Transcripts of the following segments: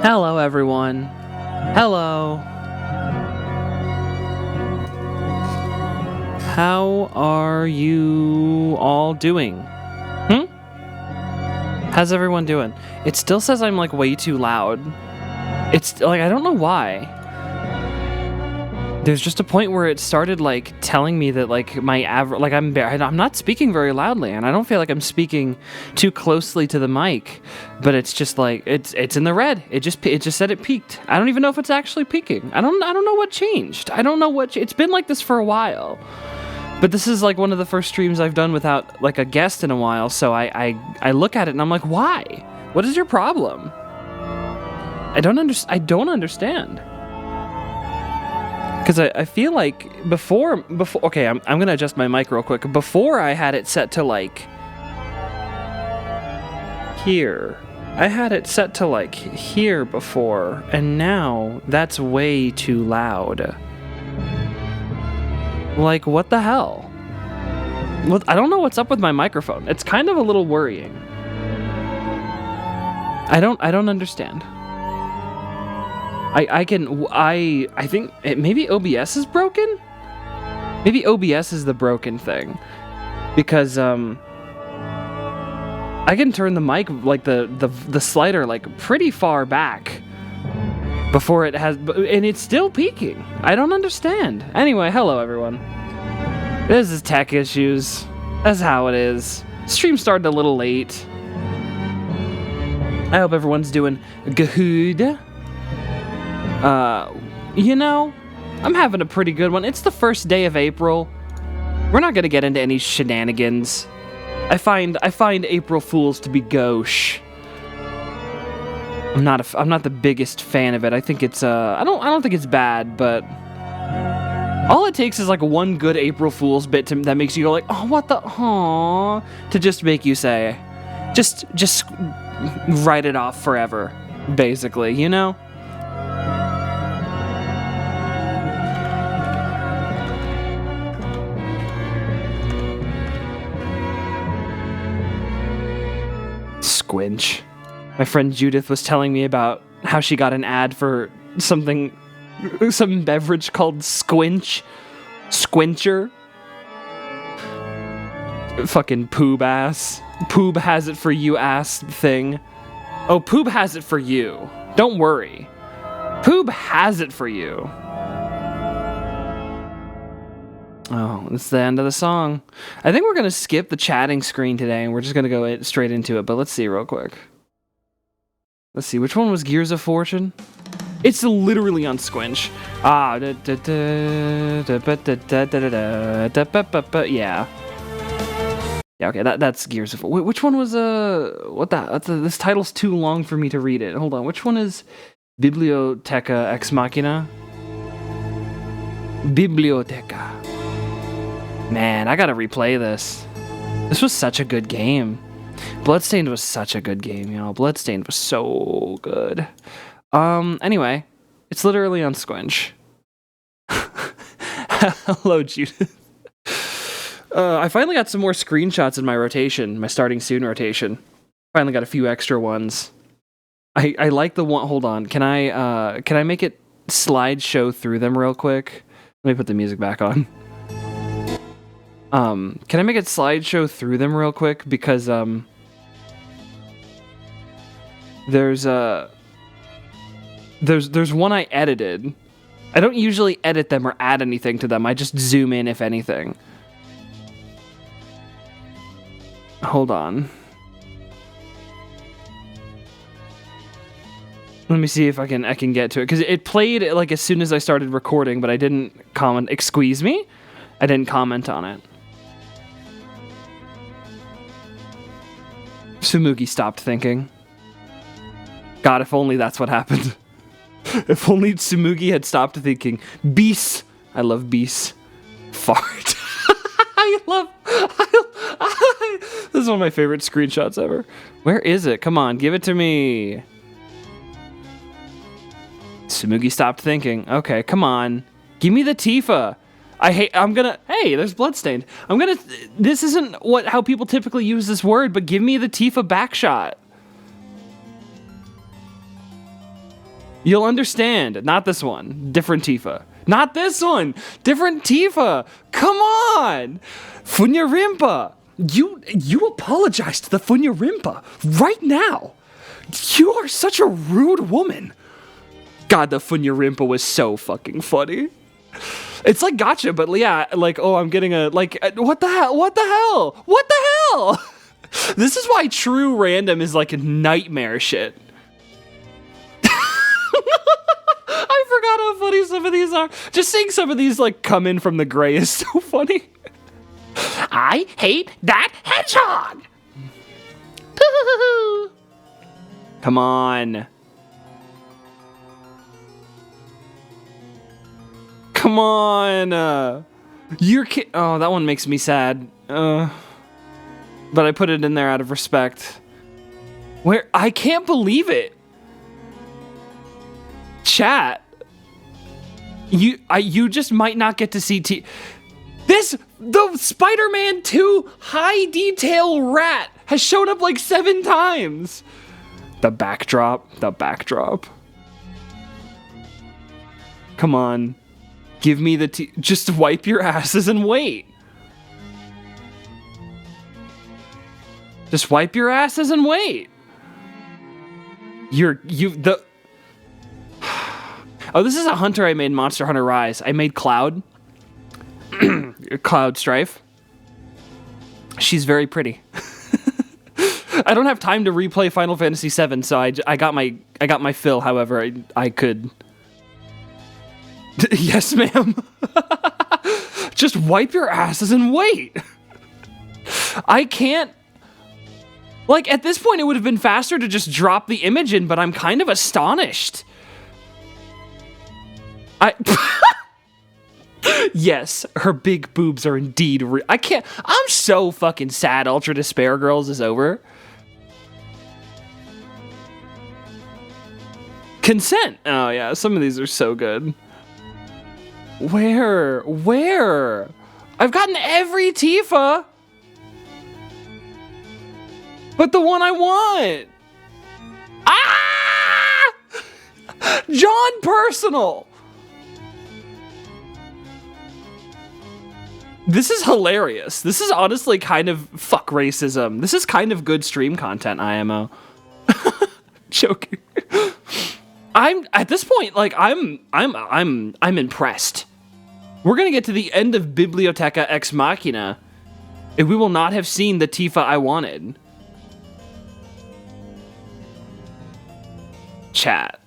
Hello, everyone. Hello. How are you all doing? How's everyone doing? It still says I'm like way too loud. It's like, I don't know why. There's just a point where it started like telling me that like my average, like I'm not speaking very loudly, and I don't feel like I'm speaking too closely to the mic, but it's just like it's in the red. It just said it peaked. I don't even know if it's actually peaking. I don't know what changed. I don't know what it's been like this for a while. But this is like one of the first streams I've done without like a guest in a while, so I look at it and I'm like, why? What is your problem? I don't understand. Because I feel like before, okay, I'm going to adjust my mic real quick. Before I had it set to like here. I had it set to like here before, and now that's way too loud. Like, what the hell? Well, I don't know what's up with my microphone. It's kind of a little worrying. I don't understand. I think maybe OBS is broken? Maybe OBS is the broken thing. Because, I can turn the mic, like, the slider, like, pretty far back before it has, and it's still peaking. I don't understand. Anyway, hello, everyone. This is tech issues. That's how it is. Stream started a little late. I hope everyone's doing good. You know, I'm having a pretty good one. It's the first day of April. We're not gonna get into any shenanigans. I find April Fools to be gauche. I'm not the biggest fan of it. I think it's I don't think it's bad, but all it takes is like one good April Fool's bit that makes you go like, oh, what the, aww, to just make you say, just write it off forever, basically, you know? Squinch. My friend Judith was telling me about how she got an ad for some beverage called Squinch. Squincher. Fucking poob ass. Poob has it for you ass thing. Oh, Poob has it for you. Don't worry. Poob has it for you. Oh, it's the end of the song. I think we're going to skip the chatting screen today, and we're just going to go straight into it, but let's see real quick. Let's see, which one was Gears of Fortune? It's literally on Squinch. Ah, yeah. Yeah, okay, that's Gears of Fortune. Which one was, this title's too long for me to read it. Hold on, which one is Biblioteca Ex Machina? Biblioteca. Man, I gotta replay this. This was such a good game. Bloodstained was such a good game, y'all. Bloodstained was so good. Anyway, it's literally on Squinch. Hello, Judith. I finally got some more screenshots in my rotation, my starting soon rotation. Finally got a few extra ones. I like the one, hold on. Can I make it slideshow through them real quick? Let me put the music back on. Can I make it slideshow through them real quick? Because, there's one I edited. I don't usually edit them or add anything to them. I just zoom in, if anything. Hold on. Let me see if I can get to it, because it played like as soon as I started recording, but I didn't comment. Excuse me? I didn't comment on it. Tsumugi stopped thinking. God, if only that's what happened. If only Tsumugi had stopped thinking. Beast. I love beast. Fart. This is one of my favorite screenshots ever. Where is it? Come on, give it to me. Tsumugi stopped thinking. Okay, come on. Give me the Tifa. Hey, there's Bloodstained. This isn't how people typically use this word, but give me the Tifa backshot. You'll understand. Not this one. Different Tifa. Not this one. Different Tifa. Come on. Funyarimpa. You apologize to the Funyarimpa right now. You are such a rude woman. God, the Funyarimpa was so fucking funny. It's like gotcha, but yeah, like, oh, I'm getting a, like, what the hell? What the hell? What the hell? This is why true random is like a nightmare shit. I forgot how funny some of these are. Just seeing some of these like come in from the gray is so funny. I hate that hedgehog. Come on. Come on. You're oh, that one makes me sad. But I put it in there out of respect. Where I can't believe it. Chat. You just might not get to see the Spider-Man 2 high detail rat has shown up like 7 times. The backdrop. Come on. Give me the just wipe your asses and wait. Just wipe your asses and wait. Oh, this is a hunter I made in Monster Hunter Rise. I made Cloud. Cloud Strife. She's very pretty. I don't have time to replay Final Fantasy VII, so I got my fill. However, I could. Yes, ma'am. Just wipe your asses and wait. I can't. Like, at this point, it would have been faster to just drop the image in, but I'm kind of astonished. Yes, her big boobs are indeed I can't. I'm so fucking sad Ultra Despair Girls is over. Consent. Oh, yeah, some of these are so good. Where? I've gotten every Tifa. But the one I want. Ah! John Personal. This is hilarious. This is honestly kind of fuck racism. This is kind of good stream content, IMO. Joking. I'm at this point like I'm impressed. We're gonna get to the end of Bibliotheca Ex Machina, and we will not have seen the Tifa I wanted. Chat.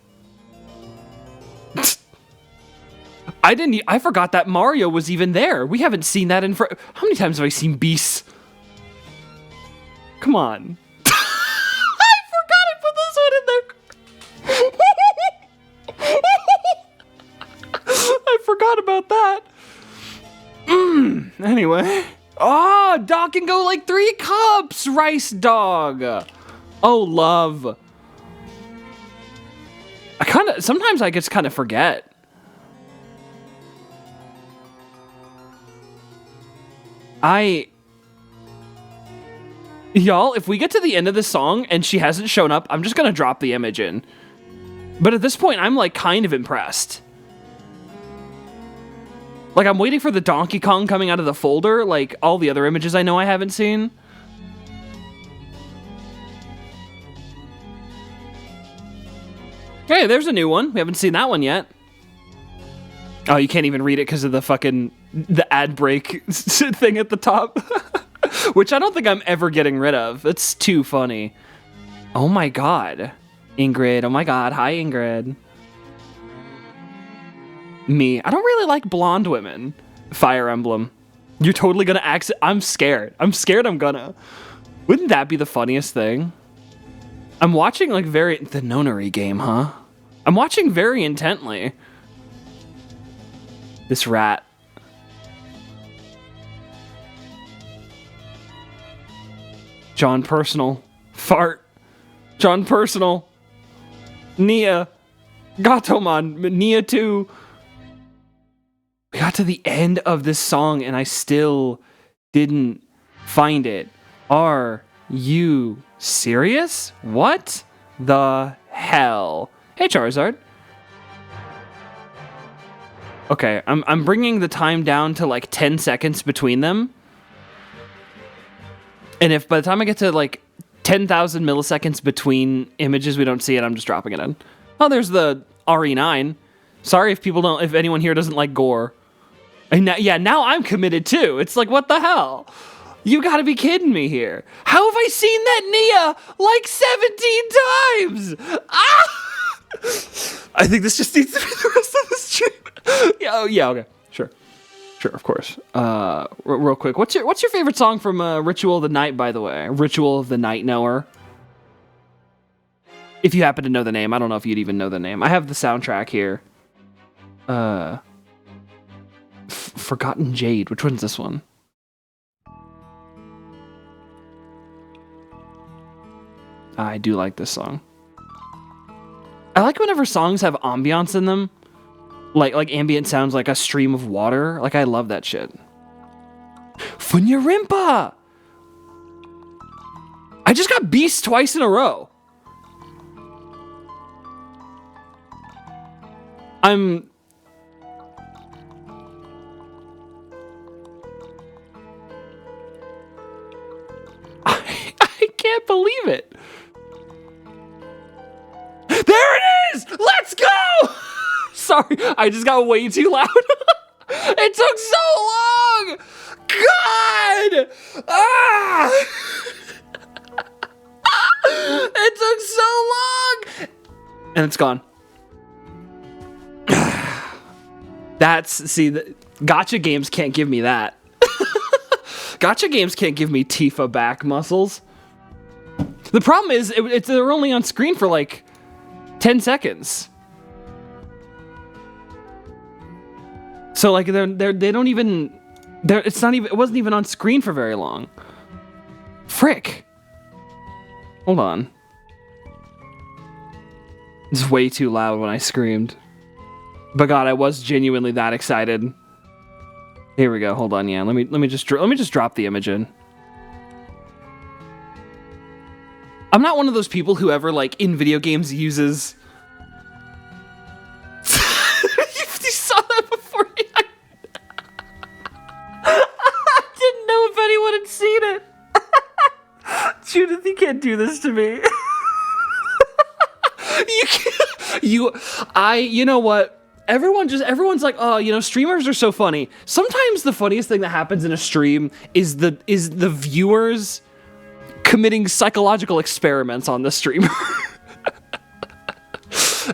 I forgot that Mario was even there. We haven't seen that in how many times have I seen Beasts? Come on. I forgot I put this one in there. I forgot about that. Anyway. Oh, Doc can go like 3 cups, Rice Dog. Oh, love. Sometimes I just kind of forget. Y'all, if we get to the end of this song and she hasn't shown up, I'm just gonna drop the image in. But at this point, I'm like kind of impressed. Like I'm waiting for the Donkey Kong coming out of the folder, like all the other images I know I haven't seen. Hey, there's a new one. We haven't seen that one yet. Oh, you can't even read it because of the ad break thing at the top. Which I don't think I'm ever getting rid of. It's too funny. Oh my god. Ingrid, oh my god. Hi, Ingrid. Me. I don't really like blonde women. Fire Emblem. You're totally gonna I'm scared. I'm gonna. Wouldn't that be the funniest thing? I'm watching like the Nonary game, huh? I'm watching very intently. This rat. John Personal. Fart. John Personal. Nia. Gatomon. Nia 2. We got to the end of this song and I still didn't find it. Are you serious? What the hell? Hey, Charizard. Okay, I'm bringing the time down to like 10 seconds between them. And if by the time I get to like 10,000 milliseconds between images we don't see it, I'm just dropping it in. Oh, there's the RE9. Sorry if anyone here doesn't like gore. And now I'm committed too. It's like, what the hell? You gotta be kidding me here. How have I seen that Nia like 17 times? Ah! I think this just needs to be the rest of the stream. Yeah, okay. Sure, of course. Real quick, what's your favorite song from Ritual of the Night, by the way? Ritual of the Night Knower. If you happen to know the name. I don't know if you'd even know the name. I have the soundtrack here. Forgotten Jade. Which one's this one? I do like this song. I like whenever songs have ambiance in them. Like ambient sounds like a stream of water. Like, I love that shit. Funyarimpa! I just got Beast twice in a row. I can't believe it. There it is! Let's go! Sorry, I just got way too loud. It took so long! God! Ah! It took so long! And it's gone. Gacha games can't give me that. Gacha games can't give me Tifa back muscles. The problem is, they're only on screen for like 10 seconds. So like they don't even, it wasn't even on screen for very long. Frick. Hold on. It's way too loud when I screamed. But God, I was genuinely that excited. Here we go. Hold on. Yeah, let me just drop the image in. I'm not one of those people who ever like in video games uses. You saw that before? I didn't know if anyone had seen it. Judith, you can't do this to me. You know what? Everyone's like, oh, you know, streamers are so funny. Sometimes the funniest thing that happens in a stream is the viewers committing psychological experiments on the streamer.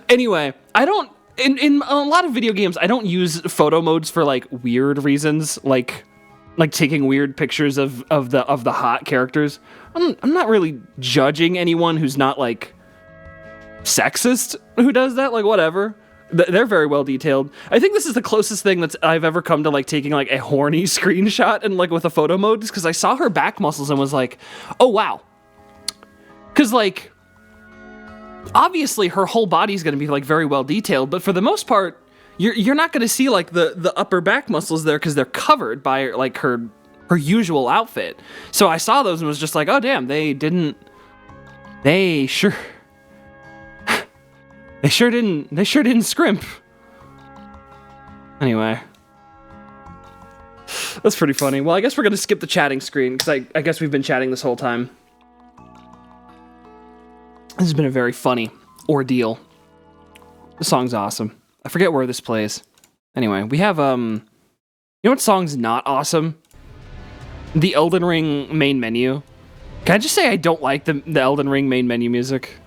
Anyway, I don't in a lot of video games I don't use photo modes for like weird reasons, like taking weird pictures of the hot characters. I'm not really judging anyone who's not like sexist who does that, like whatever. They're very well detailed. I think this is the closest thing I've ever come to like taking like a horny screenshot and like with a photo mode, just because I saw her back muscles and was like, oh wow. Because like, obviously her whole body's going to be like very well detailed, but for the most part, you're not going to see like the upper back muscles there because they're covered by like her usual outfit. So I saw those and was just like, oh damn, they sure didn't scrimp. Anyway. That's pretty funny. Well, I guess we're gonna skip the chatting screen, because I guess we've been chatting this whole time. This has been a very funny ordeal. The song's awesome. I forget where this plays. Anyway, we have, you know what song's not awesome? The Elden Ring main menu. Can I just say I don't like the Elden Ring main menu music?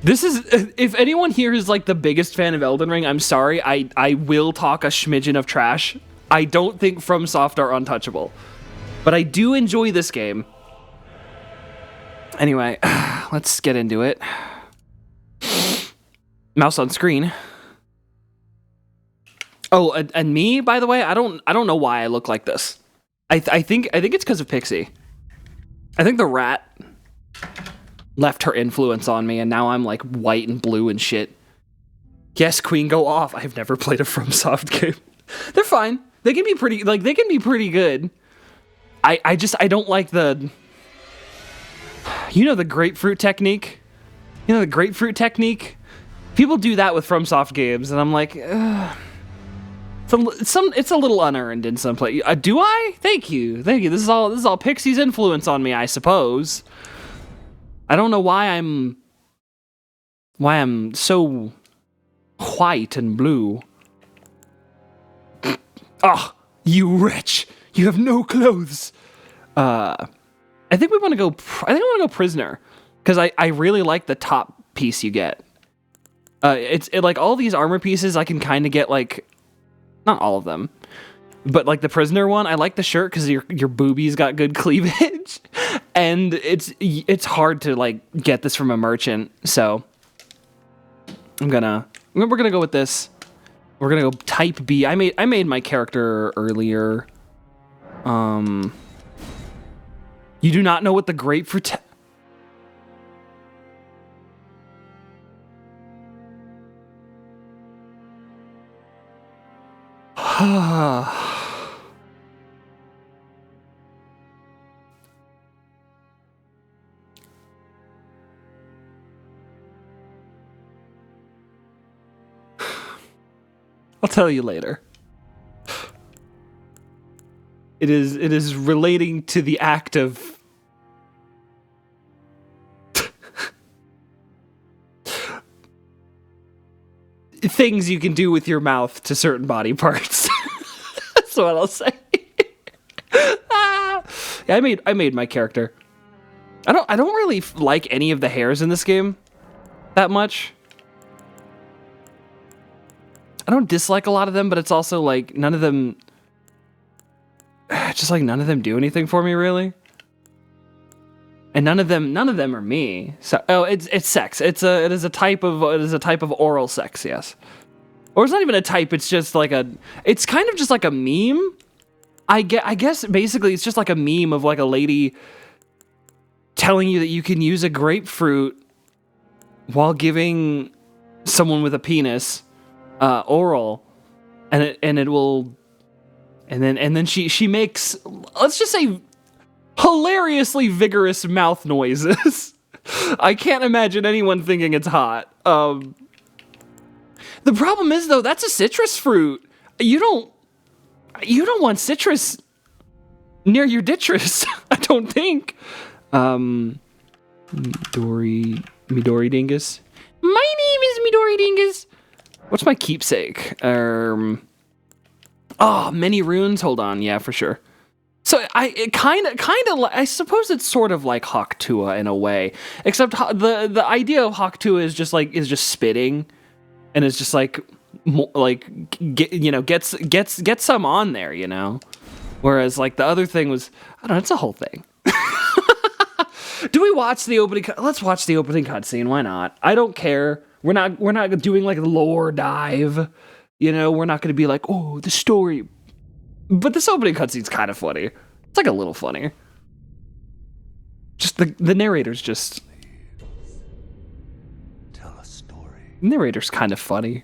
This is, if anyone here is like the biggest fan of Elden Ring, I'm sorry, I will talk a smidgen of trash. I don't think FromSoft are untouchable, but I do enjoy this game. Anyway, let's get into it. Mouse on screen. Oh, and me, by the way, I don't know why I look like this. I think it's because of Pixie. I think the rat left her influence on me, and now I'm like white and blue and shit. Yes, Queen, go off. I've never played a FromSoft game. They're fine. They can be pretty, like, they can be pretty good. I don't like the, you know, the grapefruit technique? You know, the grapefruit technique? People do that with FromSoft games, and I'm like, It's a little unearned in some place. Do I? Thank you. This is all Pixie's influence on me, I suppose. I don't know why I'm so white and blue. Ah, you wretch! You have no clothes. I think I want to go prisoner because I really like the top piece you get. It's like all these armor pieces I can kind of get like. Not all of them, but like the prisoner one, I like the shirt because your boobies got good cleavage, and it's hard to like get this from a merchant. So we're gonna go with this. We're gonna go type B. I made my character earlier. You do not know what the grapefruit. I'll tell you later. It is relating to the act of things you can do with your mouth to certain body parts. That's what I'll say. Yeah, I made my character. I don't really like any of the hairs in this game that much. I don't dislike a lot of them, but it's also like none of them do anything for me really. And none of them are me. So it's sex. It is a type of oral sex, yes. Or it's not even a type, it's just like it's kind of just like a meme. I guess basically it's just like a meme of like a lady telling you that you can use a grapefruit while giving someone with a penis oral, and then she makes, let's just say, hilariously vigorous mouth noises. I can't imagine anyone thinking it's hot. The problem is though, that's a citrus fruit. You don't want citrus near your dittress. I don't think. Midori Dingus. My name is Midori Dingus. What's my keepsake? Many runes. Hold on, yeah, for sure. So I suppose it's sort of like Hawktua in a way, except the idea of Hawktua is just spitting, and it's just like get some on there, you know. Whereas like the other thing was, I don't know, it's a whole thing. Do we watch the opening? Let's watch the opening cutscene. Why not? I don't care. We're not doing like a lore dive, you know. We're not going to be like, oh, the story. But this opening cutscene's kind of funny. It's like a little funny. Just the narrator's just. Tell a story. The narrator's kind of funny.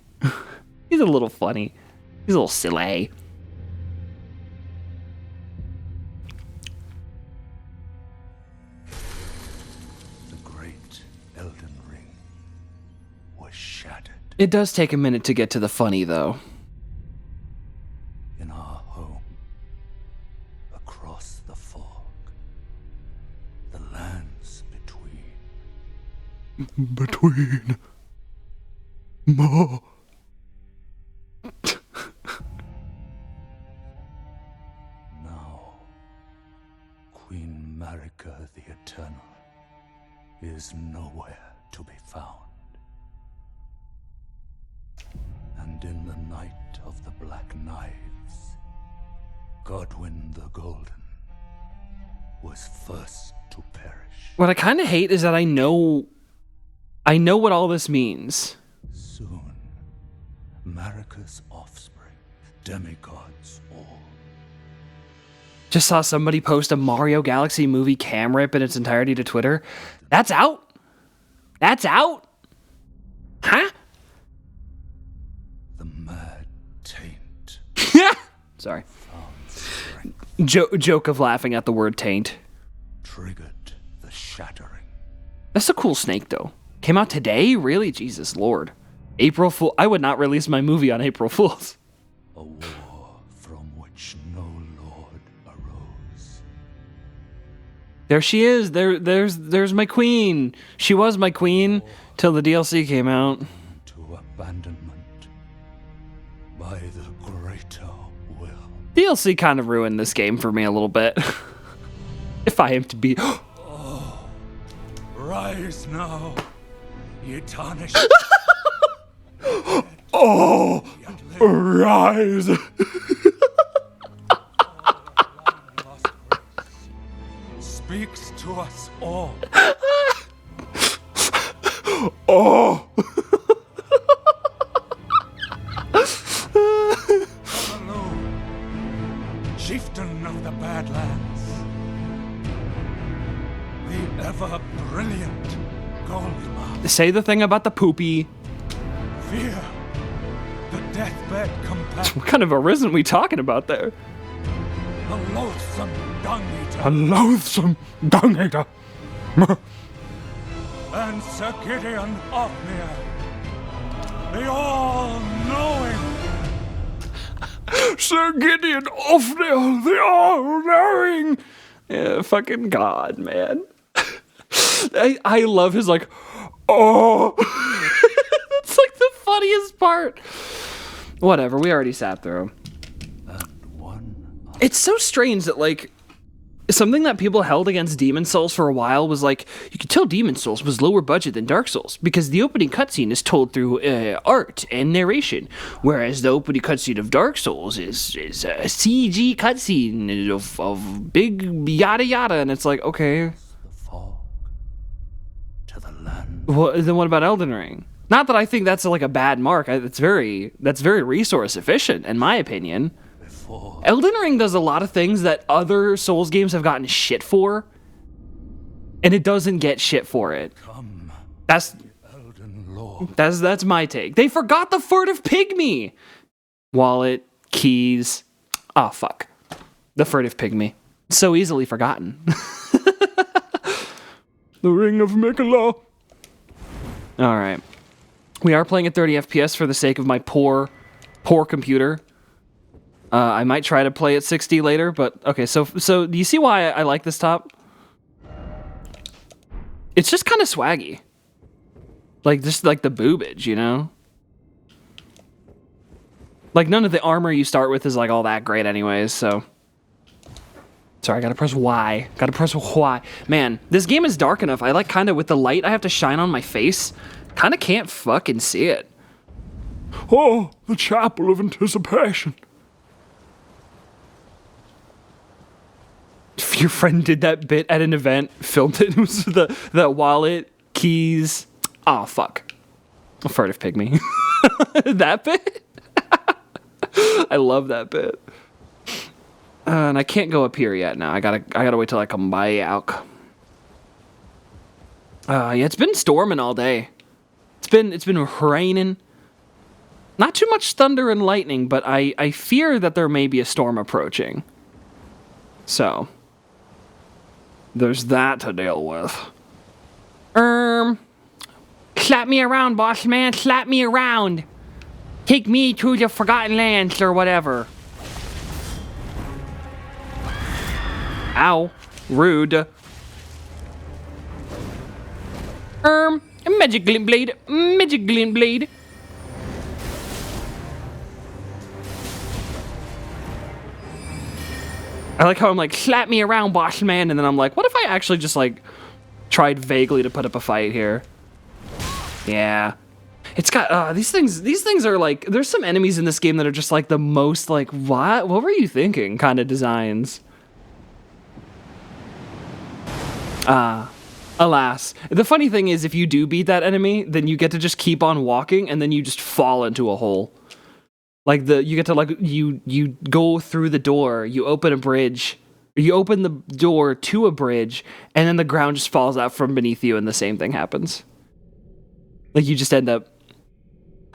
He's a little funny. He's a little silly. It does take a minute to get to the funny, though. In our home, across the fog, the lands between. Ma. Now, Queen Marika the Eternal is nowhere to be found. And in the night of the Black Knives, Godwyn the Golden was first to perish. What I kind of hate is that I know what all this means. Soon, Marika's offspring, demigods all. Just saw somebody post a Mario Galaxy movie cam rip in its entirety to Twitter. That's out? That's out? Huh? Taint. Sorry. Joke of laughing at the word taint. Triggered the shattering. That's a cool snake, though. Came out today? Really? Jesus Lord. April Fool. I would not release my movie on April Fools. A war There she is. There's my queen. She was my queen till the DLC came out. To abandonment by the greater will. DLC kind of ruined this game for me a little bit. If I am to be... Rise now, ye tarnished. Oh, rise. Speaks to us all. Oh. Hello, chieftain of the Badlands. The ever brilliant Goldmar. Say the thing about the poopy. Fear, the deathbed companion. What kind of arisen we talking about there? The loathsome dung eater. A loathsome dung eater. And Sir Gideon Ofnir. The all-knowing. Sir Gideon Ofnir, the all-knowing. Yeah, fucking God, man. I love his like, oh. It's like the funniest part. Whatever, we already sat through. It's so strange that like something that people held against Demon Souls for a while was like, you could tell Demon Souls was lower budget than Dark Souls because the opening cutscene is told through art and narration, whereas the opening cutscene of Dark Souls is a CG cutscene of big yada yada, and it's like, okay. The fog to the land. Well, then what about Elden Ring? Not that I think that's like a bad mark. That's very resource efficient, in my opinion. Elden Ring does a lot of things that other Souls games have gotten shit for, and it doesn't get shit for it. That's Elden Lord. that's my take. They forgot the furtive pygmy. Wallet, keys. Oh fuck. The furtive pygmy. So easily forgotten. The Ring of Mikola. All right. We are playing at 30 FPS for the sake of my poor computer. I might try to play at 60 later, but okay, so do you see why I like this top? It's just kind of swaggy. Like, just like the boobage, you know? Like, none of the armor you start with is like all that great anyways, so... Sorry, I gotta press Y. Gotta press Y. Man, this game is dark enough. I like kind of, with the light I have to shine on my face, kind of can't fucking see it. Oh, the Chapel of Anticipation. If your friend did that bit at an event, filmed it, it was the wallet, keys. Oh, fuck. A furtive pygmy. That bit? I love that bit. And I can't go up here yet now. I gotta wait till I come back. Yeah, it's been storming all day. It's been raining. Not too much thunder and lightning, but I fear that there may be a storm approaching. So, there's that to deal with. Slap me around, boss man. Slap me around. Take me to the Forgotten Lands or whatever. Ow. Rude. Magic glint blade. Magic glint blade. I like how I'm like, slap me around, boss man, and then I'm like, what if I actually just like tried vaguely to put up a fight here? Yeah. It's got these things are like, there's some enemies in this game that are just like the most like, what were you thinking kind of designs. Alas. The funny thing is, if you do beat that enemy, then you get to just keep on walking and then you just fall into a hole. Like you get to like, you go through the door, you open a bridge, you open the door to a bridge, and then the ground just falls out from beneath you and the same thing happens. Like you just end up,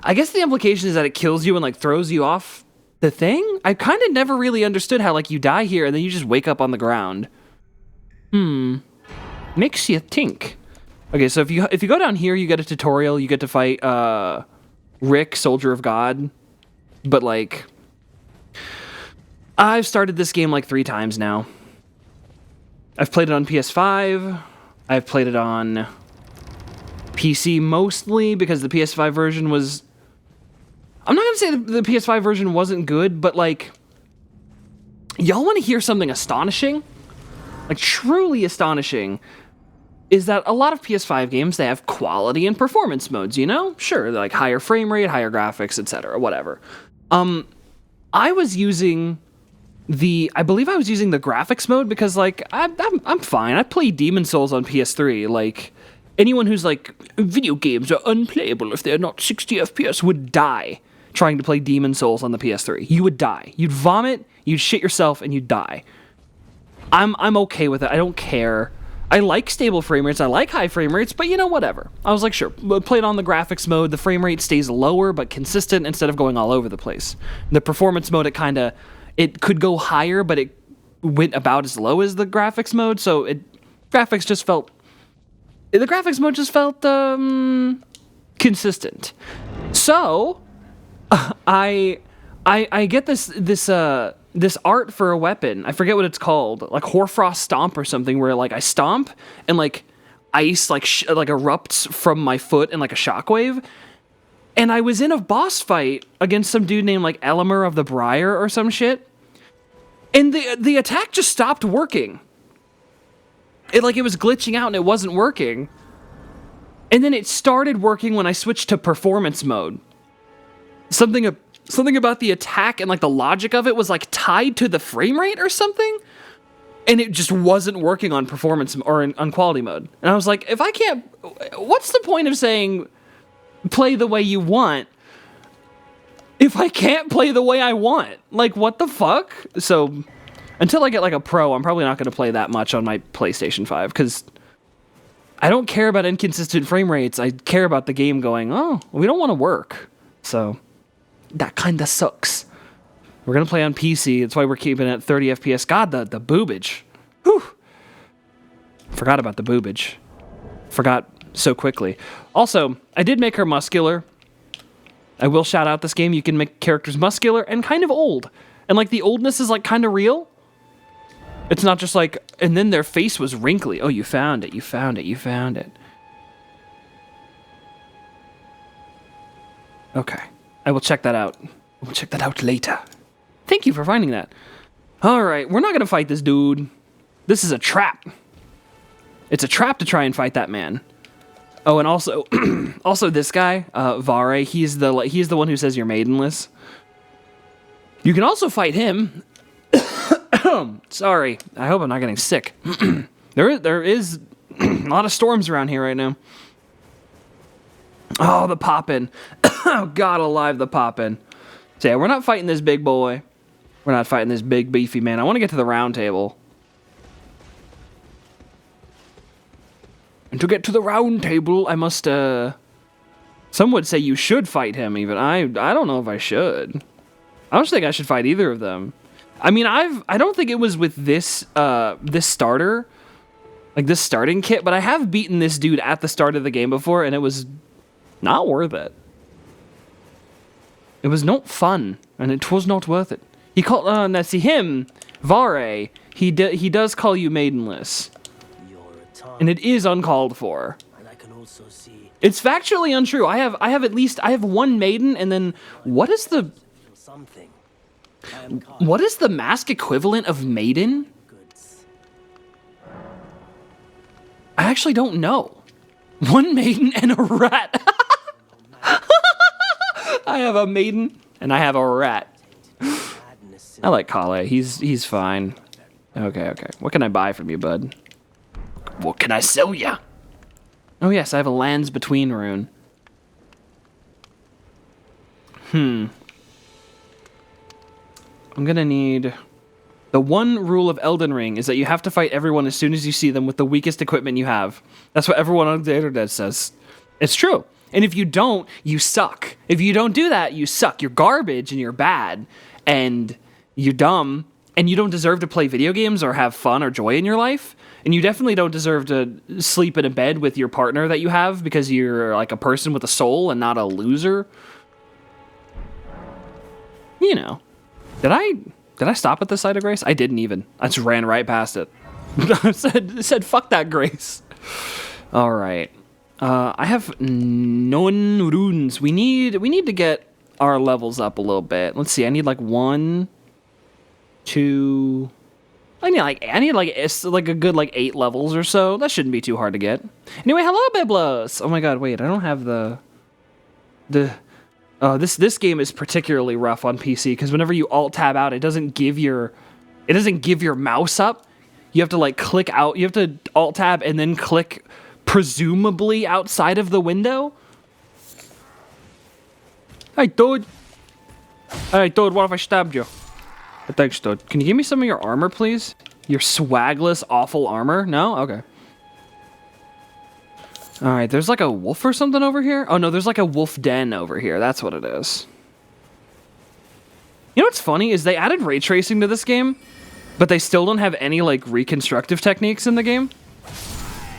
I guess the implication is that it kills you and like throws you off the thing? I kind of never really understood how like you die here and then you just wake up on the ground. Makes you think. Okay, so if you go down here, you get a tutorial, you get to fight Rick, Soldier of God. But like, I've started this game like 3 times now. I've played it on PS5. I've played it on PC mostly because the PS5 version was... I'm not going to say the PS5 version wasn't good, but like... Y'all want to hear something astonishing? Like, truly astonishing, is that a lot of PS5 games, they have quality and performance modes, you know? Sure, like higher frame rate, higher graphics, etc., whatever. I was using I believe I was using the graphics mode because, like, I'm fine. I play Demon Souls on PS3. Like, anyone who's like, video games are unplayable if they're not 60 FPS would die trying to play Demon Souls on the PS3. You would die. You'd vomit, you'd shit yourself, and you'd die. I'm okay with it. I don't care. I like stable frame rates. I like high frame rates, but you know, whatever. I was like, sure, play it on the graphics mode. The frame rate stays lower but consistent instead of going all over the place. The performance mode, it could go higher, but it went about as low as the graphics mode. So the graphics mode just felt consistent. So I get this art for a weapon. I forget what it's called, like Hoarfrost Stomp or something, where like I stomp and like ice like erupts from my foot in like a shockwave. And I was in a boss fight against some dude named like Elimer of the Briar or some shit, and the attack just stopped working. It was glitching out and it wasn't working. And then it started working when I switched to performance mode. Something about the attack and like the logic of it was like tied to the frame rate or something, and it just wasn't working on performance or on quality mode. And I was like, if I can't, what's the point of saying play the way you want if I can't play the way I want? Like, what the fuck? So until I get like a Pro, I'm probably not going to play that much on my PlayStation 5 because I don't care about inconsistent frame rates. I care about the game going, oh, we don't want to work. So that kind of sucks. We're going to play on PC. That's why we're keeping it at 30 FPS. God, the boobage. Whew. Forgot about the boobage. Forgot so quickly. Also, I did make her muscular. I will shout out this game. You can make characters muscular and kind of old. And like the oldness is like kind of real. It's not just like, and then their face was wrinkly. Oh, you found it. You found it. You found it. Okay. I will check that out. We'll check that out later. Thank you for finding that. All right, we're not going to fight this dude. This is a trap. It's a trap to try and fight that man. Oh, and also, also this guy, Vare, he's the one who says you're maidenless. You can also fight him. Sorry, I hope I'm not getting sick. There is a lot of storms around here right now. Oh, the poppin'. Oh, God alive, the poppin'. So yeah, we're not fighting this big boy. We're not fighting this big, beefy man. I want to get to the round table. And to get to the round table, I must, some would say you should fight him, even. I don't know if I should. I don't think I should fight either of them. I mean, I don't think it was with this, this starter, like this starting kit, but I have beaten this dude at the start of the game before, and it was not worth it. It was not fun, and it was not worth it. He called, now see him, Vare, he does call you maidenless. And it is uncalled for. And I can also see it's factually untrue. I have one maiden, and then what is the mask equivalent of maiden? I actually don't know. One maiden and a rat. I have a maiden and I have a rat. I like Kale. He's fine. Okay. What can I buy from you, bud? What can I sell ya? Oh yes, I have a Lands Between rune. I'm gonna need... The one rule of Elden Ring is that you have to fight everyone as soon as you see them with the weakest equipment you have. That's what everyone on the internet says. It's true. And if you don't, you suck. If you don't do that, you suck. You're garbage and you're bad. And you're dumb. And you don't deserve to play video games or have fun or joy in your life. And you definitely don't deserve to sleep in a bed with your partner that you have because you're like a person with a soul and not a loser. You know. Did I stop at the site of grace? I didn't even. I just ran right past it. said fuck that Grace. All right. I have non runes. We need to get our levels up a little bit. Let's see. I need like 1, 2. I need like a good like 8 levels or so. That shouldn't be too hard to get. Anyway, hello Biblos. Oh my god, wait. I don't have this game is particularly rough on PC because whenever you alt tab out, it doesn't give your mouse up. You have to like click out. You have to alt tab and then click presumably outside of the window. Hey dude. What if I stabbed you? Thanks, dude. Can you give me some of your armor, please? Your swagless, awful armor? No? Okay. Alright, there's like a wolf or something over here? Oh no, there's like a wolf den over here. That's what it is. You know what's funny is they added ray tracing to this game, but they still don't have any like reconstructive techniques in the game.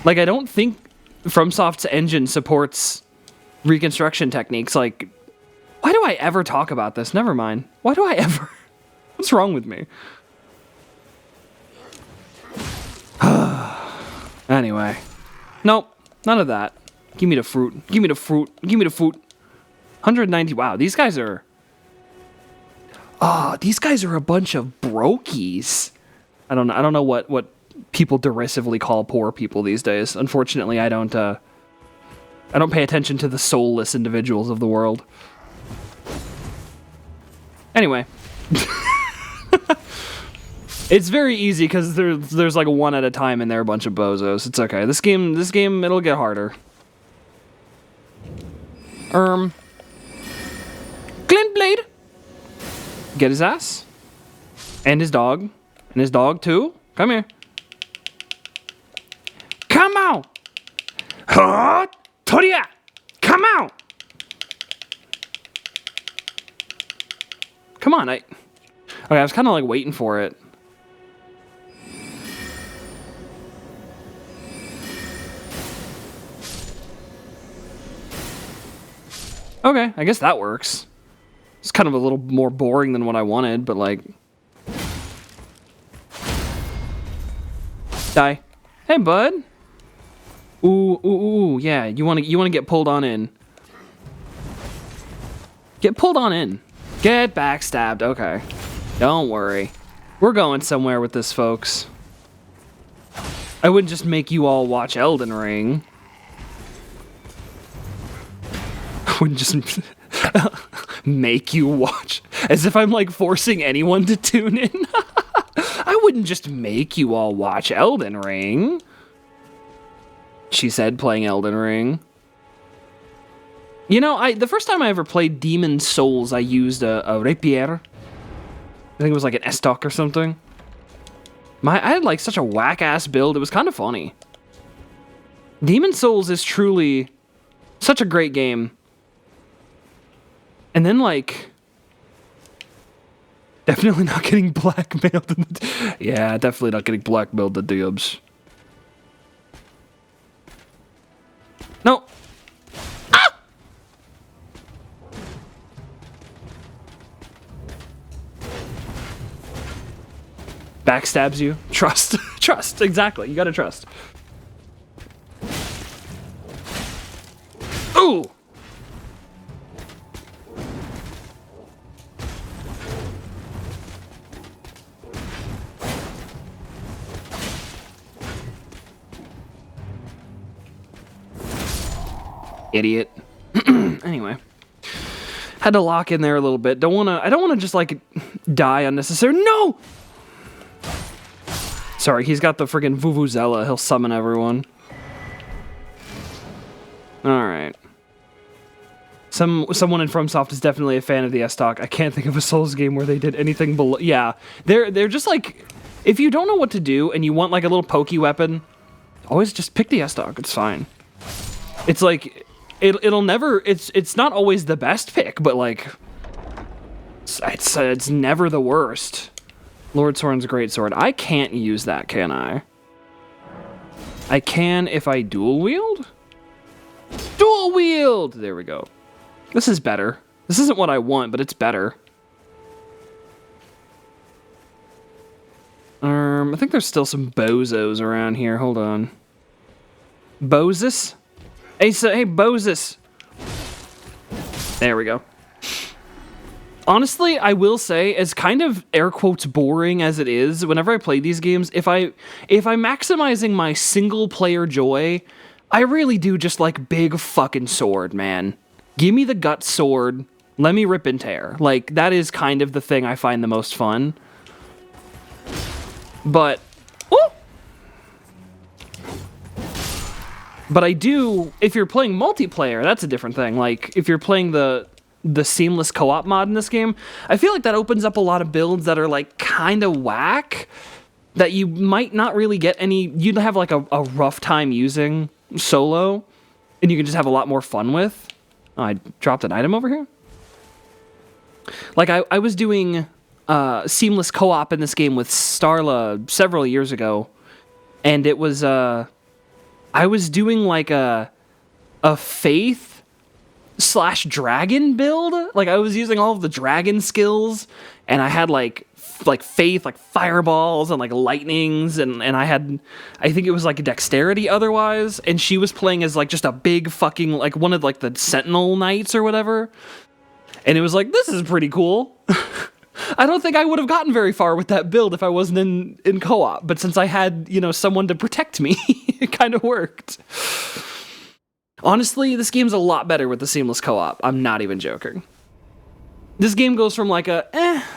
Like, I don't think FromSoft's engine supports reconstruction techniques. Like, why do I ever talk about this? Never mind. Why do I ever... What's wrong with me? Anyway. Nope. None of that. Give me the fruit. Give me the fruit. Give me the fruit. 190. Wow, these guys are... these guys are a bunch of brokies. I don't know what people derisively call poor people these days. Unfortunately, I don't pay attention to the soulless individuals of the world. Anyway. It's very easy because there's like one at a time and they're a bunch of bozos. It's okay. This game, it'll get harder. Glintblade. Get his ass. And his dog. And his dog too. Come here. Come out. Huh? Toria. Come out. Come on, okay, I was kind of like waiting for it. Okay, I guess that works. It's kind of a little more boring than what I wanted, but like... Die. Hey, bud. Ooh, yeah, you want to get pulled on in. Get pulled on in. Get backstabbed, okay. Don't worry. We're going somewhere with this, folks. I wouldn't just make you all watch Elden Ring. I wouldn't just make you watch. As if I'm like forcing anyone to tune in. I wouldn't just make you all watch Elden Ring. She said, playing Elden Ring. You know, the first time I ever played Demon Souls, I used a rapier. I think it was like an Estoc or something. I had like such a whack-ass build, it was kind of funny. Demon Souls is truly such a great game. And then like... Definitely not getting blackmailed. Yeah, definitely not getting blackmailed the dibs. No. Ah! Backstabs you. Trust. Trust, exactly. You gotta trust. Ooh! Idiot. Anyway. Had to lock in there a little bit. I don't wanna just like die unnecessarily. No! Sorry, he's got the friggin' Vuvuzela. He'll summon everyone. Alright. Someone in FromSoft is definitely a fan of the Estoc. I can't think of a Souls game where they did anything below. Yeah. They're just like, if you don't know what to do and you want like a little pokey weapon, always just pick the Estoc. It's fine. It's like it'll never, it's not always the best pick, but like it's never the worst. Lord Soren's great sword. I can't use that, can I? I can if I dual wield? Dual wield! There we go. This is better. This isn't what I want, but it's better. I think there's still some bozos around here. Hold on. Bozos? Hey, Bozos. There we go. Honestly, I will say, as kind of air quotes boring as it is, whenever I play these games, if I'm maximizing my single player joy, I really do just like big fucking sword, man. Give me the gut sword. Let me rip and tear. Like, that is kind of the thing I find the most fun. But, but I do, if you're playing multiplayer, that's a different thing. Like, if you're playing the seamless co-op mod in this game, I feel like that opens up a lot of builds that are like kind of whack that you might not really get any, you'd have like a rough time using solo, and you can just have a lot more fun with. Oh, I dropped an item over here. Like I was doing seamless co-op in this game with Starla several years ago, and it was I was doing like a faith / dragon build. Like I was using all of the dragon skills, and I had like faith, like fireballs and like lightnings, and I think it was like dexterity otherwise, and she was playing as like just a big fucking like one of like the sentinel knights or whatever, and it was like, this is pretty cool. I don't think I would have gotten very far with that build if I wasn't in co-op, but since I had, you know, someone to protect me, it kind of worked. Honestly, this game's a lot better with the seamless co-op. I'm not even joking. This game goes from like a,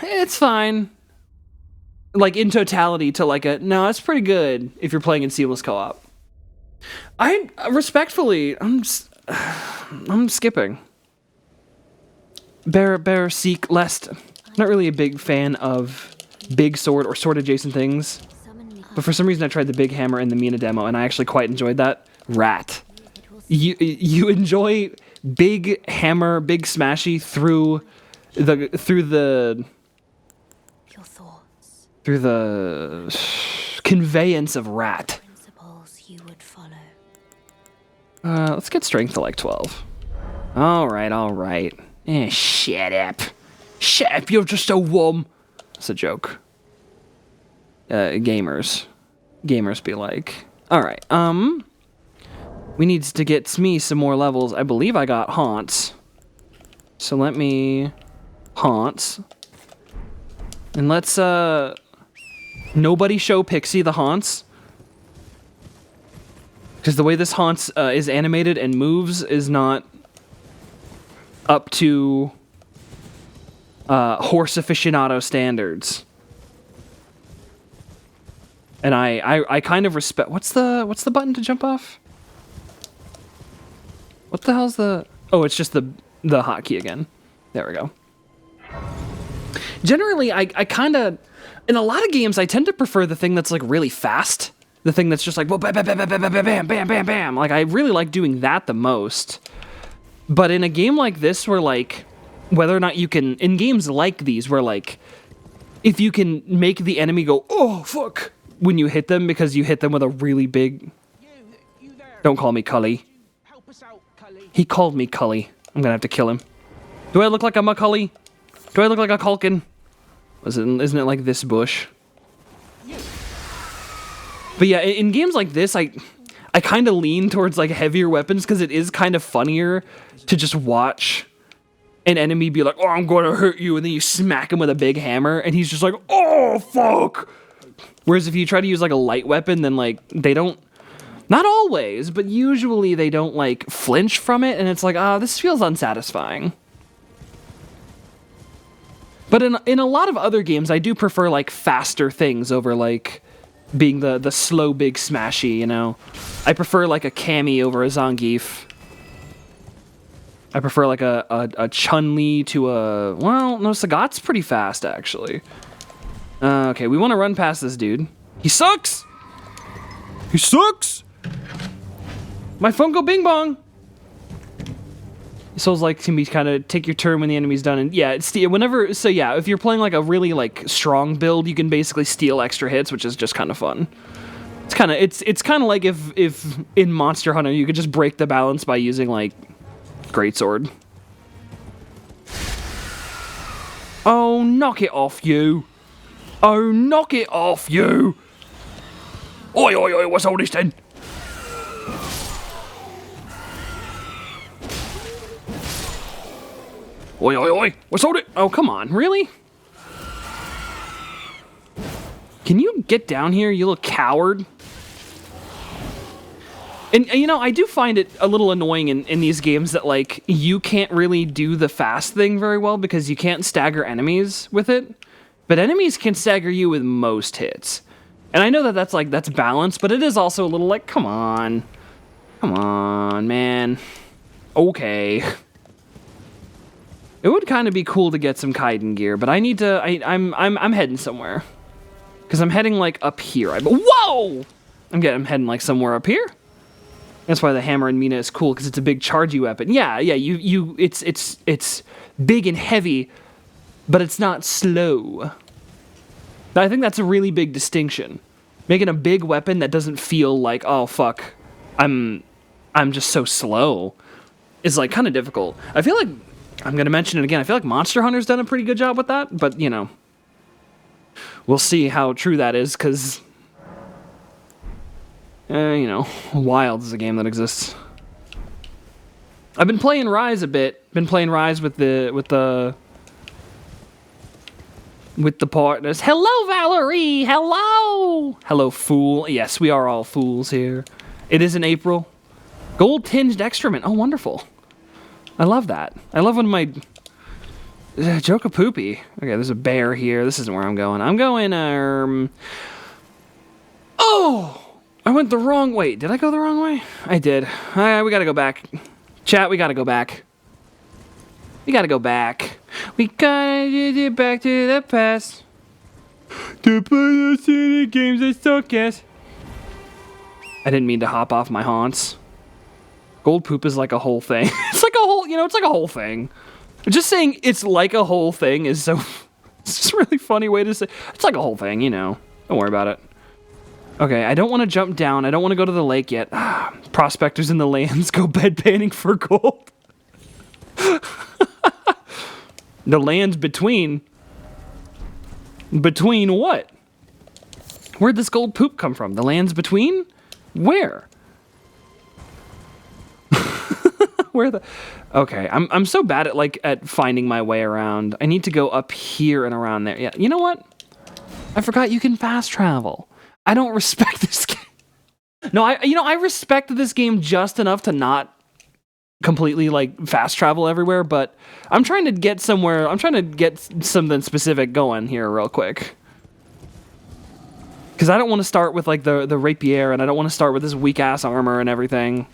it's fine, like in totality, to like a, no, it's pretty good if you're playing in seamless co-op. I, respectfully, I'm skipping. Bear, seek, lest. Not really a big fan of big sword or sword adjacent things, but for some reason I tried the big hammer in the Mina demo, and I actually quite enjoyed that. Rat. You enjoy big hammer, big smashy through the conveyance of rat. Let's get strength to like 12. All right. Shut up, you're just a worm. That's a joke. Gamers be like, all right, we need to get me some more levels. I believe I got haunts. So let me haunts. And let's nobody show Pixie the haunts. Because the way this haunts is animated and moves is not up to horse aficionado standards. And I kind of respect, what's the button to jump off? What the hell's the... Oh, it's just the hotkey again. There we go. Generally, I kind of... In a lot of games, I tend to prefer the thing that's, like, really fast. The thing that's just like, well, bam, bam, bam, bam, bam, bam, bam, bam, bam. Like, I really like doing that the most. But in a game like this, where, like, whether or not you can... In games like these, where, like, if you can make the enemy go, oh, fuck, when you hit them, because you hit them with a really big... Don't call me Cully. He called me Cully. I'm gonna have to kill him. Do I look like a Macaulay? Do I look like a Culkin? Isn't it like this bush? But yeah, in games like this, I kind of lean towards like heavier weapons because it is kind of funnier to just watch an enemy be like, oh, I'm gonna hurt you, and then you smack him with a big hammer, and he's just like, oh, fuck! Whereas if you try to use like a light weapon, then like, they don't... Not always, but usually they don't, like, flinch from it, and it's like, this feels unsatisfying. But in a lot of other games, I do prefer, like, faster things over, like, being the slow, big, smashy, you know? I prefer, like, a Cammy over a Zangief. I prefer, like, a Chun-Li to a... Well, no, Sagat's pretty fast, actually. Okay, we want to run past this dude. He sucks! He sucks! My Funko Bing Bong! Souls like can be kind of take your turn when the enemy's done, and yeah, it's whenever. So yeah, if you're playing like a really like strong build, you can basically steal extra hits, which is just kind of fun. It's kind of like if in Monster Hunter you could just break the balance by using like Greatsword. Oh, knock it off, you! Oh, knock it off, you! Oi, oi, oi, what's all this then? Oi, oi, oi, what's all this? Oh, come on, really? Can you get down here, you little coward? And, you know, I do find it a little annoying in these games that, like, you can't really do the fast thing very well because you can't stagger enemies with it. But enemies can stagger you with most hits. And I know that that's balanced, but it is also a little like, come on. Come on, man. Okay. It would kind of be cool to get some Kaiden gear, but I need to, I'm heading somewhere. Because I'm heading, like, up here. Whoa! I'm heading, like, somewhere up here. That's why the hammer and Mina is cool, because it's a big chargey weapon. Yeah, it's big and heavy, but it's not slow. I think that's a really big distinction. Making a big weapon that doesn't feel like, oh fuck, I'm just so slow, is like kind of difficult. I feel like, I'm gonna mention it again, I feel like Monster Hunter's done a pretty good job with that, but you know, we'll see how true that is, because you know, Wild is a game that exists. I've been playing Rise a bit. Been playing Rise with the partners. Hello, Valerie. Hello. Hello, fool. Yes, we are all fools here. It is in April. Gold tinged excrement. Oh, wonderful. I love that. I love when my joke of poopy. Okay, there's a bear here. This isn't where I'm going. I'm going. Oh. I went the wrong way. Did I go the wrong way? I did. We gotta go back. Chat, we gotta go back. We gotta go back. We gotta get back to the past. To play the city games that suck ass. I didn't mean to hop off my haunts. Gold poop is like a whole thing. It's like a whole, you know, it's like a whole thing. Just saying it's like a whole thing is so... It's just a really funny way to say... It's like a whole thing, you know. Don't worry about it. Okay, I don't want to jump down. I don't want to go to the lake yet. Prospectors in the lands go bedpanning for gold. The lands between... Between what? Where'd this gold poop come from? The lands between? Where? Where the... Okay, I'm so bad at, like, at finding my way around. I need to go up here and around there. Yeah, you know what? I forgot you can fast travel. I don't respect this game. No, I respect this game just enough to not completely, like, fast travel everywhere, but I'm trying to get somewhere, I'm trying to get something specific going here real quick. Because I don't want to start with, like, the rapier, and I don't want to start with this weak-ass armor and everything.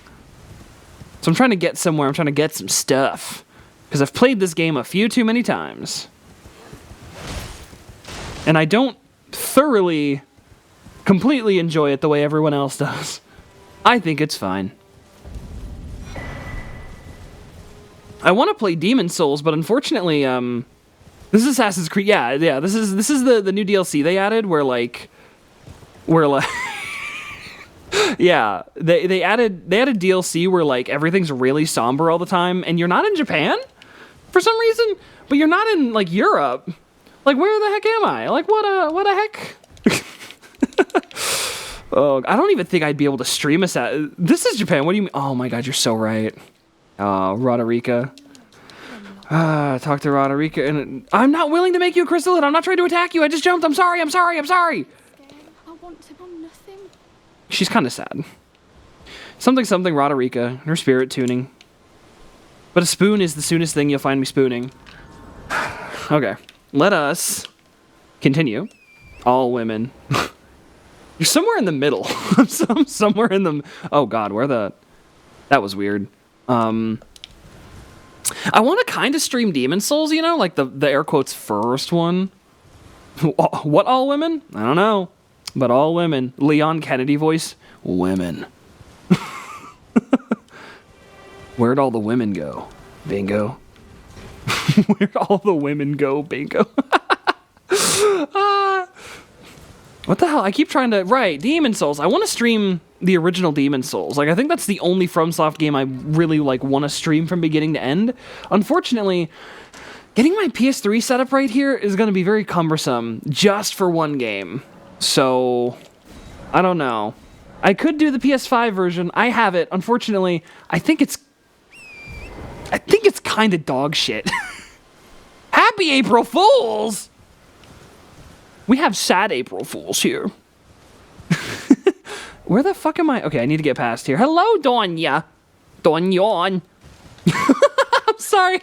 So I'm trying to get somewhere, I'm trying to get some stuff. Because I've played this game a few too many times. And I don't thoroughly... completely enjoy it the way everyone else does. I think it's fine. I want to play Demon Souls, but unfortunately, this is Assassin's Creed. Yeah, this is the new DLC they added, where yeah, they added DLC where like everything's really somber all the time, and you're not in Japan for some reason, but you're not in like Europe. Like, where the heck am I? Like, what a heck? Oh, I don't even think I'd be able to stream this is Japan. What do you mean? Oh my god, you're so right. Oh, Roderica. Talk to Roderica, and I'm not willing to make you a crystalline. I'm not trying to attack you. I just jumped. I'm sorry. I want to know nothing. She's kind of sad. Something, Roderica. Her spirit tuning. But a spoon is the soonest thing you'll find me spooning. Okay, let us continue. All women. You're somewhere in the middle. I'm somewhere in the... Oh god, that was weird. I want to kind of stream Demon Souls, you know? Like the air quotes first one. What, all women? I don't know. But all women. Leon Kennedy voice. Women. Where'd all the women go? Bingo. Where'd all the women go? Bingo. What the hell? I keep trying to... Right, Demon Souls. I want to stream the original Demon Souls. Like, I think that's the only FromSoft game I really, like, want to stream from beginning to end. Unfortunately, getting my PS3 setup right here is going to be very cumbersome just for one game. So, I don't know. I could do the PS5 version. I have it. Unfortunately, I think it's kind of dog shit. Happy April Fools! We have sad April Fools here. Where the fuck am I? Okay, I need to get past here. Hello, Donya. Donyon. I'm sorry.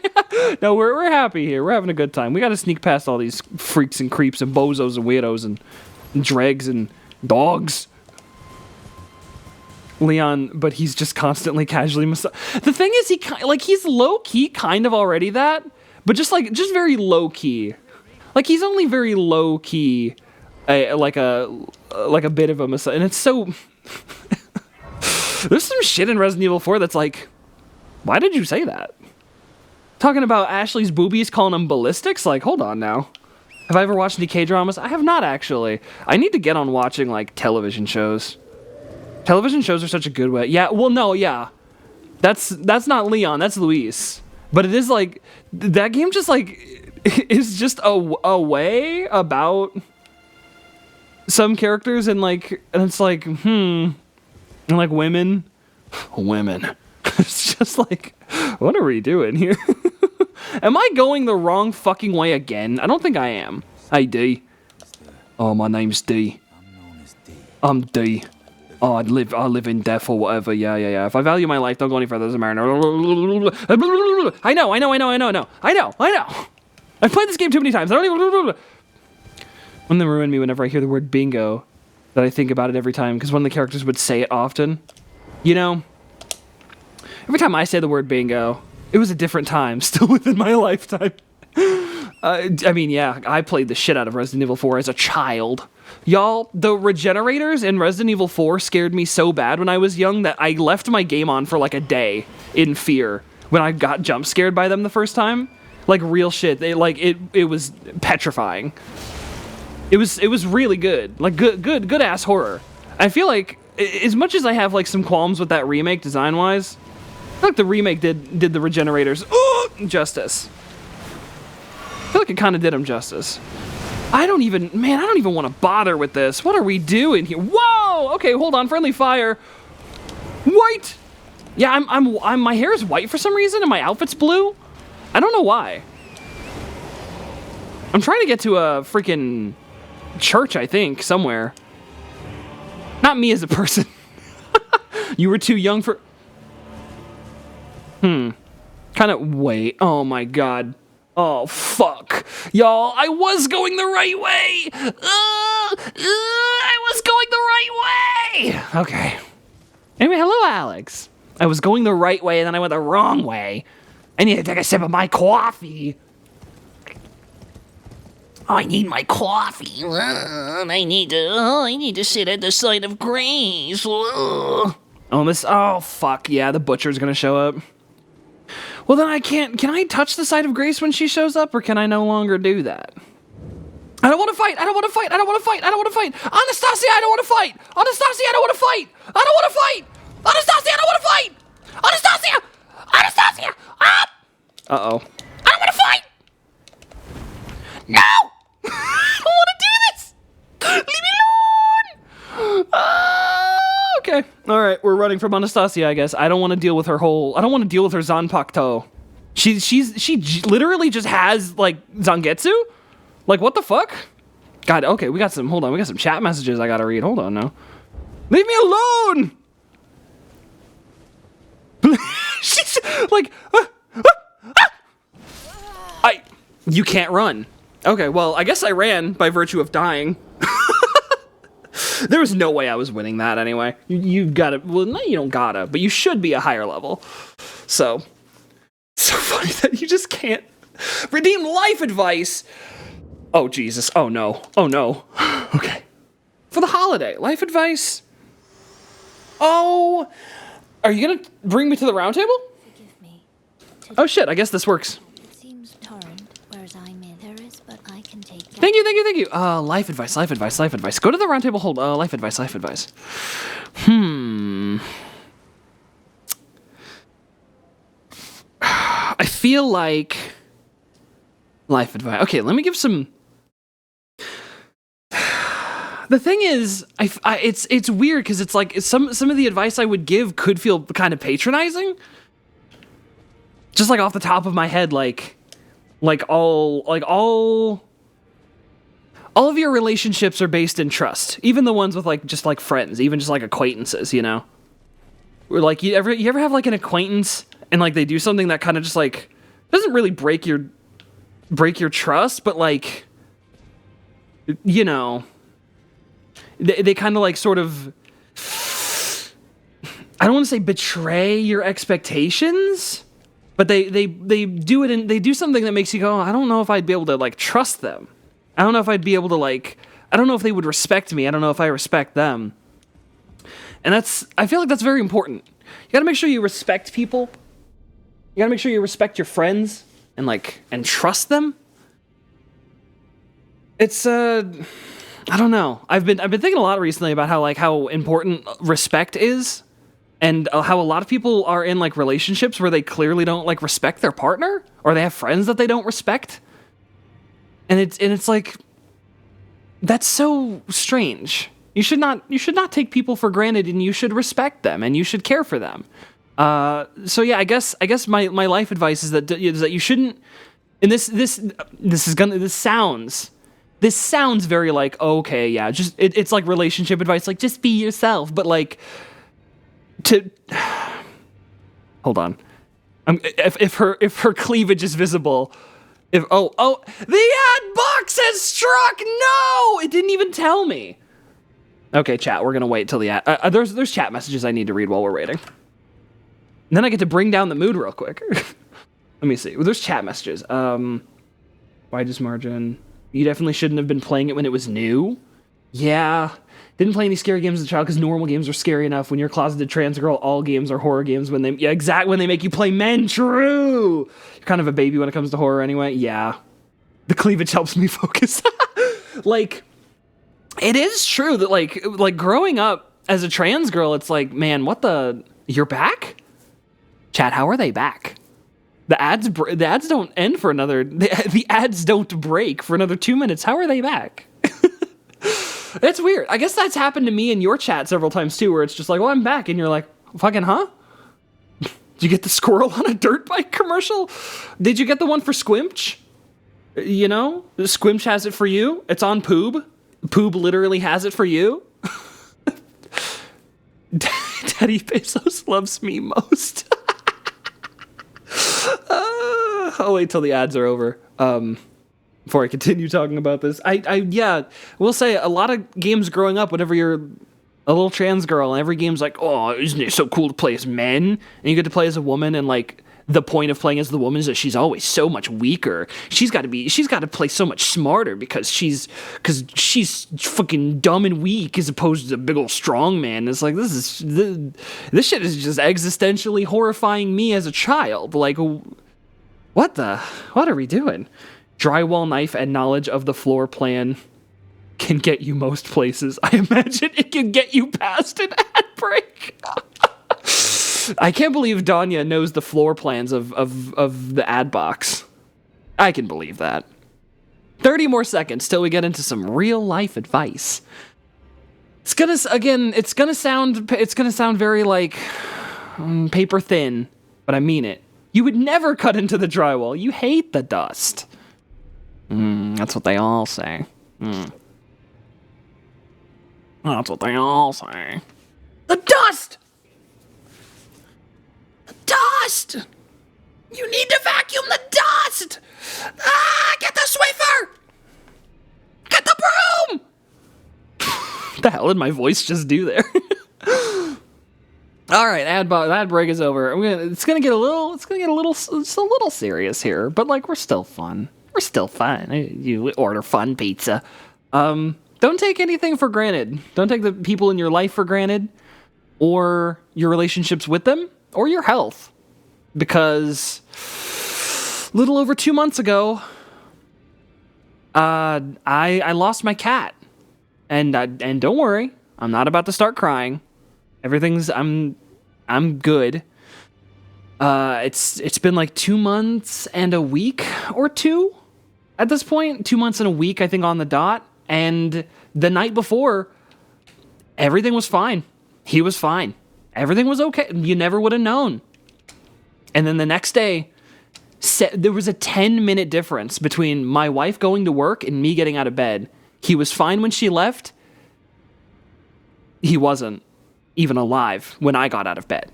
No, we're happy here. We're having a good time. We got to sneak past all these freaks and creeps and bozos and weirdos and dregs and dogs. Leon, but he's just constantly casually The thing is, he's low key, kind of already that, but just very low key. Like he's only very low key, like a bit of a messiah, and it's so. There's some shit in Resident Evil 4 that's like, why did you say that? Talking about Ashley's boobies, calling them ballistics. Like, hold on now. Have I ever watched any K-dramas? I have not actually. I need to get on watching like television shows. Television shows are such a good way. Yeah, well, no, yeah. That's not Leon, that's Luis. But it is like, that game just like, is just a way about some characters and it's like, and like women. It's just like, what are we doing here? Am I going the wrong fucking way again? I don't think I am. Hey, D. Oh, my name's D. I'm D. Oh, I live in death or whatever. Yeah. If I value my life, don't go any further as a mariner. I know. I've played this game too many times. I don't even. One that ruined me whenever I hear the word bingo, that I think about it every time, because one of the characters would say it often. You know, every time I say the word bingo, it was a different time, still within my lifetime. I mean, yeah, I played the shit out of Resident Evil 4 as a child. Y'all, the regenerators in Resident Evil 4 scared me so bad when I was young that I left my game on for like a day in fear when I got jump scared by them the first time. Like real shit. It was petrifying. It was really good. Like good ass horror. I feel like as much as I have like some qualms with that remake design wise, I feel like the remake did the regenerators justice. I feel like it kind of did them justice. I don't even want to bother with this. What are we doing here? Whoa! Okay, hold on. Friendly fire. White. Yeah, I'm my hair is white for some reason and my outfit's blue. I don't know why. I'm trying to get to a freaking church, I think, somewhere. Not me as a person. You were too young for... Kind of... Wait. Oh, my God. Oh, fuck. Y'all, I was going the right way. I was going the right way. Okay. Anyway, hello, Alex. I was going the right way, and then I went the wrong way. I need to take a sip of my coffee. I need my coffee. I need to sit at the side of Grace. Oh, fuck. Yeah, the butcher's gonna show up. Well, then I can't... Can I touch the side of Grace when she shows up, or can I no longer do that? I don't want to fight! I don't want to fight! I don't want to fight! I don't want to fight! Anastasia, I don't want to fight! Anastasia, I don't want to fight! I don't want to fight! Anastasia, I don't want to fight! Anastasia! Anastasia! Ah! Uh-oh. I don't want to fight! No! I don't want to do this! Leave me alone! Okay. All right, we're running from Anastasia, I guess. I don't want to deal with her I don't want to deal with her Zanpakuto. She literally just has, like, Zangetsu? Like, what the fuck? God, okay, we got some chat messages I gotta read. Hold on now. Leave me alone! She's like, you can't run. Okay, well, I guess I ran by virtue of dying. There was no way I was winning that anyway. You gotta, well, no, you don't gotta, but you should be a higher level. So funny that you just can't redeem life advice. Oh, Jesus. Oh, no. Oh, no. Okay. For the holiday, life advice. Oh, are you gonna bring me to the round table? Forgive me. Oh, shit, I guess this works. It seems torrent, whereas I'm in. There is, but I can take care. Thank you. Life advice. Go to the round table, hold, life advice. I feel like life advice. Okay, let me give some... The thing is, it's weird because it's like some of the advice I would give could feel kind of patronizing. Just like off the top of my head, all of your relationships are based in trust, even the ones with just friends, even just like acquaintances, you know. Or like you ever have like an acquaintance and like they do something that kind of just like doesn't really break your trust, but like, you know, they kind of like sort of, I don't want to say betray your expectations, but they do it and they do something that makes you go, I don't know if I'd be able to like trust them. I don't know if I'd be able to like, I don't know if they would respect me. I don't know if I respect them. And I feel like that's very important. You gotta make sure you respect people. You gotta make sure you respect your friends and trust them. It's I don't know. I've been thinking a lot recently about how important respect is, and how a lot of people are in like relationships where they clearly don't like respect their partner, or they have friends that they don't respect. And it's like, that's so strange. You should not take people for granted, and you should respect them, and you should care for them. So yeah, I guess my life advice is that you shouldn't. And this sounds very like, okay, yeah, just it's like relationship advice, like just be yourself, but like hold on, if her cleavage is visible. The ad box has struck! No! It didn't even tell me. Okay, chat, we're gonna wait till the ad... there's chat messages I need to read while we're waiting. And then I get to bring down the mood real quick. Let me see. Well, there's chat messages. Why just margin? You definitely shouldn't have been playing it when it was new. Yeah. Didn't play any scary games as a child because normal games are scary enough. When you're a closeted trans girl, all games are horror games when they make you play men. True. You're kind of a baby when it comes to horror anyway. Yeah. The cleavage helps me focus. Like, it is true that like growing up as a trans girl, it's like, man, you're back? Chat, how are they back? The ads don't end for another, the ads don't break for another 2 minutes. How are they back? It's weird. I guess that's happened to me in your chat several times too, where it's just like, well, I'm back. And you're like, fucking, huh? Did you get the squirrel on a dirt bike commercial? Did you get the one for Squimch? You know, Squimch has it for you. It's on Poob. Poob literally has it for you. Daddy Bezos loves me most. I'll wait till the ads are over. Before I continue talking about this, I will say a lot of games growing up, whenever you're a little trans girl, and every game's like, oh, isn't it so cool to play as men? And you get to play as a woman, and like the point of playing as the woman is that she's always so much weaker. She's got to play so much smarter because she's fucking dumb and weak as opposed to a big old strong man. It's like this shit is just existentially horrifying me as a child. Like, what are we doing? Drywall knife and knowledge of the floor plan can get you most places. I imagine it can get you past an ad break. I can't believe Danya knows the floor plans of the ad box. I can believe that. 30 more seconds till we get into some real life advice. It's gonna sound very like paper thin, but I mean it. You would never cut into the drywall. You hate the dust. That's what they all say. That's what they all say. The dust! The dust! You need to vacuum the dust! Get the Swiffer! Get the broom! What the hell did my voice just do there? All right, ad break is over. It's gonna get a little serious here, but like we're still fun. We're still fun. You order fun pizza. Don't take anything for granted. Don't take the people in your life for granted, or your relationships with them, or your health. Because a little over 2 months ago, I lost my cat, and don't worry, I'm not about to start crying. I'm good. It's been like 2 months and a week or two at this point. 2 months and a week, I think, on the dot. And the night before, everything was fine. He was fine. Everything was okay. You never would have known. And then the next day, there was a 10-minute difference between my wife going to work and me getting out of bed. He was fine when she left. He wasn't even alive when I got out of bed.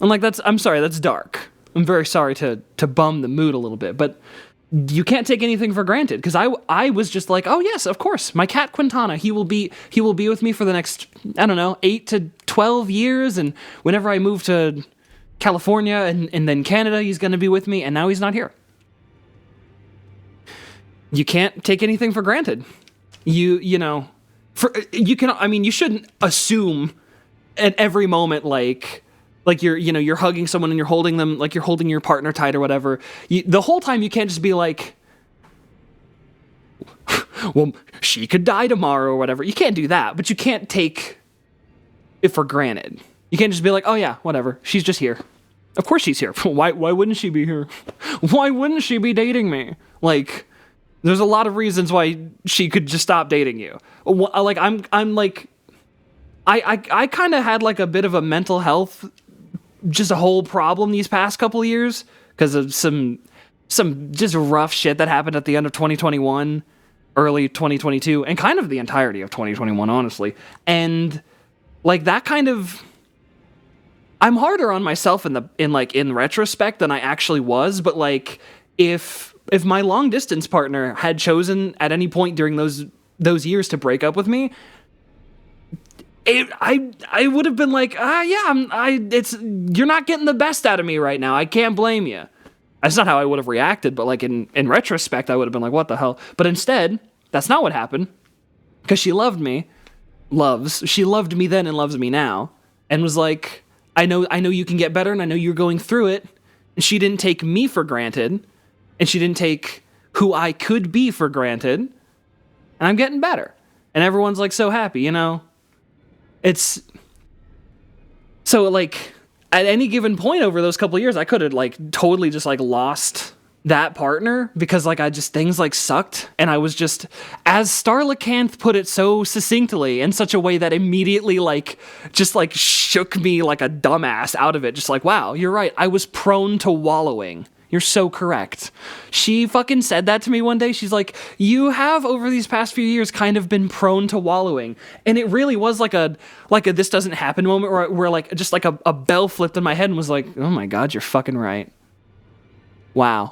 I'm like, I'm sorry, that's dark. I'm very sorry to bum the mood a little bit, but you can't take anything for granted, because I was just like, oh yes, of course, my cat Quintana, he will be with me for the next, I don't know, 8 to 12 years, and whenever I move to California and then Canada, he's going to be with me, and now he's not here. You can't take anything for granted. You shouldn't assume at every moment like you're hugging someone and you're holding them like you're holding your partner tight or whatever. The whole time you can't just be like, well, she could die tomorrow or whatever. You can't do that, but you can't take it for granted. You can't just be like, oh yeah, whatever. She's just here. Of course she's here. Why wouldn't she be here? Why wouldn't she be dating me? Like, there's a lot of reasons why she could just stop dating you. Like, I'm like, I kind of had like a bit of a mental health, just a whole problem these past couple of years because of some just rough shit that happened at the end of 2021, early 2022, and kind of the entirety of 2021, honestly. And like that kind of, I'm harder on myself in retrospect than I actually was, but like if my long distance partner had chosen at any point during those years to break up with me, I would have been like, you're not getting the best out of me right now. I can't blame you. That's not how I would have reacted, but like in retrospect, I would have been like, what the hell? But instead, that's not what happened, because she loved me, she loved me then and loves me now, and was like, I know you can get better, and I know you're going through it. And she didn't take me for granted, and she didn't take who I could be for granted, and I'm getting better. And everyone's like so happy, you know? It's so like at any given point over those couple of years, I could have like totally just like lost that partner because like things like sucked, and I was just, as Starlacanth put it so succinctly, in such a way that immediately like just like shook me like a dumbass out of it, just like, wow, you're right, I was prone to wallowing. You're so correct. She fucking said that to me one day. She's like, you have over these past few years kind of been prone to wallowing. And it really was like a this doesn't happen moment where like just like a bell flipped in my head and was like, oh my God, you're fucking right. Wow.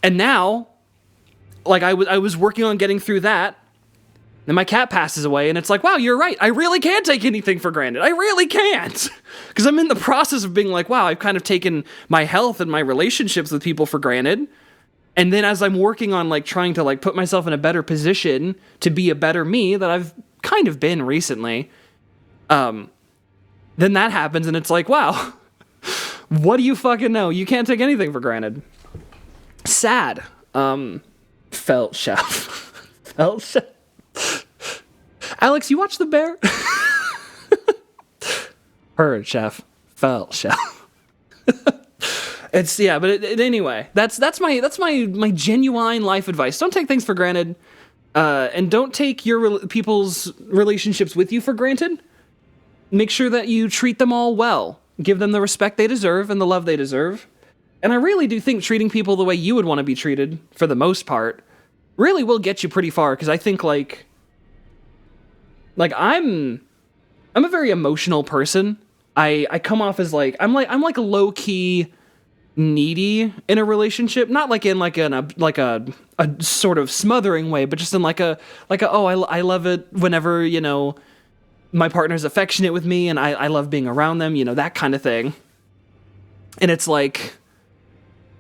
And now, like I was working on getting through that. Then my cat passes away, and it's like, wow, you're right. I really can't take anything for granted. I really can't. Because I'm in the process of being like, wow, I've kind of taken my health and my relationships with people for granted. And then as I'm working on like trying to like put myself in a better position to be a better me that I've kind of been recently, then that happens, and it's like, wow, what do you fucking know? You can't take anything for granted. Sad. Felt chef. Felt chef. Alex, you watch The Bear? Heard chef. Felt chef. Anyway, that's my genuine life advice. Don't take things for granted, and don't take your people's relationships with you for granted. Make sure that you treat them all well. Give them the respect they deserve and the love they deserve. And I really do think treating people the way you would want to be treated, for the most part, really will get you pretty far. Because I think like I'm a very emotional person. I come off as like I'm like low key needy in a relationship, not like in a sort of smothering way, but just in like a oh, I love it whenever, you know, my partner's affectionate with me and I love being around them, you know, that kind of thing. And it's like,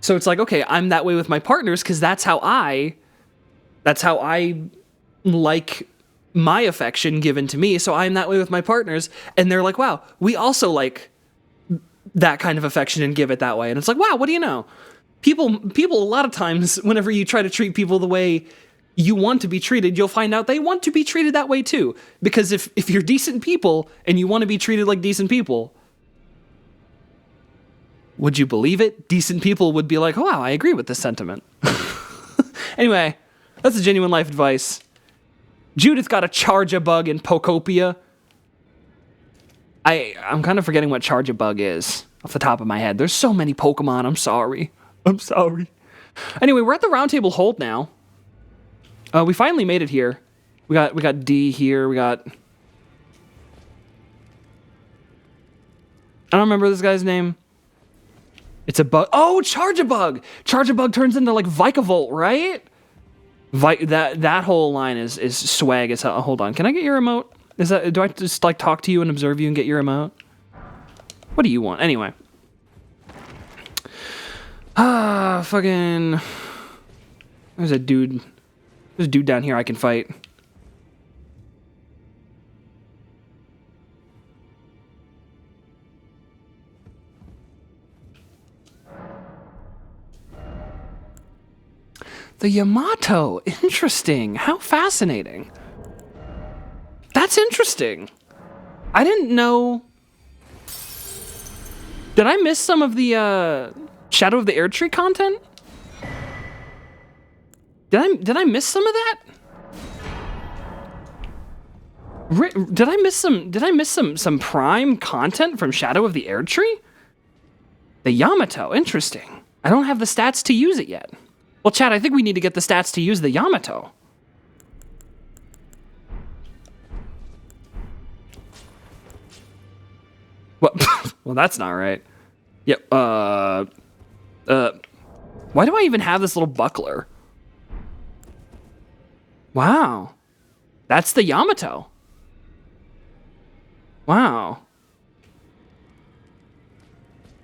so it's like, okay, I'm that way with my partners because that's how I like my affection given to me. So I'm that way with my partners, and they're like, wow, we also like that kind of affection and give it that way. And it's like, wow, what do you know? People a lot of times, whenever you try to treat people the way you want to be treated, you'll find out they want to be treated that way too. Because if you're decent people and you want to be treated like decent people, would you believe it? Decent people would be like, oh, wow, I agree with this sentiment. Anyway, That's a genuine life advice. Judith got a Charge-a-Bug in Pokopia. I'm kind of forgetting what Charge-a-Bug is off the top of my head. There's so many Pokemon. I'm sorry. Anyway, we're at the Round Table Hold now. We finally made it here. We got D here. We got... I don't remember this guy's name. It's a bug. Oh, Charge-a-Bug! Charge-a-Bug turns into like Vikavolt, right? That whole line is swag as hell. Hold on, can I get your remote? Do I just like talk to you and observe you and get your remote? What do you want? Anyway. Fucking... There's a dude. There's a dude down here I can fight. The Yamato. Interesting. How fascinating. That's interesting. I didn't know... Did I miss some of the Shadow of the Erdtree content? Did I miss some of that? Did I miss some prime content from Shadow of the Erdtree? The Yamato. Interesting. I don't have the stats to use it yet. Well, chat, I think we need to get the stats to use the Yamato. Well, that's not right. Yep. Why do I even have this little buckler? Wow. That's the Yamato. Wow.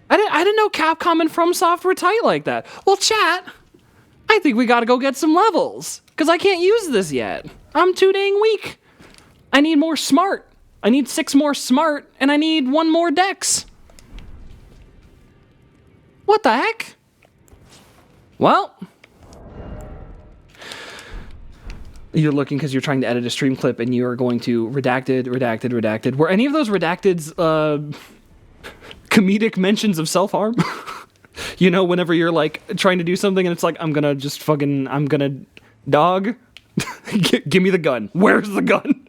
I didn't know Capcom and FromSoft were tight like that. Well, chat, I think we gotta go get some levels, because I can't use this yet. I'm too dang weak. I need more smart. I need 6 more smart, and I need 1 more dex. What the heck? Well, you're looking because you're trying to edit a stream clip, and you are going to redacted. Were any of those redacteds comedic mentions of self-harm? You know, whenever you're like trying to do something and it's like, I'm gonna dog. Give me the gun. Where's the gun?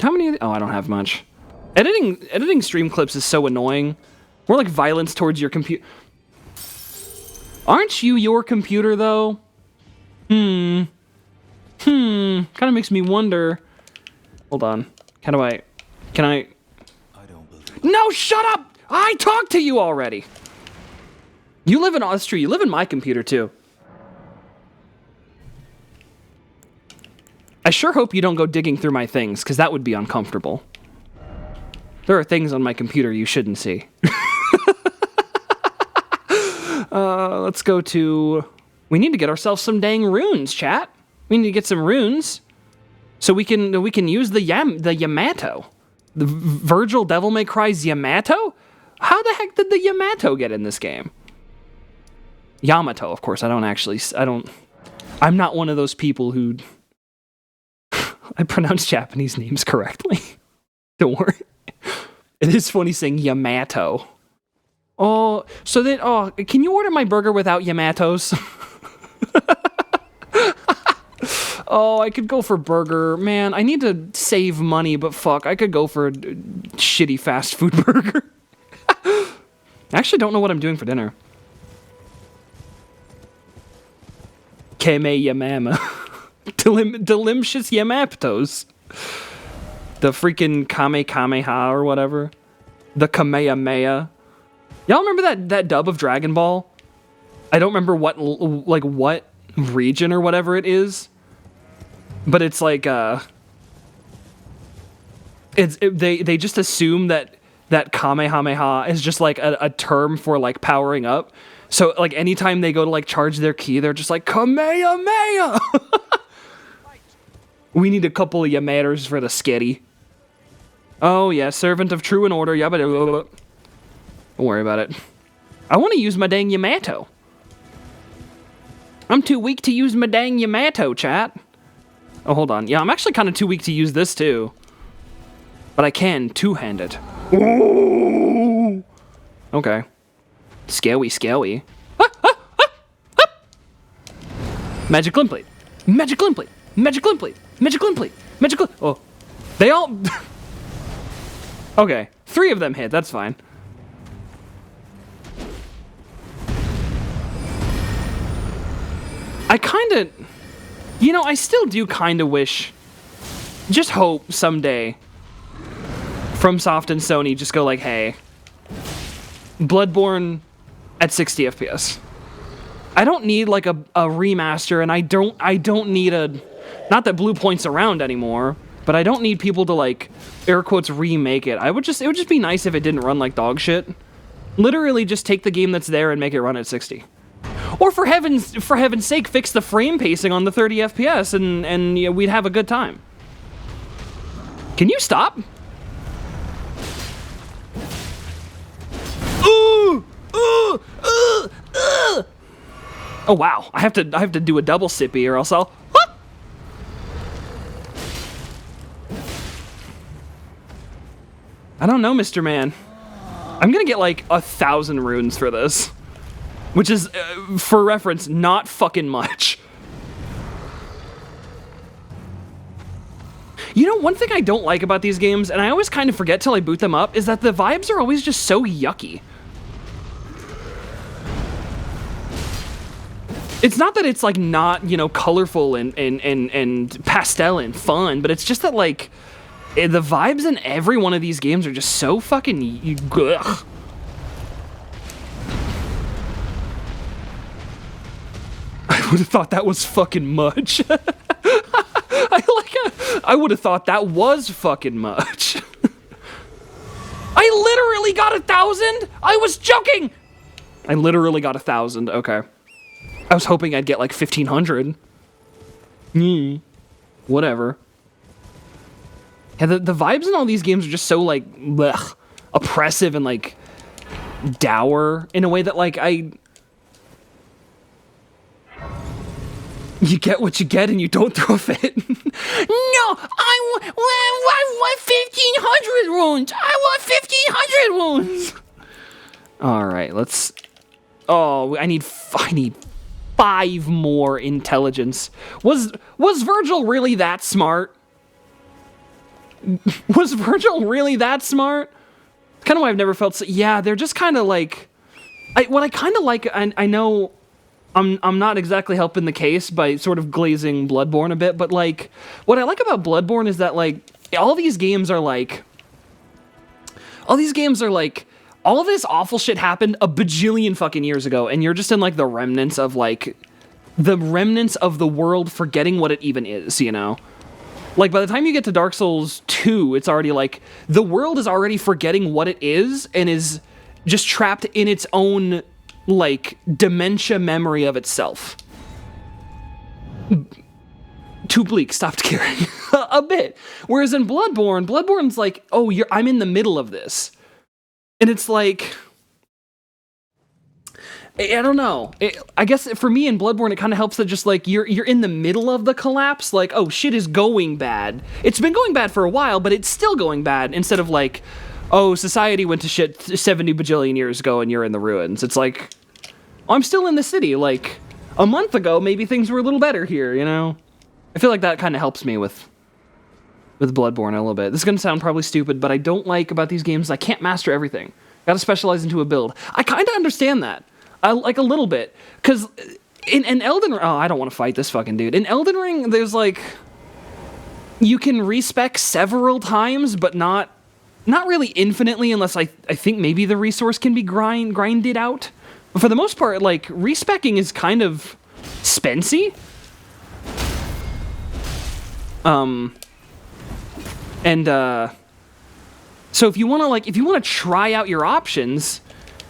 How many? Oh, I don't have much. Editing stream clips is so annoying. More like violence towards your computer. Aren't you your computer though? Kind of makes me wonder. Hold on. Can I? I don't believe. No, shut up! I talked to you already. You live in Austria. You live in my computer too. I sure hope you don't go digging through my things, because that would be uncomfortable. There are things on my computer you shouldn't see. Let's go to... We need to get ourselves some dang runes, chat. We need to get some runes so we can use the Yamato. The Virgil Devil May Cry's Yamato? How the heck did the Yamato get in this game? Yamato, of course. I'm not one of those people who... I pronounce Japanese names correctly. Don't worry. It is funny saying Yamato. Oh, so then, can you order my burger without Yamatos? Oh, I could go for burger. Man, I need to save money, but fuck, I could go for a shitty fast food burger. I actually don't know what I'm doing for dinner. Kame Yamama. Delicious Yamaptos. The freaking Kamehameha or whatever. The Kamehameha. Y'all remember that dub of Dragon Ball? I don't remember what region or whatever it is. But it's like, they just assume that Kamehameha is just like a term for like powering up. So like anytime they go to like charge their ki, they're just like, Kamehameha! We need a couple of Yamaters for the skitty. Oh yeah, servant of true and order, yabba. Don't worry about it. I want to use my dang Yamato. I'm too weak to use my dang Yamato, chat. Oh, hold on. Yeah, I'm actually kind of too weak to use this too. But I can two-hand it. Ooh! Okay. Scary, scary. Magic Limp Blade. Magic Limp Blade. Magic Limp Blade. Magic Limp Blade. Magic Limp... Oh. They all... Okay. 3 of them hit. That's fine. I kind of... You know, I still do kind of wish... Just hope someday... FromSoft and Sony just go like, hey... Bloodborne at 60 FPS. I don't need like a remaster, and I don't need a, not that Blue Point's around anymore, but I don't need people to like air quotes remake it. It would just be nice if it didn't run like dog shit. Literally just take the game that's there and make it run at 60. Or for heaven's sake, fix the frame pacing on the 30 FPS and you know, we'd have a good time. Can you stop? Ooh! Ooh! Ooh! Ooh! Oh wow, I have to do a double sippy or else I'll... Ah! I don't know, Mr. Man. I'm gonna get like 1,000 runes for this. Which is, for reference, not fucking much. You know, one thing I don't like about these games, and I always kind of forget till I boot them up, is that the vibes are always just so yucky. It's not that it's like not, you know, colorful and pastel and fun, but it's just that like the vibes in every one of these games are just so fucking ugh. I would have thought that was fucking much. I would have thought that was fucking much. I literally got 1,000. I was joking. I literally got 1,000. Okay. I was hoping I'd get like 1,500. Whatever. Yeah, the vibes in all these games are just so like blech, oppressive and like dour in a way that like you get what you get and you don't throw a fit. No, I want 1,500 runes. I want 1,500 runes. All right, let's. Oh, I need 5 more intelligence. Was Virgil really that smart? Was Virgil really that smart? Kind of why I've never felt so. Yeah, they're just kind of like. What I kind of like, I know. I'm not exactly helping the case by sort of glazing Bloodborne a bit, but like what I like about Bloodborne is that like all these games are like all this awful shit happened a bajillion fucking years ago, and you're just in like the remnants of the world forgetting what it even is, you know? Like by the time you get to Dark Souls 2, it's already like the world is already forgetting what it is and is just trapped in its own like dementia memory of itself. Too bleak, stopped caring. A bit. Whereas in Bloodborne's like, oh, I'm in the middle of this. And it's like, I don't know. I guess for me in Bloodborne, it kind of helps that just like you're in the middle of the collapse. Like, oh, shit is going bad. It's been going bad for a while, but it's still going bad. Instead of like, oh, society went to shit 70 bajillion years ago and you're in the ruins. It's like, oh, I'm still in the city. Like, a month ago, maybe things were a little better here, you know? I feel like that kind of helps me with Bloodborne a little bit. This is going to sound probably stupid, but I don't like about these games, I can't master everything. Gotta specialize into a build. I kind of understand that. I like a little bit. Because in Elden Ring... Oh, I don't want to fight this fucking dude. In Elden Ring, there's like... You can respec several times, but not really infinitely, unless I think maybe the resource can be grinded out. But for the most part, like, respecking is kind of spency. So if you want to try out your options,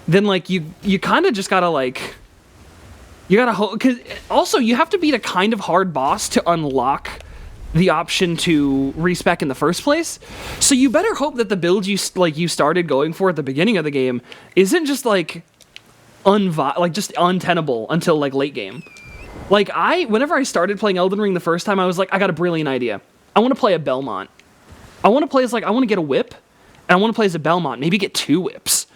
then like you kind of just gotta like, you gotta because also you have to beat a kind of hard boss to unlock the option to respec in the first place. So you better hope that the build you started going for at the beginning of the game isn't just like just untenable until like late game. Like whenever I started playing Elden Ring the first time, I was like, I got a brilliant idea. I want to play a Belmont. I want to play as I want to get a whip, and I want to play as a Belmont, maybe get 2 whips.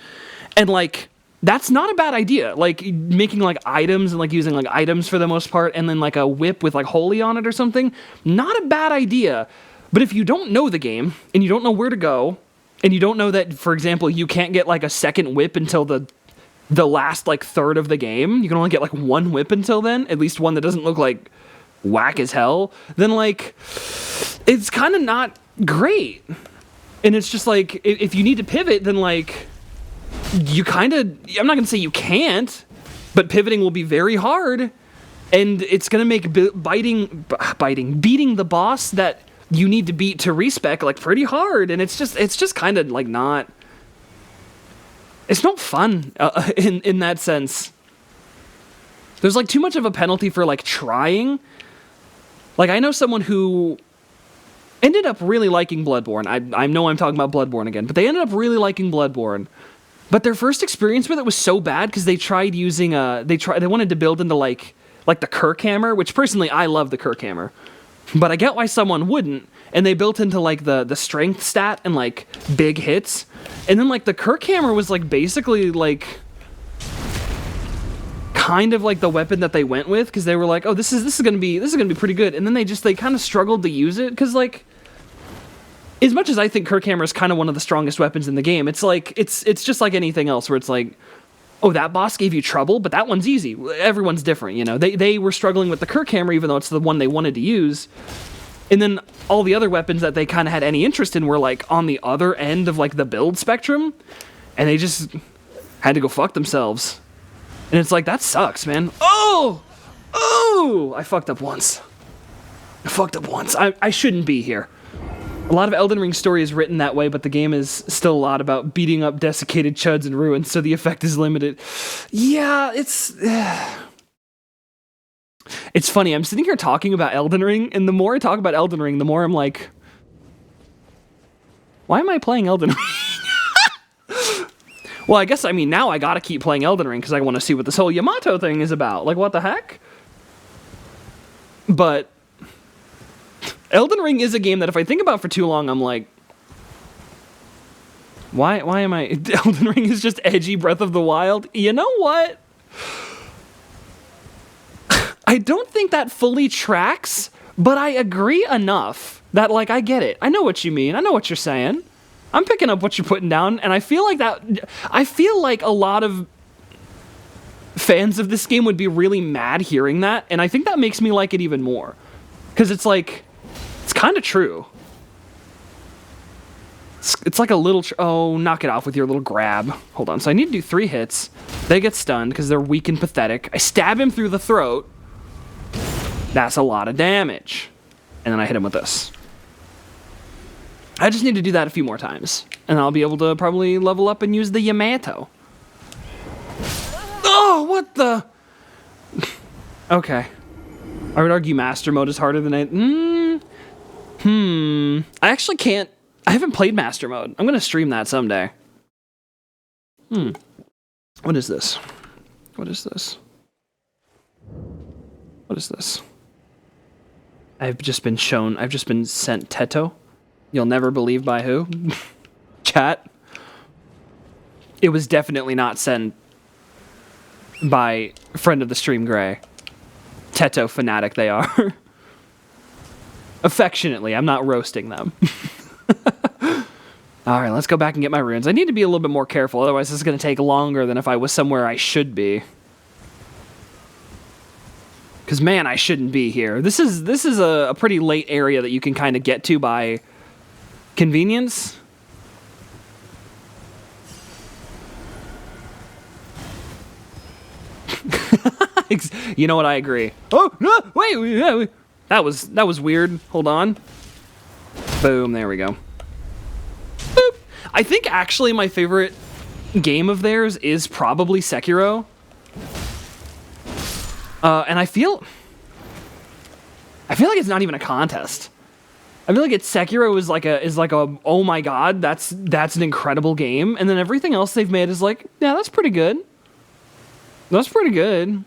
And like, that's not a bad idea. Like making like items and like using like items for the most part, and then like a whip with like holy on it or something. Not a bad idea. But if you don't know the game and you don't know where to go, and you don't know that, for example, you can't get like a second whip until the last like third of the game, you can only get like one whip until then, at least one that doesn't look like whack as hell, then like it's kind of not great. And it's just like, if you need to pivot, then like you kind of, I'm not gonna say you can't, but pivoting will be very hard, and it's gonna make beating the boss that you need to beat to respec like pretty hard. And it's just kind of like not, it's not fun in that sense. There's like too much of a penalty for like trying. Like I know someone who ended up really liking Bloodborne. I know I'm talking about Bloodborne again, but they ended up really liking Bloodborne. But their first experience with it was so bad because they tried using they wanted to build into like the Kirk hammer, which personally I love the Kirk hammer. But I get why someone wouldn't, and they built into like the strength stat and like big hits. And then like the Kirk hammer was like basically like kind of like the weapon that they went with, because they were like, oh, this is gonna be pretty good. And then they kind of struggled to use it, because like, as much as I think Kirk hammer is kind of one of the strongest weapons in the game, it's like it's just like anything else where it's like, oh, that boss gave you trouble, but that one's easy. Everyone's different, you know. They were struggling with the Kirk hammer, even though it's the one they wanted to use. And then all the other weapons that they kind of had any interest in were like on the other end of like the build spectrum, and they just had to go fuck themselves. And it's like, that sucks, man. Oh, I fucked up once. I shouldn't be here. A lot of Elden Ring story is written that way, but the game is still a lot about beating up desiccated chuds and ruins, so the effect is limited. Yeah, it's funny. I'm sitting here talking about Elden Ring, and the more I talk about Elden Ring, the more I'm like, why am I playing Elden Ring? Well, I guess, I mean, now I gotta keep playing Elden Ring, because I want to see what this whole Yamato thing is about. Like, what the heck? But Elden Ring is a game that if I think about for too long, I'm like, why am I... Elden Ring is just edgy Breath of the Wild. You know what? I don't think that fully tracks, but I agree enough that, like, I get it. I know what you mean. I know what you're saying. I'm picking up what you're putting down, and I feel like a lot of fans of this game would be really mad hearing that, and I think that makes me like it even more. Because it's like... It's kind of true. It's like a little... oh, knock it off with your little grab. Hold on. So I need to do 3 hits. They get stunned because they're weak and pathetic. I stab him through the throat. That's a lot of damage. And then I hit him with this. I just need to do that a few more times. And I'll be able to probably level up and use the Yamato. Oh, what the... Okay. I would argue Master Mode is harder than I actually can't... I haven't played Master Mode. I'm going to stream that someday. What is this? What is this? What is this? I've just been sent Teto. You'll never believe by who? Chat. It was definitely not sent by friend of the stream Gray. Teto fanatic they are. Affectionately, I'm not roasting them. Alright, let's go back and get my runes. I need to be a little bit more careful, otherwise this is going to take longer than if I was somewhere I should be. Because, man, I shouldn't be here. This is a pretty late area that you can kind of get to by convenience. You know what, I agree. Oh, no, wait. That was weird. Hold on. Boom, there we go. Boop. I think actually my favorite game of theirs is probably Sekiro. And I feel like it's not even a contest. I feel like Sekiro is like a oh my god, that's an incredible game, and then everything else they've made is like, yeah, that's pretty good. That's pretty good.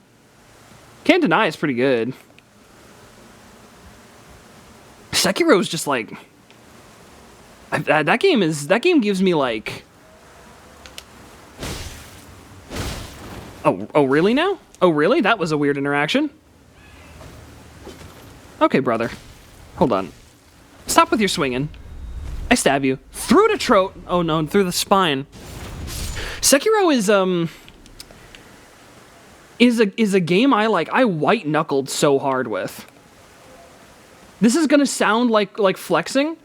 Can't deny it's pretty good. Sekiro is just like that game gives me like Oh, really now? Oh, really? That was a weird interaction. Okay, brother. Hold on. Stop with your swinging. I stab you. Through the throat. Oh, no, through the spine. Sekiro is a game I like. I white-knuckled so hard with. This is gonna sound like flexing,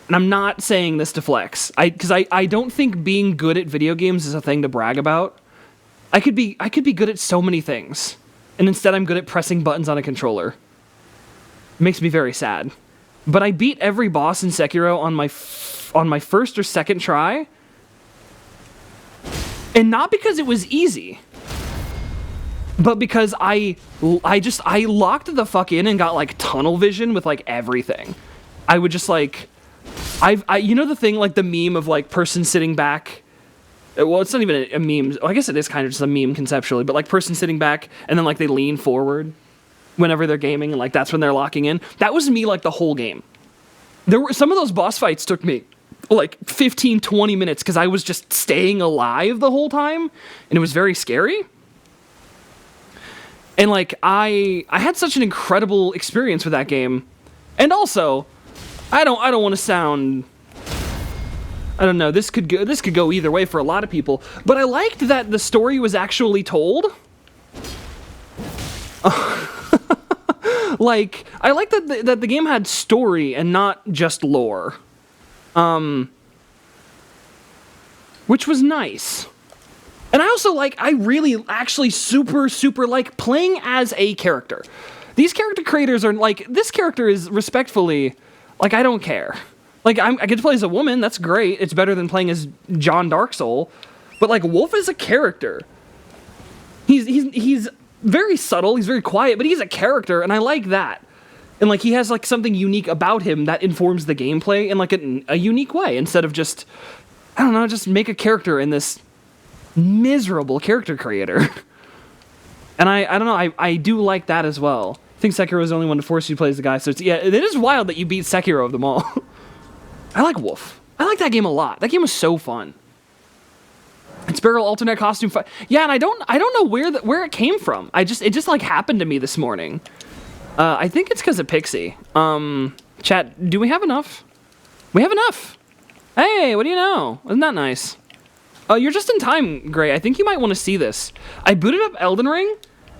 and I'm not saying this to flex. Because I don't think being good at video games is a thing to brag about. I could be good at so many things, and instead I'm good at pressing buttons on a controller. It makes me very sad. But I beat every boss in Sekiro on my first or second try, and not because it was easy, but because I locked the fuck in and got like tunnel vision with like everything. I would just like, you know the thing, like the meme of like person sitting back. Well, it's not even a meme. Well, I guess it is kind of just a meme conceptually, but like person sitting back and then like they lean forward whenever they're gaming, and like that's when they're locking in. That was me like the whole game. There were some of those boss fights took me like 15, 20 minutes because I was just staying alive the whole time, and it was very scary. And like I had such an incredible experience with that game. And also, I don't want to sound, I don't know, this could go either way for a lot of people, but I liked that the story was actually told. Like, I like that the game had story and not just lore. Which was nice. And I also I really actually super like playing as a character. These character creators are like, this character is respectfully, like, I don't care. Like, I get to play as a woman, that's great. It's better than playing as John Darksoul. But like, Wolf is a character. He's very subtle, he's very quiet, but he's a character, and I like that. And like, he has like something unique about him that informs the gameplay in like a unique way, instead of just, I don't know, just make a character in this miserable character creator. And I don't know, I do like that as well. I think Sekiro is the only one to force you to play as the guy, so it's, yeah, it is wild that you beat Sekiro of them all. I like Wolf. I like that game a lot. That game was so fun. It's Beryl alternate costume fight. Yeah, and I don't know where it came from. It just like happened to me this morning. I think it's because of Pixie. Chat, do we have enough? We have enough. Hey, what do you know? Isn't that nice? You're just in time, Gray. I think you might want to see this. I booted up Elden Ring,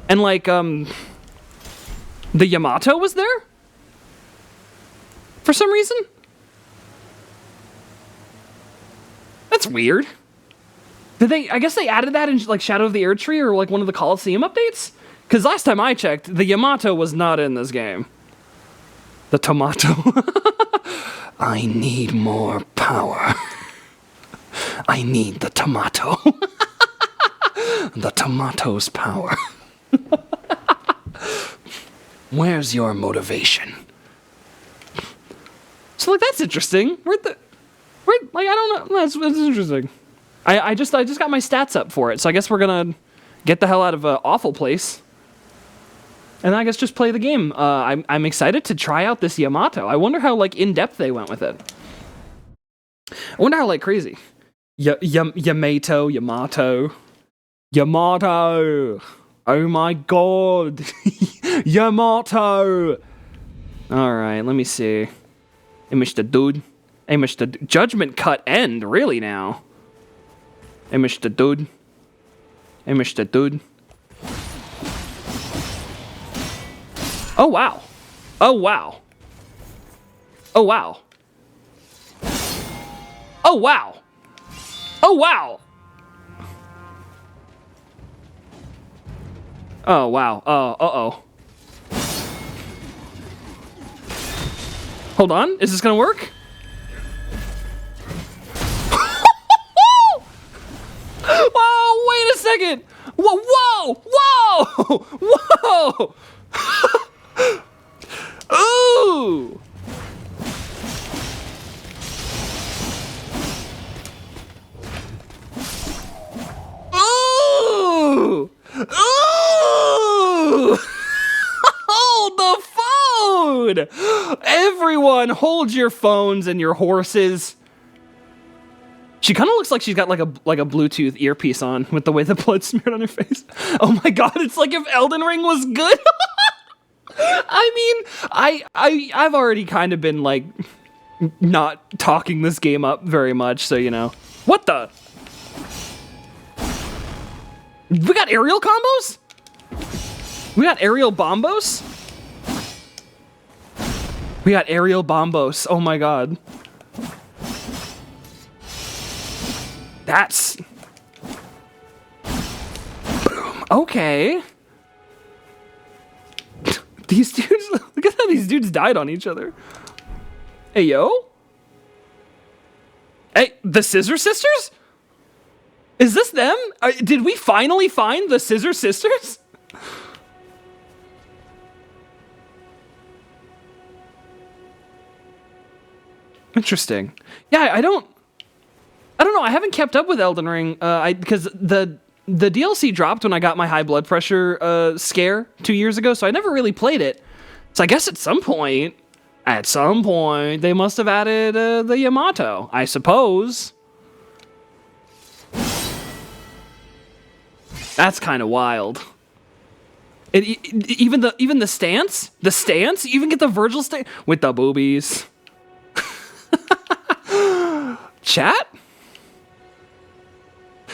and like, the Yamato was there? For some reason? That's weird. I guess they added that in like Shadow of the Erdtree or like one of the Coliseum updates? Because last time I checked, the Yamato was not in this game. The tomato. I need more power. I need the tomato. The tomato's power. Where's your motivation? So like, that's interesting. I don't know. That's interesting. I just got my stats up for it, so I guess we're gonna get the hell out of Awful Place, and I guess just play the game. I'm excited to try out this Yamato. I wonder how like in depth they went with it. I wonder how like crazy. Yamato. Oh my god. Yamato. All right, let me see. Hey, Mr. Dude. Hey, Mr. Judgment Cut End. Really now? Hey, Mr. Dude. Hey, Mr. Dude. Oh, wow. Oh, wow. Oh, wow. Oh, wow. Oh, wow. Oh, wow. Uh-oh. Hold on. Is this gonna work? Whoa, wait a second. Whoa. Ooh. Ooh. Ooh. Hold the phone. Everyone, hold your phones and your horses. She kind of looks like she's got like a Bluetooth earpiece on with the way the blood smeared on her face. Oh my god, it's like if Elden Ring was good. I mean, I've already kind of been like not talking this game up very much, so you know. What the? We got aerial combos? We got aerial bombos? We got aerial bombos. Oh my god. That's... Boom. Okay. These dudes... Look at how these dudes died on each other. Hey, yo? Hey, the Scissor Sisters? Is this them? Did we finally find the Scissor Sisters? Interesting. Yeah, I don't know. I haven't kept up with Elden Ring because the DLC dropped when I got my high blood pressure scare 2 years ago, so I never really played it. So I guess at some point, they must have added the Yamato, I suppose. That's kind of wild. Even the stance, you even get the Virgil stance with the boobies. Chat?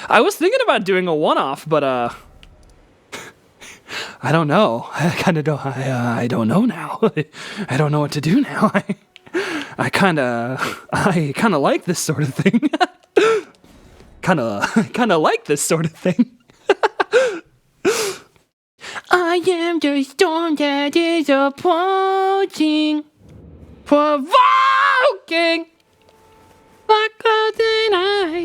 I was thinking about doing a one-off, but I don't know. I don't know now. I don't know what to do now. I kind of like this sort of thing. kind of like this sort of thing. I am the storm that is approaching, provoking.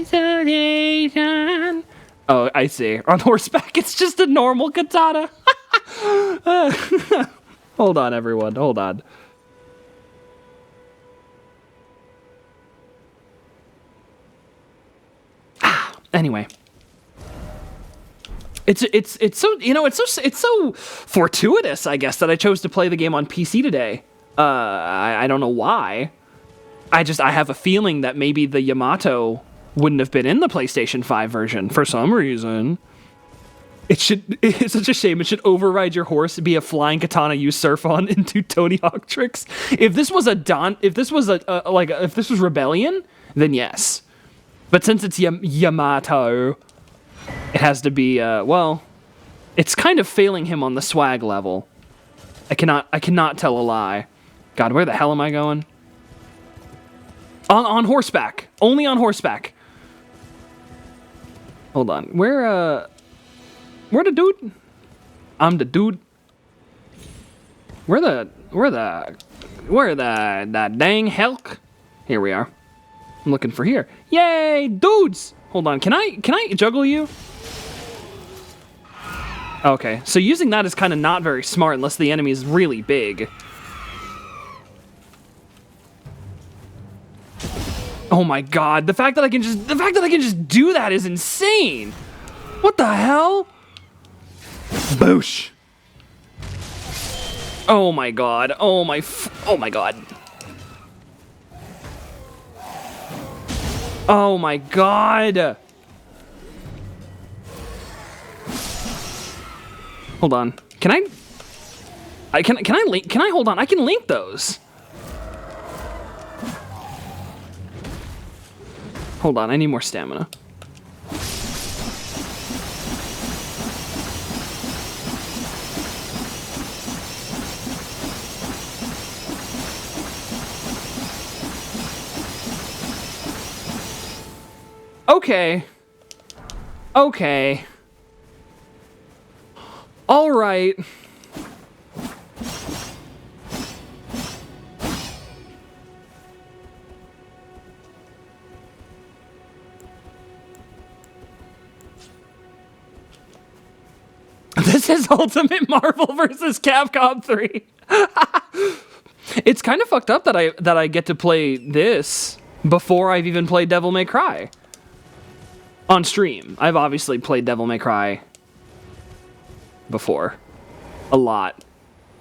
Isolation. Oh, I see. On horseback, it's just a normal katana. Hold on, everyone. Hold on. Anyway, it's so, you know, it's so fortuitous, I guess, that I chose to play the game on PC today. I don't know why. I have a feeling that maybe the Yamato wouldn't have been in the PlayStation 5 version for some reason. It's such a shame. It should override your horse, be a flying katana you surf on, and do Tony Hawk tricks. If this was if this was Rebellion, then yes. But since it's Yamato, it has to be, well, it's kind of failing him on the swag level. I cannot tell a lie. God, where the hell am I going? On horseback. Only on horseback. Hold on. Where the dude? I'm the dude. Where the dang helk? Here we are. I'm looking for here. Yay, dudes! Hold on. Can I juggle you? Okay. So using that is kind of not very smart unless the enemy is really big. Oh my god, the fact that I can just do that is insane. What the hell? Boosh. Oh my god. Oh my god. Oh my god. Hold on. Can I link? Can I hold on? I can link those. Hold on, I need more stamina. Okay. Okay. All right. This is Ultimate Marvel vs. Capcom 3. It's kind of fucked up that I get to play this before I've even played Devil May Cry. On stream. I've obviously played Devil May Cry before. A lot.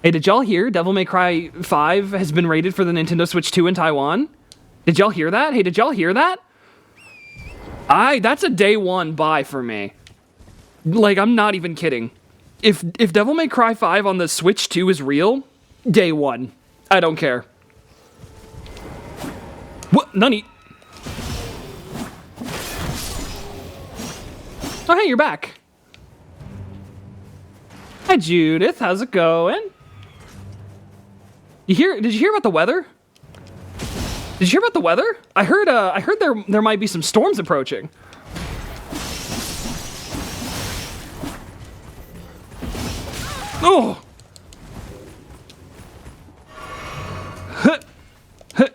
Hey, did y'all hear Devil May Cry 5 has been rated for the Nintendo Switch 2 in Taiwan? Did y'all hear that? Hey, did y'all hear that? That's a day one buy for me. Like, I'm not even kidding. If Devil May Cry 5 on the Switch 2 is real, day one. I don't care. What? Nani? Oh, hey, you're back. Hi, Judith. How's it going? Did you hear about the weather? Did you hear about the weather? I heard there might be some storms approaching. Oh. Huh. Huh.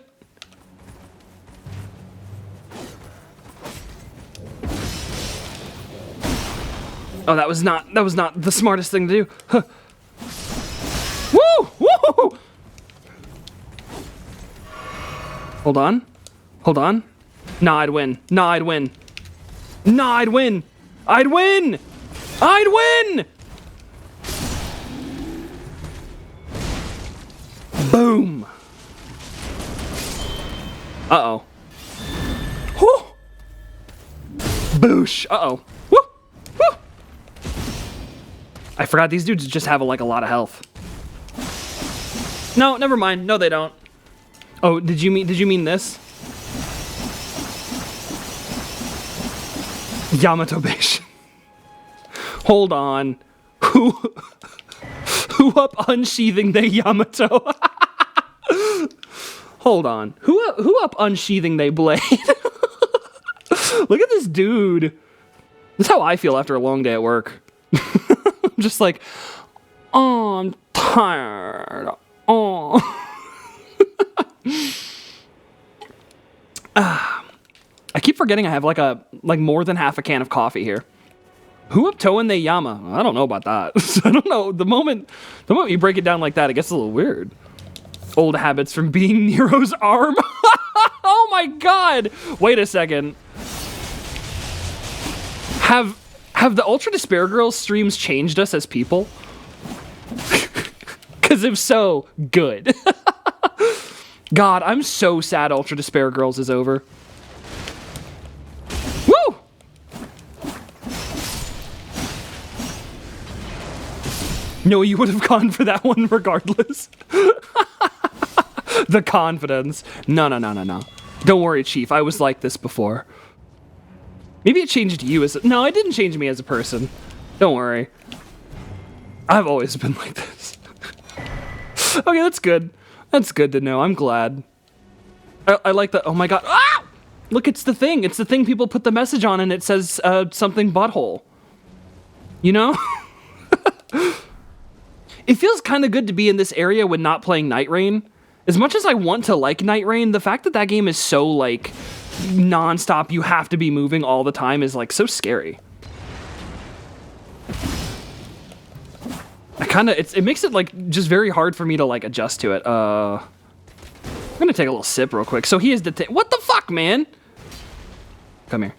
Oh, that was not the smartest thing to do. Huh. Woo! Woo! Hold on. Hold on. Nah, I'd win. Nah, I'd win. Nah, I'd win. I'd win! I'd win! Boom. Uh-oh. Whew. Boosh. Uh-oh. Woo! Woo! I forgot these dudes just have like a lot of health. No, never mind. No, they don't. Oh, did you mean this? Yamato base. Hold on. Who up unsheathing the Yamato? Hold on. Who up unsheathing they blade? Look at this dude. This is how I feel after a long day at work. I'm just like, oh, I'm tired. Oh. I keep forgetting I have like more than half a can of coffee here. Who up Toen the Yama? I don't know about that. I don't know. The moment you break it down like that, it gets a little weird. Old habits from being Nero's arm. Oh my god! Wait a second. Have the Ultra Despair Girls streams changed us as people? Because if so, good. God, I'm so sad Ultra Despair Girls is over. Woo! No, you would have gone for that one regardless. The confidence. No. Don't worry, Chief. I was like this before. Maybe it changed you as a... No, it didn't change me as a person. Don't worry. I've always been like this. Okay, that's good. That's good to know. I'm glad. I like that. Oh my god. Ah! Look, it's the thing. It's the thing people put the message on and it says something butthole. You know? It feels kind of good to be in this area when not playing Night Rain. As much as I want to like Night Rain, the fact that that game is so, like, non-stop, you have to be moving all the time is, like, so scary. It makes it, like, just very hard for me to, like, adjust to it. I'm gonna take a little sip real quick. So he is what the fuck, man? Come here.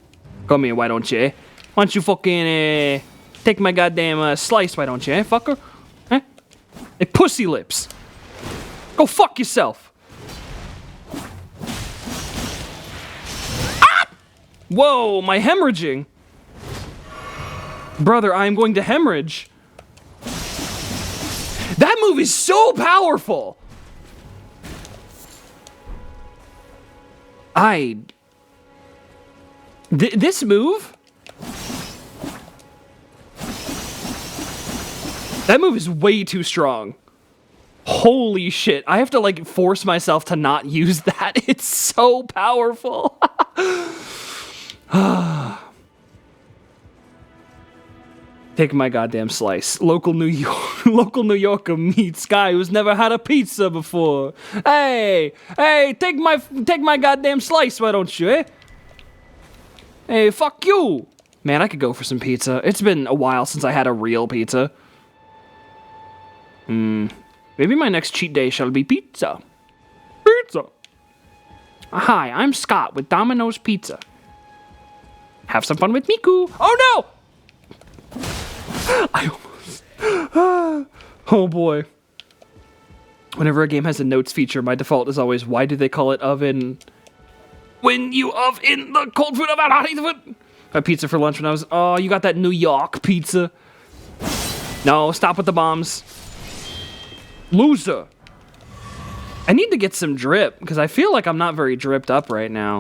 Come here, why don't you? Why don't you fucking, take my goddamn, slice, why don't you, fucker? Huh? Hey, pussy lips. Go fuck yourself. Ah! Whoa, my hemorrhaging. Brother, I am going to hemorrhage. That move is so powerful. This move? That move is way too strong. Holy shit. I have to, like, force myself to not use that. It's so powerful. Take my goddamn slice. Local New Yorker meets guy who's never had a pizza before. Hey, take my goddamn slice, why don't you, eh? Hey, fuck you. Man, I could go for some pizza. It's been a while since I had a real pizza. Maybe my next cheat day shall be pizza. Pizza! Hi, I'm Scott with Domino's Pizza. Have some fun with Miku. Oh no! I almost... Oh boy. Whenever a game has a notes feature, my default is always, why do they call it oven? When you of in the cold food about hot food. I had pizza for lunch when I was. Oh, you got that New York pizza. No, stop with the bombs. Loser. I need to get some drip, because I feel like I'm not very dripped up right now.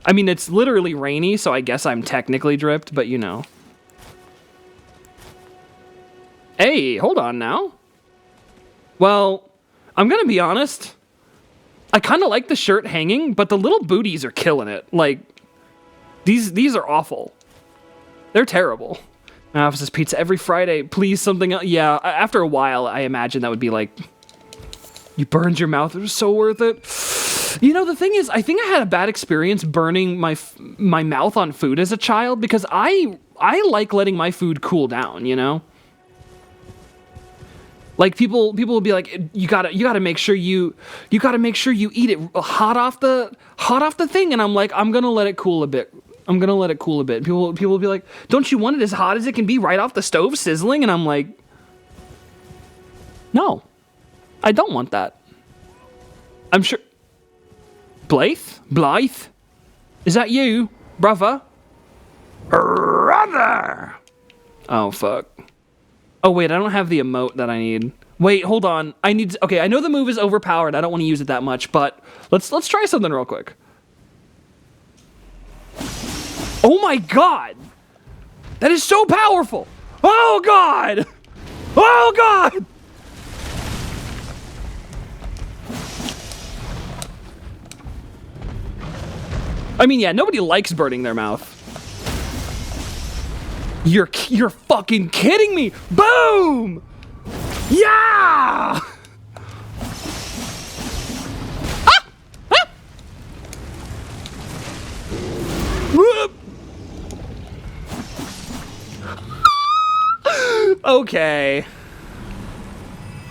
I mean, it's literally rainy, so I guess I'm technically dripped, but you know. Hey, hold on now. Well, I'm gonna be honest. I kind of like the shirt hanging, but the little booties are killing it. Like, these are awful. They're terrible. My office is pizza every Friday. Please, something else. Yeah, after a while, I imagine that would be like, you burned your mouth. It was so worth it. You know, the thing is, I think I had a bad experience burning my mouth on food as a child because I like letting my food cool down, you know? Like people will be like, you gotta make sure you eat it hot off the thing, and I'm like, I'm gonna let it cool a bit. People will be like, don't you want it as hot as it can be right off the stove sizzling? And I'm like, no, I don't want that. I'm sure. Blythe? Is that you, brother? Brother! Oh, fuck. Oh, wait, I don't have the emote that I need. Wait, hold on. Okay, I know the move is overpowered. I don't want to use it that much, but let's try something real quick. Oh my god! That is so powerful! Oh god! Oh god! I mean, yeah, nobody likes burning their mouth. You're fucking kidding me! Boom! Yeah! Ah! Ah! Whoop! Okay.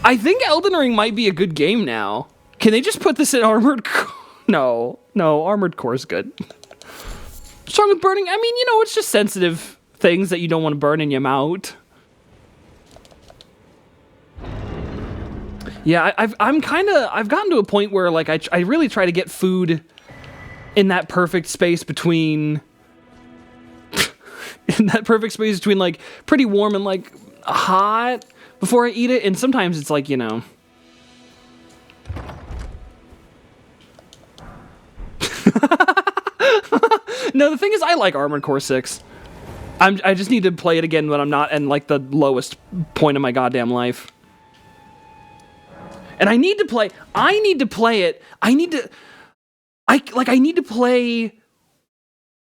I think Elden Ring might be a good game now. Can they just put this in Armored Core? No, Armored Core is good. What's wrong with burning? I mean, you know, it's just sensitive things that you don't want to burn in your mouth. Yeah, I've gotten to a point where like I really try to get food in that perfect space between like pretty warm and like hot before I eat it, and sometimes it's like, you know. No, the thing is, I like Armored Core 6. I just need to play it again when I'm not in like the lowest point of my goddamn life. And I need to play it. I need to play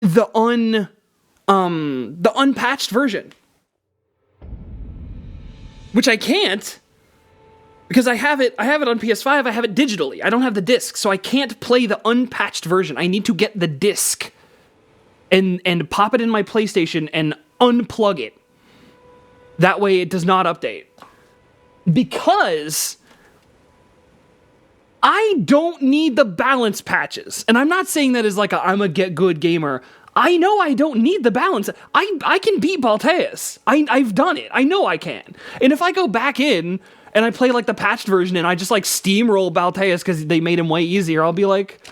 the unpatched version. Which I can't, because I have it on PS5, I have it digitally. I don't have the disc, so I can't play the unpatched version. I need to get the disc and pop it in my PlayStation and unplug it. That way it does not update. Because I don't need the balance patches. And I'm not saying that as like I'm a get good gamer. I know I don't need the balance. I can beat Balteus. I've done it. I know I can. And if I go back in and I play like the patched version and I just like steamroll Balteus because they made him way easier, I'll be like,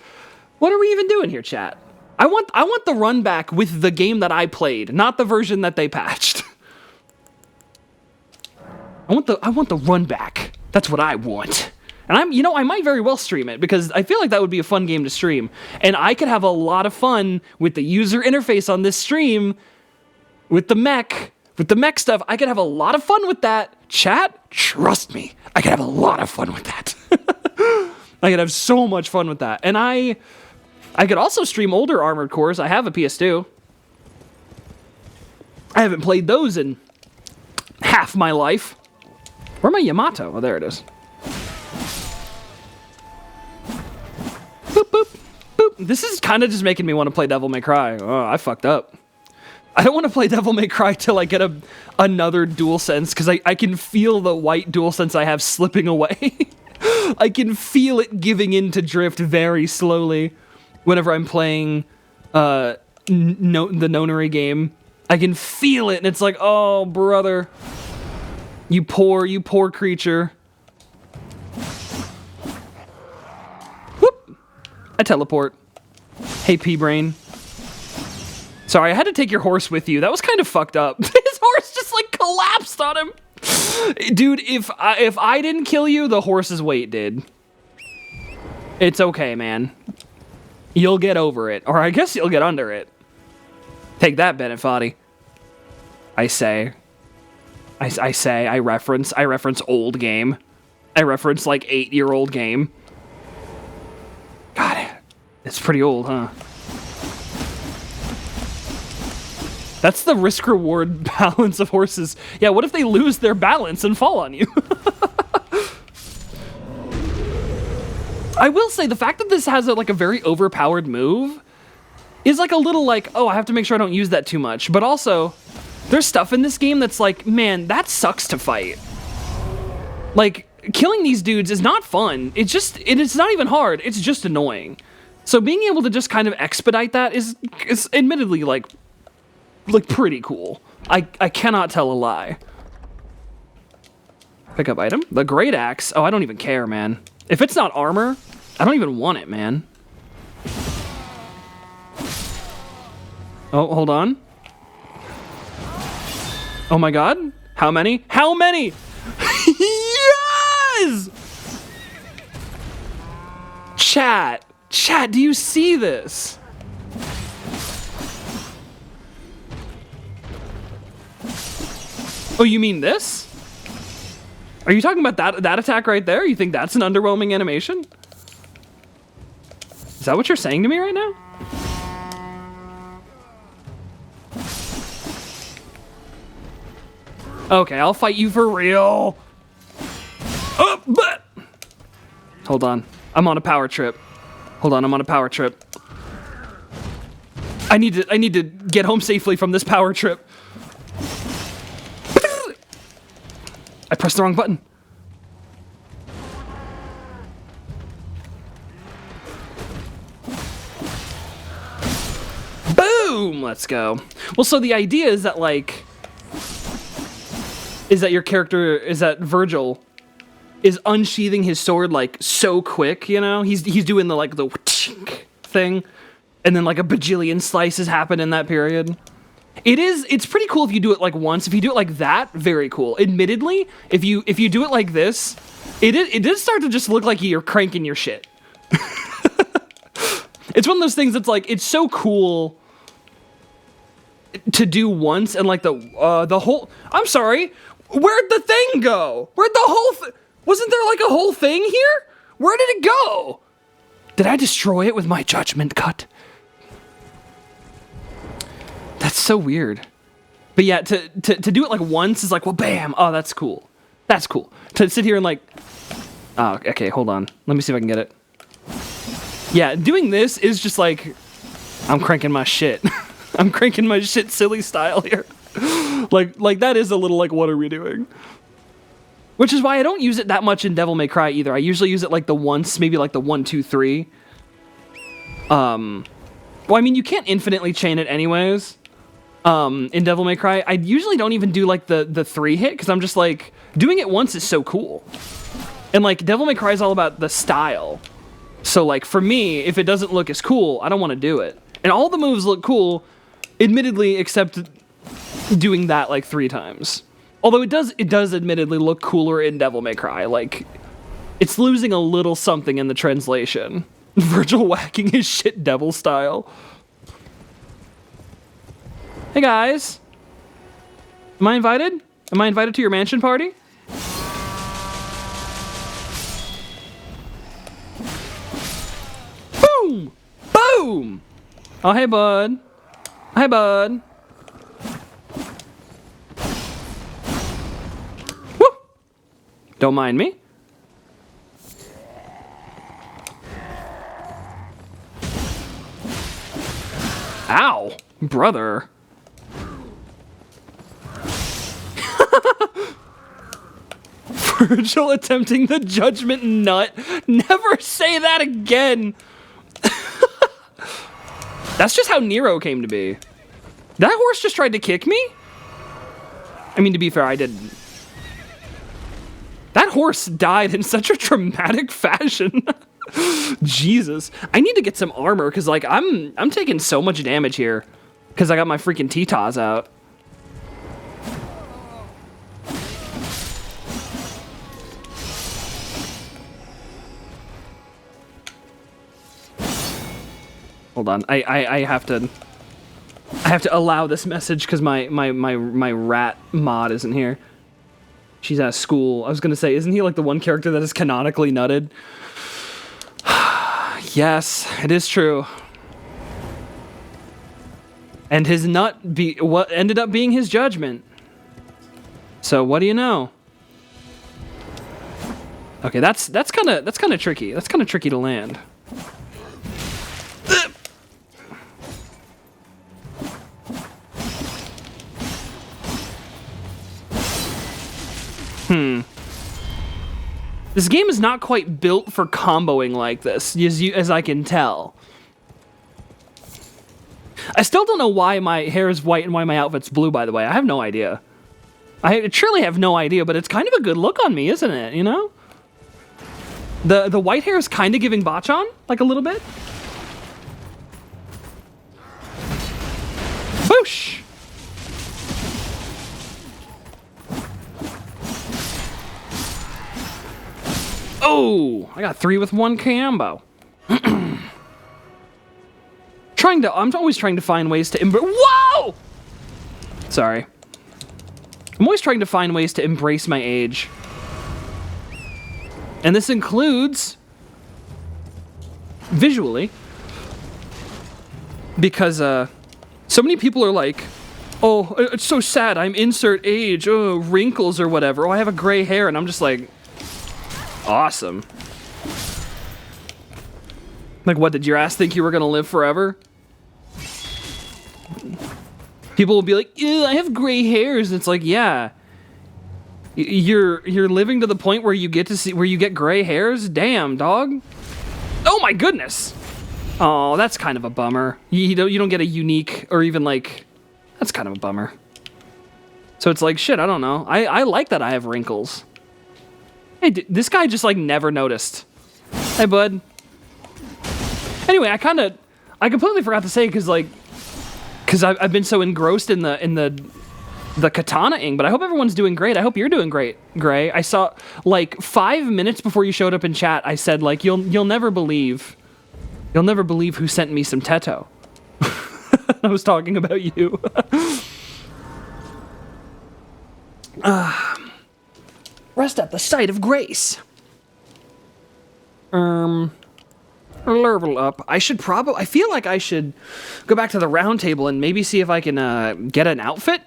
what are we even doing here, chat? I want the run back with the game that I played, not the version that they patched. I want the run back. That's what I want. And I might very well stream it because I feel like that would be a fun game to stream. And I could have a lot of fun with the user interface on this stream, with the mech stuff. I could have a lot of fun with that. Chat, trust me, I could have a lot of fun with that. I could have so much fun with that. And I could also stream older Armored Cores. I have a PS2. I haven't played those in half my life. Where's my Yamato? Oh, there it is. Boop, boop, boop. This is kind of just making me want to play Devil May Cry. Oh, I fucked up. I don't want to play Devil May Cry till I get another DualSense, because I can feel the white DualSense I have slipping away. I can feel it giving in to drift very slowly whenever I'm playing the Nonary game. I can feel it, and it's like, oh, brother. You poor creature. Whoop! I teleport. Hey, P-Brain. Sorry, I had to take your horse with you. That was kind of fucked up. His horse just like collapsed on him. Dude, if I didn't kill you, the horse's weight did. It's okay, man. You'll get over it. Or I guess you'll get under it. Take that, Bennett Foddy. I reference old game. I reference like 8-year-old game. God, it's pretty old, huh? That's the risk-reward balance of horses. Yeah, what if they lose their balance and fall on you? I will say, the fact that this has like a very overpowered move is like a little like, oh, I have to make sure I don't use that too much. But also, there's stuff in this game that's like, man, that sucks to fight. Like, killing these dudes is not fun. It's not even hard. It's just annoying. So being able to just kind of expedite that is admittedly like pretty cool. I cannot tell a lie. Pick up item. The great axe. Oh, I don't even care, man. If it's not armor, I don't even want it, man. Oh, hold on. Oh my god. How many? How many? Yes! Chat, do you see this? Oh, you mean this? Are you talking about that attack right there? You think that's an underwhelming animation? Is that what you're saying to me right now? Okay, I'll fight you for real. Oh, but hold on. I'm on a power trip. Hold on, I'm on a power trip. I need to get home safely from this power trip. I pressed the wrong button. Boom! Let's go. Well, so the idea is that like your character is that Virgil is unsheathing his sword like so quick, you know? He's doing the like the thing, and then like a bajillion slices happen in that period. It's pretty cool if you do it like once. If you do it like that, very cool. Admittedly, if you do it like this, it does start to just look like you're cranking your shit. It's one of those things that's like, it's so cool to do once, and like the whole, I'm sorry, where'd the thing go? Where'd the whole wasn't there like a whole thing here? Where did it go? Did I destroy it with my judgment cut? That's so weird. But yeah, to do it like once is like, well, bam. Oh, that's cool. That's cool. To sit here and like, oh, okay, hold on. Let me see if I can get it. Yeah, doing this is just like, I'm cranking my shit. I'm cranking my shit silly style here. like that is a little like, what are we doing? Which is why I don't use it that much in Devil May Cry either. I usually use it like the once, maybe like the 1, 2, 3. Well, I mean, you can't infinitely chain it anyways. In Devil May Cry, I usually don't even do like the 3 hit, because I'm just like, doing it once is so cool. And like, Devil May Cry is all about the style. So like, for me, if it doesn't look as cool, I don't want to do it. And all the moves look cool, admittedly, except doing that like 3 times. Although it does admittedly look cooler in Devil May Cry. Like, it's losing a little something in the translation. Virgil whacking his shit devil style. Hey guys. Am I invited? Am I invited to your mansion party? Boom! Boom! Oh, hey bud. Hey bud. Woo! Don't mind me. Ow, brother. Virgil attempting the judgment nut. Never say that again. That's just how Nero came to be. That horse just tried to kick me? I mean, to be fair, I didn't. That horse died in such a dramatic fashion. Jesus. I need to get some armor, because, like, I'm taking so much damage here. Because I got my freaking T-Taz out. Hold on. I have to allow this message because my rat mod isn't here. She's at school. I was gonna say, isn't he like the one character that is canonically nutted? Yes, it is true. And his nut what ended up being his judgment. So what do you know? Okay, that's kind of tricky. That's kind of tricky to land. This game is not quite built for comboing like this, as I can tell. I still don't know why my hair is white and why my outfit's blue, by the way. I have no idea. I truly have no idea, but it's kind of a good look on me, isn't it, you know? The white hair is kind of giving Bachan, like a little bit. Boosh! Oh, I got 3 with 1 combo. I'm always trying to find ways to whoa! Sorry. I'm always trying to find ways to embrace my age. And this includes visually, because so many people are like, oh, it's so sad, I'm insert age, oh, wrinkles or whatever, oh, I have a gray hair, and I'm just like, awesome. Like, what, did your ass think you were gonna live forever? People will be like, ew, I have gray hairs. And it's like, yeah. You're living to the point where you get gray hairs? Damn, dog. Oh my goodness. Oh, that's kind of a bummer. You don't get a unique, or even like, that's kind of a bummer. So it's like, shit, I don't know. I like that I have wrinkles. Hey, this guy just like never noticed. Hey, bud. Anyway, I completely forgot to say, because I've been so engrossed in the katana-ing, but I hope everyone's doing great. I hope you're doing great, Gray. I saw, like, 5 minutes before you showed up in chat, I said, like, you'll never believe who sent me some Teto. I was talking about you. Rest at the site of grace. Level up. I feel like I should go back to the round table and maybe see if I can get an outfit.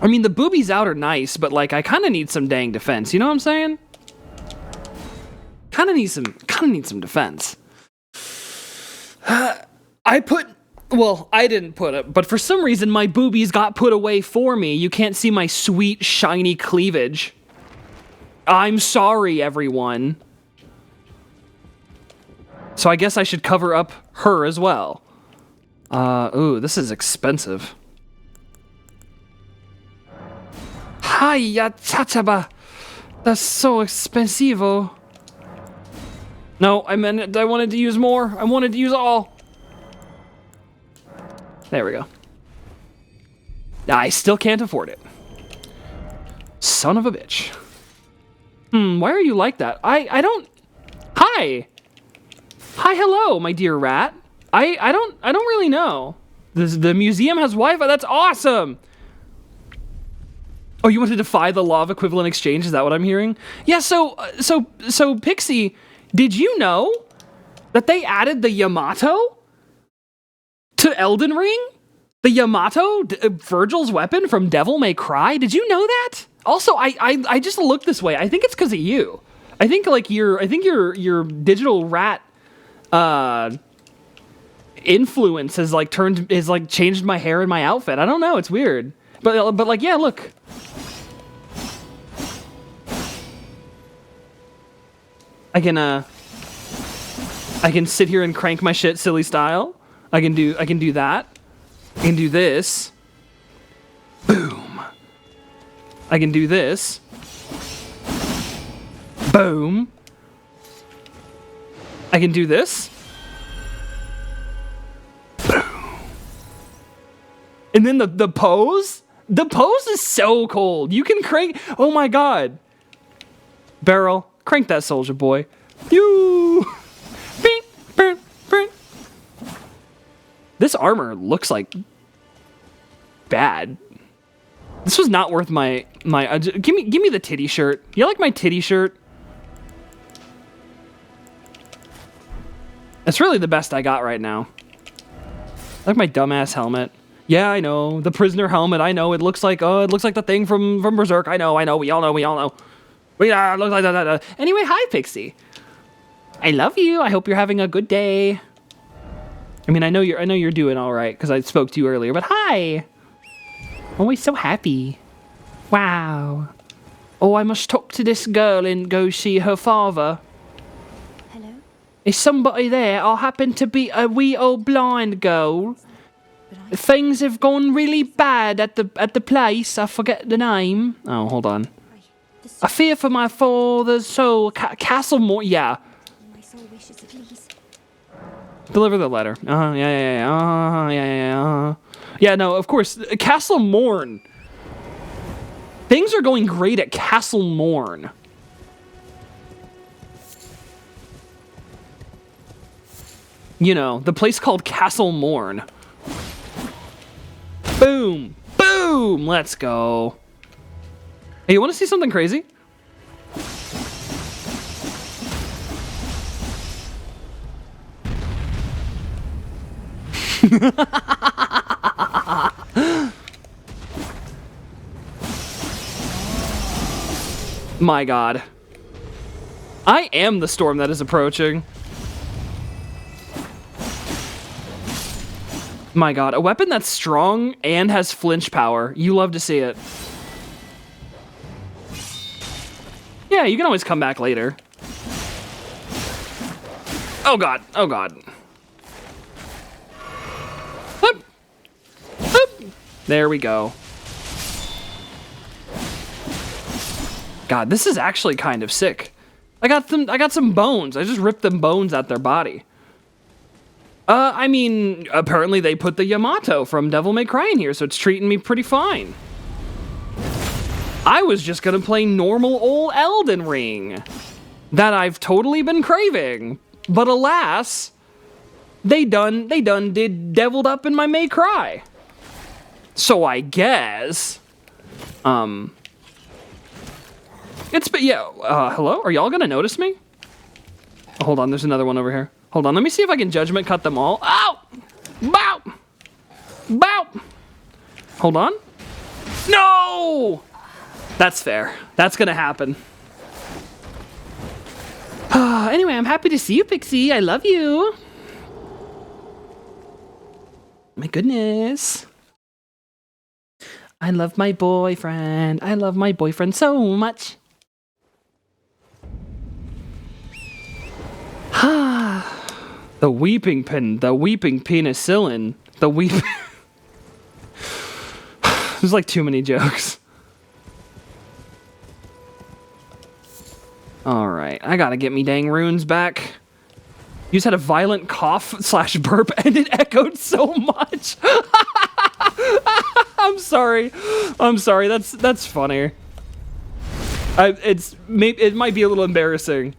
I mean, the boobies out are nice, but like I kind of need some dang defense. You know what I'm saying? Kind of need some defense. I didn't put it, but for some reason my boobies got put away for me. You can't see my sweet shiny cleavage. I'm sorry, everyone. So I guess I should cover up her as well. Ooh, this is expensive. Hiya, Tataba. That's so expensive. No, I wanted to use more. I wanted to use all. There we go. I still can't afford it. Son of a bitch. Why are you like that? I don't... Hi! Hi, hello, my dear rat. I don't really know. The museum has Wi-Fi. That's awesome. Oh, you want to defy the law of equivalent exchange? Is that what I'm hearing? Yeah. So Pixie, did you know that they added the Yamato to Elden Ring? The Yamato, Virgil's weapon from Devil May Cry. Did you know that? Also, I just looked this way. I think it's because of you. I think like your digital rat influence has like changed my hair and my outfit. I don't know, it's weird. But like, yeah, look. I can sit here and crank my shit silly style. I can do that. I can do this. Boom. I can do this. Boom. I can do this. And then the pose? The pose is so cold. You can crank... Oh my god. Beryl, crank that soldier boy. You. Bing, bing, bing. This armor looks like bad. This was not worth my give me the titty shirt. You like my titty shirt? That's really the best I got right now. I like my dumbass helmet. Yeah, I know. The prisoner helmet, I know. It looks like the thing from Berserk. I know. We all know. We look like that. Anyway, hi Pixie. I love you. I hope you're having a good day. I mean, I know you're doing all right because I spoke to you earlier, but hi. Always so happy. Wow. Oh, I must talk to this girl and go see her father. Hello? Is somebody there? I happen to be a wee old blind girl. Things have gone really bad at the place. I forget the name. Oh, hold on. I fear for my father's soul. Castlemore. Yeah. My soul wishes, please. Deliver the letter. Yeah. Yeah, no, of course. Castle Morn. Things are going great at Castle Morn. You know, the place called Castle Morn. Boom! Boom! Let's go. Hey, you want to see something crazy? My god. I am the storm that is approaching. My god, a weapon that's strong and has flinch power. You love to see it. Yeah, you can always come back later. Oh god, oh god. Whoop. Whoop. There we go. God, this is actually kind of sick. I got some bones. I just ripped them bones out their body. I mean, apparently they put the Yamato from Devil May Cry in here, so it's treating me pretty fine. I was just gonna play normal old Elden Ring that I've totally been craving, but alas, they done did deviled up in my May Cry. So I guess, hello? Are y'all gonna notice me? Oh, hold on, there's another one over here. Hold on, let me see if I can judgment cut them all. Ow! Bow! Bow! Hold on. No! That's fair. That's gonna happen. Anyway, I'm happy to see you, Pixie. I love you. My goodness. I love my boyfriend. I love my boyfriend so much. The weeping penicillin. The weeping... There's like too many jokes. Alright, I gotta get me dang runes back. You just had a violent cough / burp and it echoed so much. I'm sorry. That's funny. It might be a little embarrassing.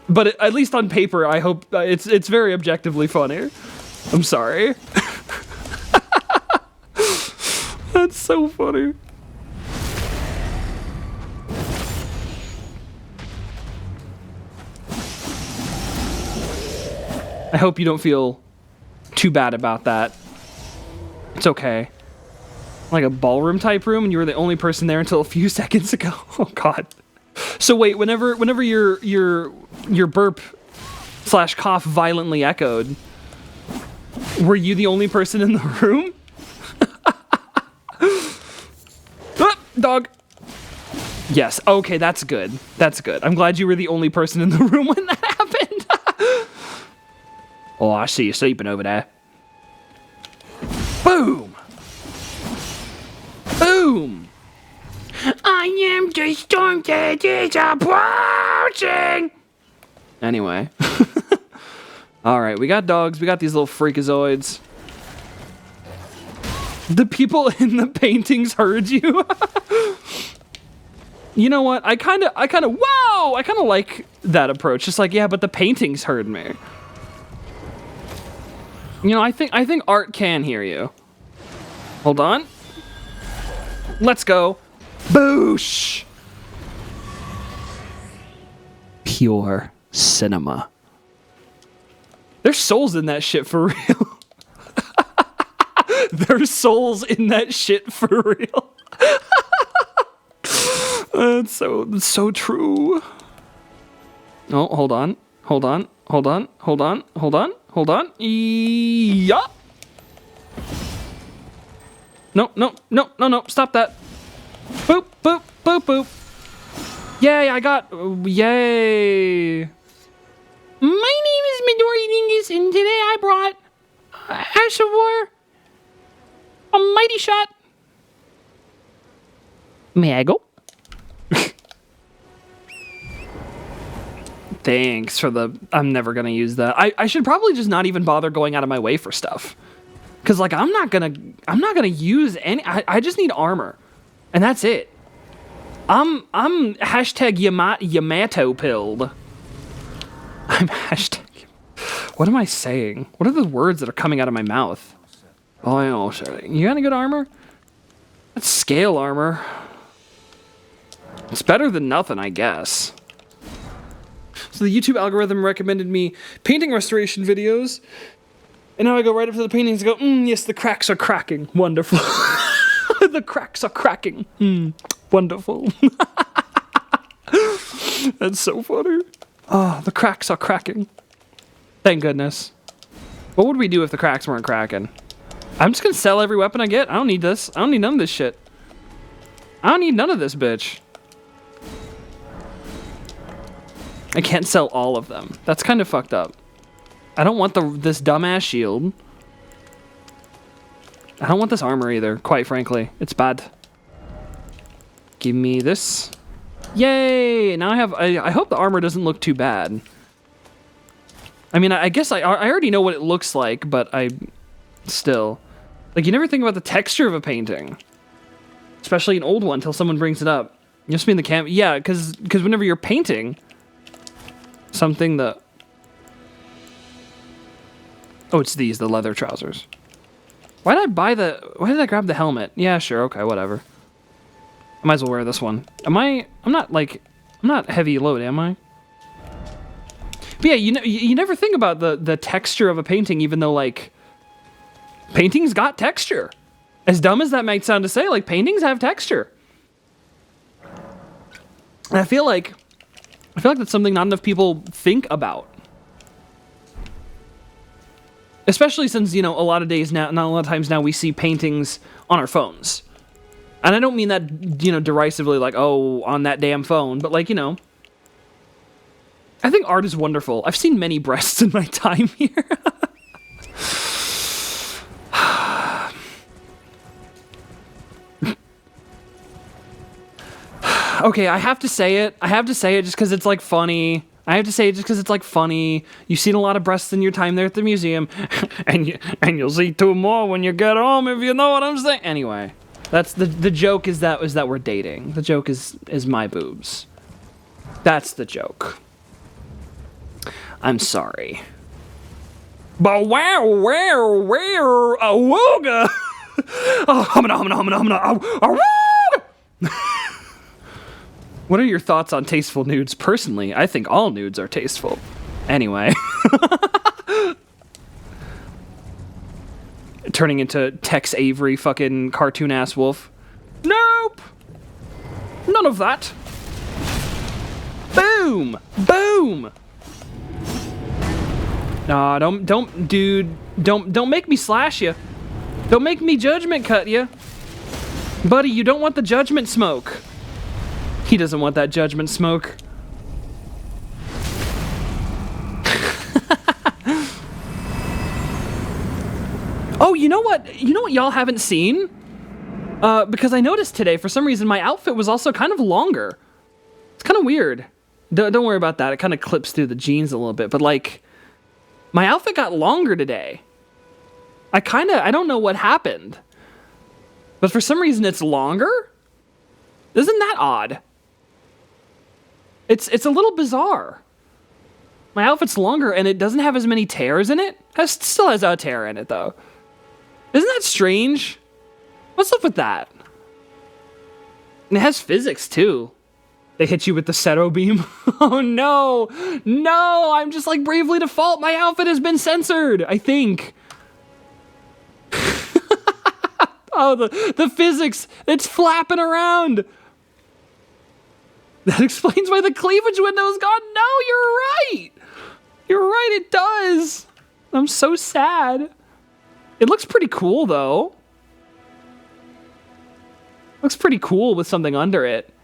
But at least on paper, I hope it's very objectively funny. I'm sorry. That's so funny. I hope you don't feel too bad about that. It's okay. Like a ballroom type room, and you were the only person there until a few seconds ago. Oh god. So wait, whenever your burp / cough violently echoed, were you the only person in the room? Ah, dog. Yes. Okay, that's good. That's good. I'm glad you were the only person in the room when that happened. Oh, I see you sleeping over there. Boom. Boom. I am the storm that is approaching. Anyway. Alright, we got dogs. We got these little freakazoids. The people in the paintings heard you. You know what? I kind of like that approach. Just like, yeah, but the paintings heard me. You know, I think art can hear you. Hold on. Let's go. Boosh! Pure cinema. There's souls in that shit for real. There's souls in that shit for real. That's so true. Oh, hold on. Yeah. No, stop that. Boop, boop, boop, boop. Yay, I got, yay. My name is Midori Dingus, and today I brought Ash of War, a mighty shot. May I go? Thanks for the, I'm never gonna use that. I should probably just not even bother going out of my way for stuff. Cause like, I'm not gonna use any, I just need armor. And that's it. I'm hashtag Yamato pilled. I'm hashtag, what am I saying? What are the words that are coming out of my mouth? Oh, I know, you got any good armor? That's scale armor. It's better than nothing, I guess. So the YouTube algorithm recommended me painting restoration videos. And now I go right up to the paintings and go, yes, the cracks are cracking. Wonderful. The cracks are cracking. Wonderful. That's so funny. Oh, the cracks are cracking. Thank goodness. What would we do if the cracks weren't cracking? I'm just gonna sell every weapon I get. I don't need this. I don't need none of this shit. I don't need none of this, bitch. I can't sell all of them. That's kind of fucked up. I don't want this dumbass shield. I don't want this armor either, quite frankly. It's bad. Give me this. Yay! Now I have, I hope the armor doesn't look too bad. I mean, I guess I already know what it looks like, but I still. Like, you never think about the texture of a painting. Especially an old one until someone brings it up. You just mean the cam, yeah, because whenever you're painting something that, oh, it's these, the leather trousers. Why did I grab the helmet? Yeah, sure, okay, whatever. I might as well wear this one. I'm not heavy load, am I? But yeah, you never think about the texture of a painting, even though, like, paintings got texture. As dumb as that might sound to say, like, paintings have texture. And I feel like that's something not enough people think about. Especially since, you know, a lot of times now we see paintings on our phones. And I don't mean that, you know, derisively, like, oh, on that damn phone, but, like, you know, I think art is wonderful. I've seen many breasts in my time here. Okay, I have to say it. Just because it's, like, funny. You've seen a lot of breasts in your time there at the museum, and you'll see 2 more when you get home, if you know what I'm saying. Anyway, that's the joke is that we're dating. The joke is my boobs. That's the joke. I'm sorry. But where, awooga! What are your thoughts on tasteful nudes? Personally, I think all nudes are tasteful. Anyway. Turning into Tex Avery fucking cartoon-ass wolf. Nope! None of that. Boom! Boom! Nah, don't make me slash you. Don't make me judgment cut you. Buddy, you don't want the judgment smoke. He doesn't want that judgment smoke. Oh, you know what? You know what y'all haven't seen? Because I noticed today, for some reason, my outfit was also kind of longer. It's kind of weird. Don't worry about that. It kind of clips through the jeans a little bit. But, like, my outfit got longer today. I don't know what happened. But for some reason, it's longer? Isn't that odd? It's a little bizarre. My outfit's longer, and it doesn't have as many tears in it. It still has a tear in it, though. Isn't that strange? What's up with that? And it has physics, too. They hit you with the Seto beam. Oh, no. No, I'm just like Bravely Default. My outfit has been censored, I think. Oh, the physics. It's flapping around. That explains why the cleavage window is gone. No, you're right. You're right, it does. I'm so sad. It looks pretty cool, though. Looks pretty cool with something under it.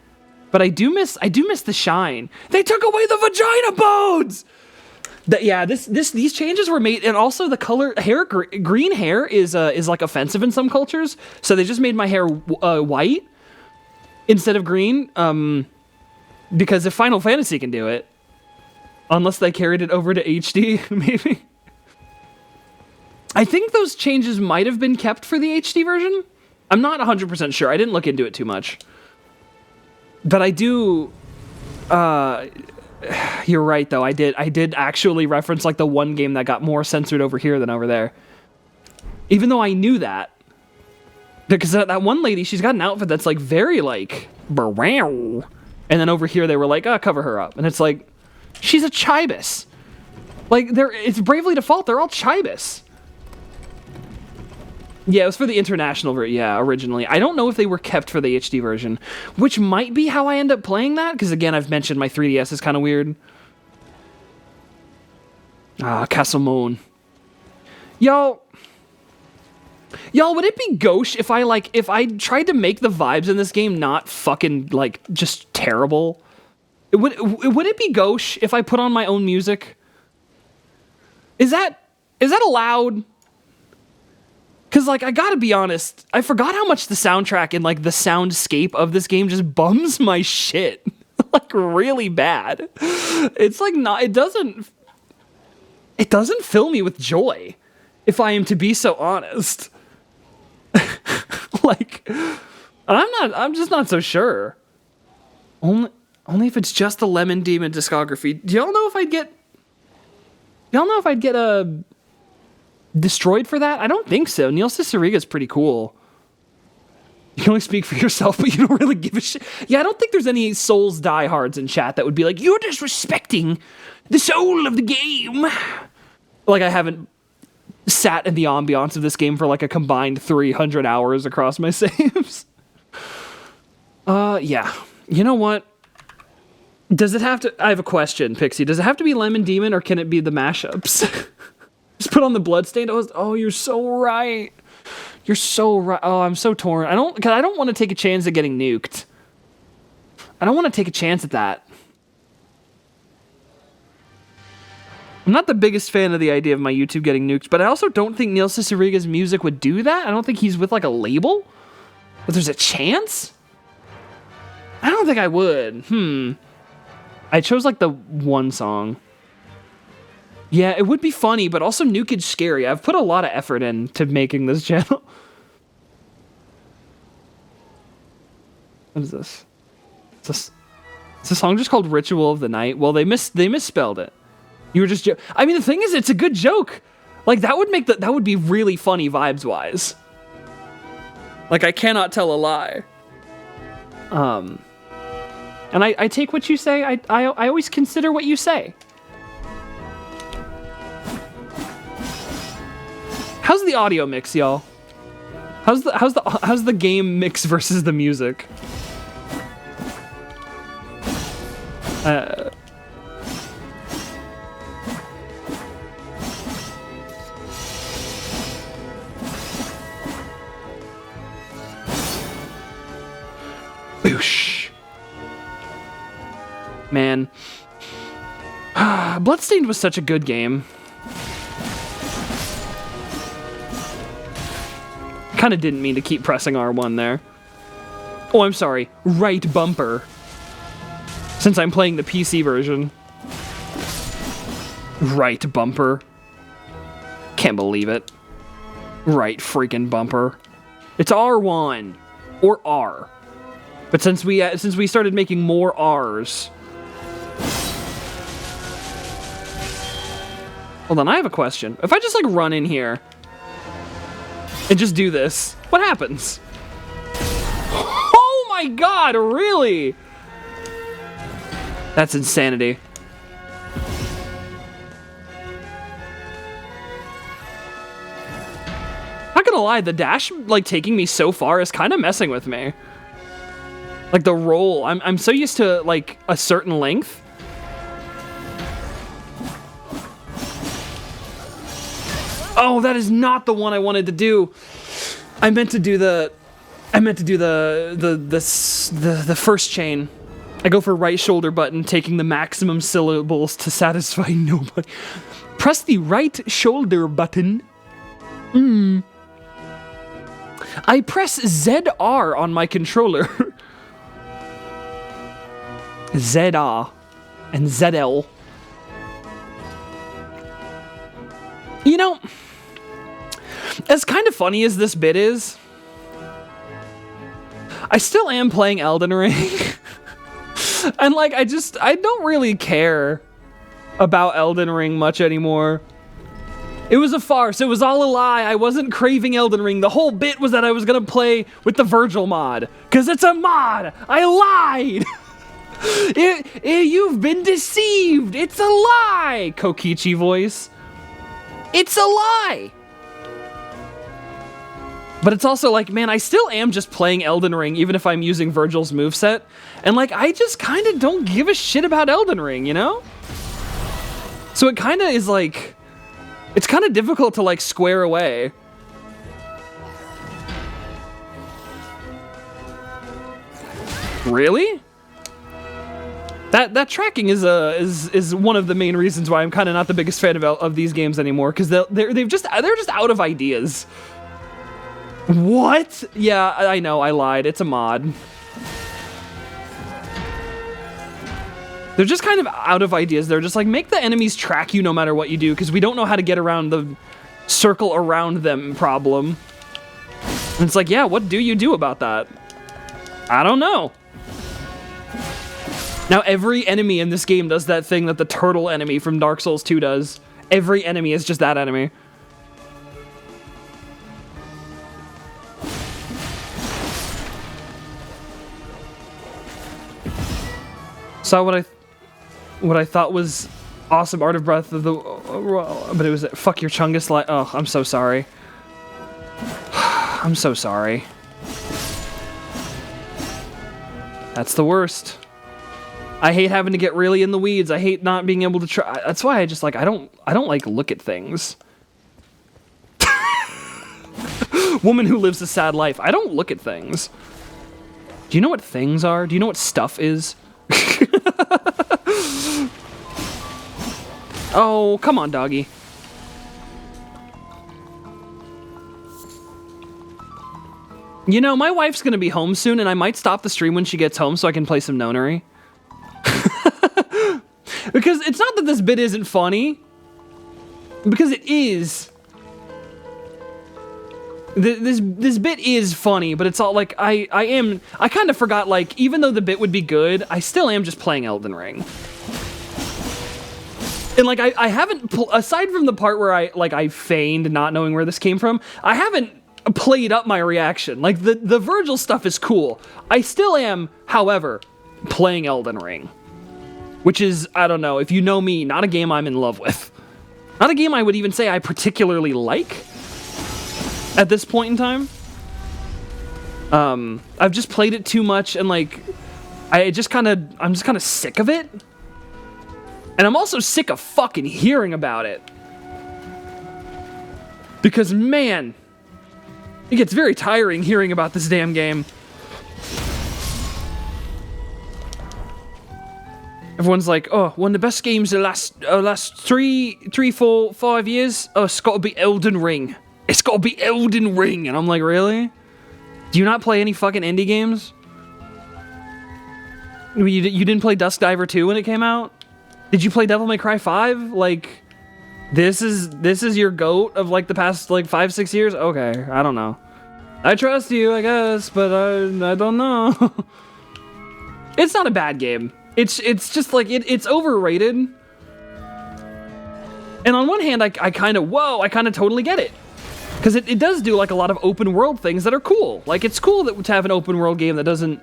But I do miss the shine. They took away the vagina bones! These changes were made, and also the color green hair is like offensive in some cultures. So they just made my hair white instead of green. Because if Final Fantasy can do it, unless they carried it over to HD, maybe. I think those changes might have been kept for the HD version. I'm not 100% sure. I didn't look into it too much. But I do... you're right, though. I did actually reference, like, the one game that got more censored over here than over there. Even though I knew that. Because that one lady, she's got an outfit that's, like, very, like... And then over here, they were like, cover her up. And it's like, she's a Chibis. Like, it's Bravely Default. They're all Chibis. Yeah, it was for the international version. Yeah, originally. I don't know if they were kept for the HD version, which might be how I end up playing that. Because, again, I've mentioned my 3DS is kind of weird. Castle Moon. Y'all, would it be gauche if I tried to make the vibes in this game not fucking, like, just terrible? Would it be gauche if I put on my own music? Is that allowed? Because, like, I gotta be honest, I forgot how much the soundtrack and, like, the soundscape of this game just bums my shit. Like, really bad. It's, like, not, it doesn't fill me with joy, if I am to be so honest. Like, I'm just not so sure. Only if it's just the Lemon Demon discography. Do y'all know if I'd get destroyed for that? I don't think so. Neil Ciceriga's pretty cool. You can only speak for yourself, but you don't really give a shit. Yeah, I don't think there's any Souls diehards in chat that would be like, you're disrespecting the soul of the game. Like, I haven't sat in the ambiance of this game for like a combined 300 hours across my saves. Yeah. You know what? Does it have to... I have a question, Pixie. Does it have to be Lemon Demon, or can it be the mashups? Just put on the Bloodstained. Oh, you're so right. You're so right. Oh, I'm so torn. I don't want to take a chance at getting nuked. I don't want to take a chance at that. I'm not the biggest fan of the idea of my YouTube getting nuked, but I also don't think Neil Ciceriga's music would do that. I don't think he's with, like, a label. But there's a chance? I don't think I would. I chose, like, the one song. Yeah, it would be funny, but also nukage scary. I've put a lot of effort into making this channel. What is this? It's a song just called Ritual of the Night. Well, they misspelled it. You were just I mean, the thing is, it's a good joke. Like, that would be really funny vibes-wise. Like, I cannot tell a lie. And I take what you say. I always consider what you say. How's the audio mix, y'all? How's the game mix versus the music? Boosh. Man. Bloodstained was such a good game. Kind of didn't mean to keep pressing R1 there. Oh, I'm sorry. Right bumper. Since I'm playing the PC version. Right bumper. Can't believe it. Right freaking bumper. It's R1 or R. But since we started making more R's. Hold on, I have a question. If I just like run in here and just do this, what happens? Oh my god, really? That's insanity. Not gonna lie, the dash like taking me so far is kind of messing with me. Like the roll, I'm so used to like a certain length. Oh, that is not the one I wanted to do. I meant to do the first chain. I go for right shoulder button, taking the maximum syllables to satisfy nobody. Press the right shoulder button. I press ZR on my controller. ZR and ZL. You know, as kind of funny as this bit is, I still am playing Elden Ring. And like, I don't really care about Elden Ring much anymore. It was a farce. It was all a lie. I wasn't craving Elden Ring. The whole bit was that I was gonna play with the VERGIL mod. Cause it's a mod! I lied! You've been deceived! It's a lie! Kokichi voice. It's a lie! But it's also like, man, I still am just playing Elden Ring, even if I'm using VERGIL's moveset. And like, I just kind of don't give a shit about Elden Ring, you know? So it kind of is like, it's kind of difficult to like square away. Really? That tracking is one of the main reasons why I'm kind of not the biggest fan of these games anymore, because they're just out of ideas. What? Yeah, I know, I lied. It's a mod. They're just kind of out of ideas. They're just like, make the enemies track you no matter what you do, because we don't know how to get around the circle around them problem. And it's like, yeah, what do you do about that? I don't know. Now, every enemy in this game does that thing that the turtle enemy from Dark Souls 2 does. Every enemy is just that enemy. Saw what I thought was awesome art of Breath of the... but it was... Fuck your Chungus like... Oh, I'm so sorry. I'm so sorry. That's the worst. I hate having to get really in the weeds. I hate not being able to try. That's why I just like, I don't like look at things. Woman who lives a sad life. I don't look at things. Do you know what things are? Do you know what stuff is? Oh, come on, doggy. You know, my wife's gonna be home soon, and I might stop the stream when she gets home so I can play some Nonary. Because it's not that this bit isn't funny. Because it is. This bit is funny, but it's all like, I kind of forgot, like, even though the bit would be good, I still am just playing Elden Ring. And like, I haven't, aside from the part where I feigned not knowing where this came from, I haven't played up my reaction. Like, the VERGIL stuff is cool. I still am, however, playing Elden Ring. Which is, I don't know, if you know me, not a game I'm in love with. Not a game I would even say I particularly like at this point in time. I've just played it too much, and like, I'm just kind of sick of it. And I'm also sick of fucking hearing about it. Because, man, it gets very tiring hearing about this damn game. Everyone's like, oh, one of the best games the last 3, 4, 5 years. Oh, it's got to be Elden Ring. It's got to be Elden Ring. And I'm like, really? Do you not play any fucking indie games? You didn't play Dusk Diver 2 when it came out? Did you play Devil May Cry 5? Like, this is your GOAT of like the past like 5-6 years? Okay, I don't know. I trust you, I guess, but I don't know. It's not a bad game. It's just like it's overrated. And on one hand, I kind of totally get it. Because it does do like a lot of open world things that are cool. Like, it's cool to have an open world game that doesn't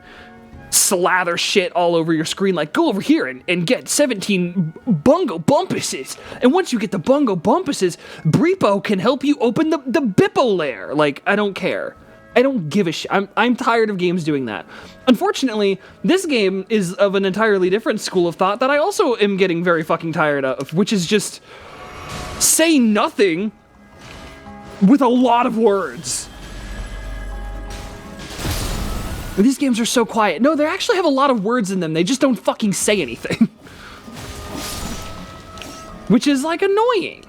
slather shit all over your screen. Like, go over here and get 17 bungo bumpuses. And once you get the bungo bumpuses, Bripo can help you open the Bippo lair. Like, I don't care. I don't give a shit. I'm tired of games doing that. Unfortunately, this game is of an entirely different school of thought that I also am getting very fucking tired of, which is just say nothing with a lot of words. These games are so quiet. No, they actually have a lot of words in them. They just don't fucking say anything. Which is, like, annoying.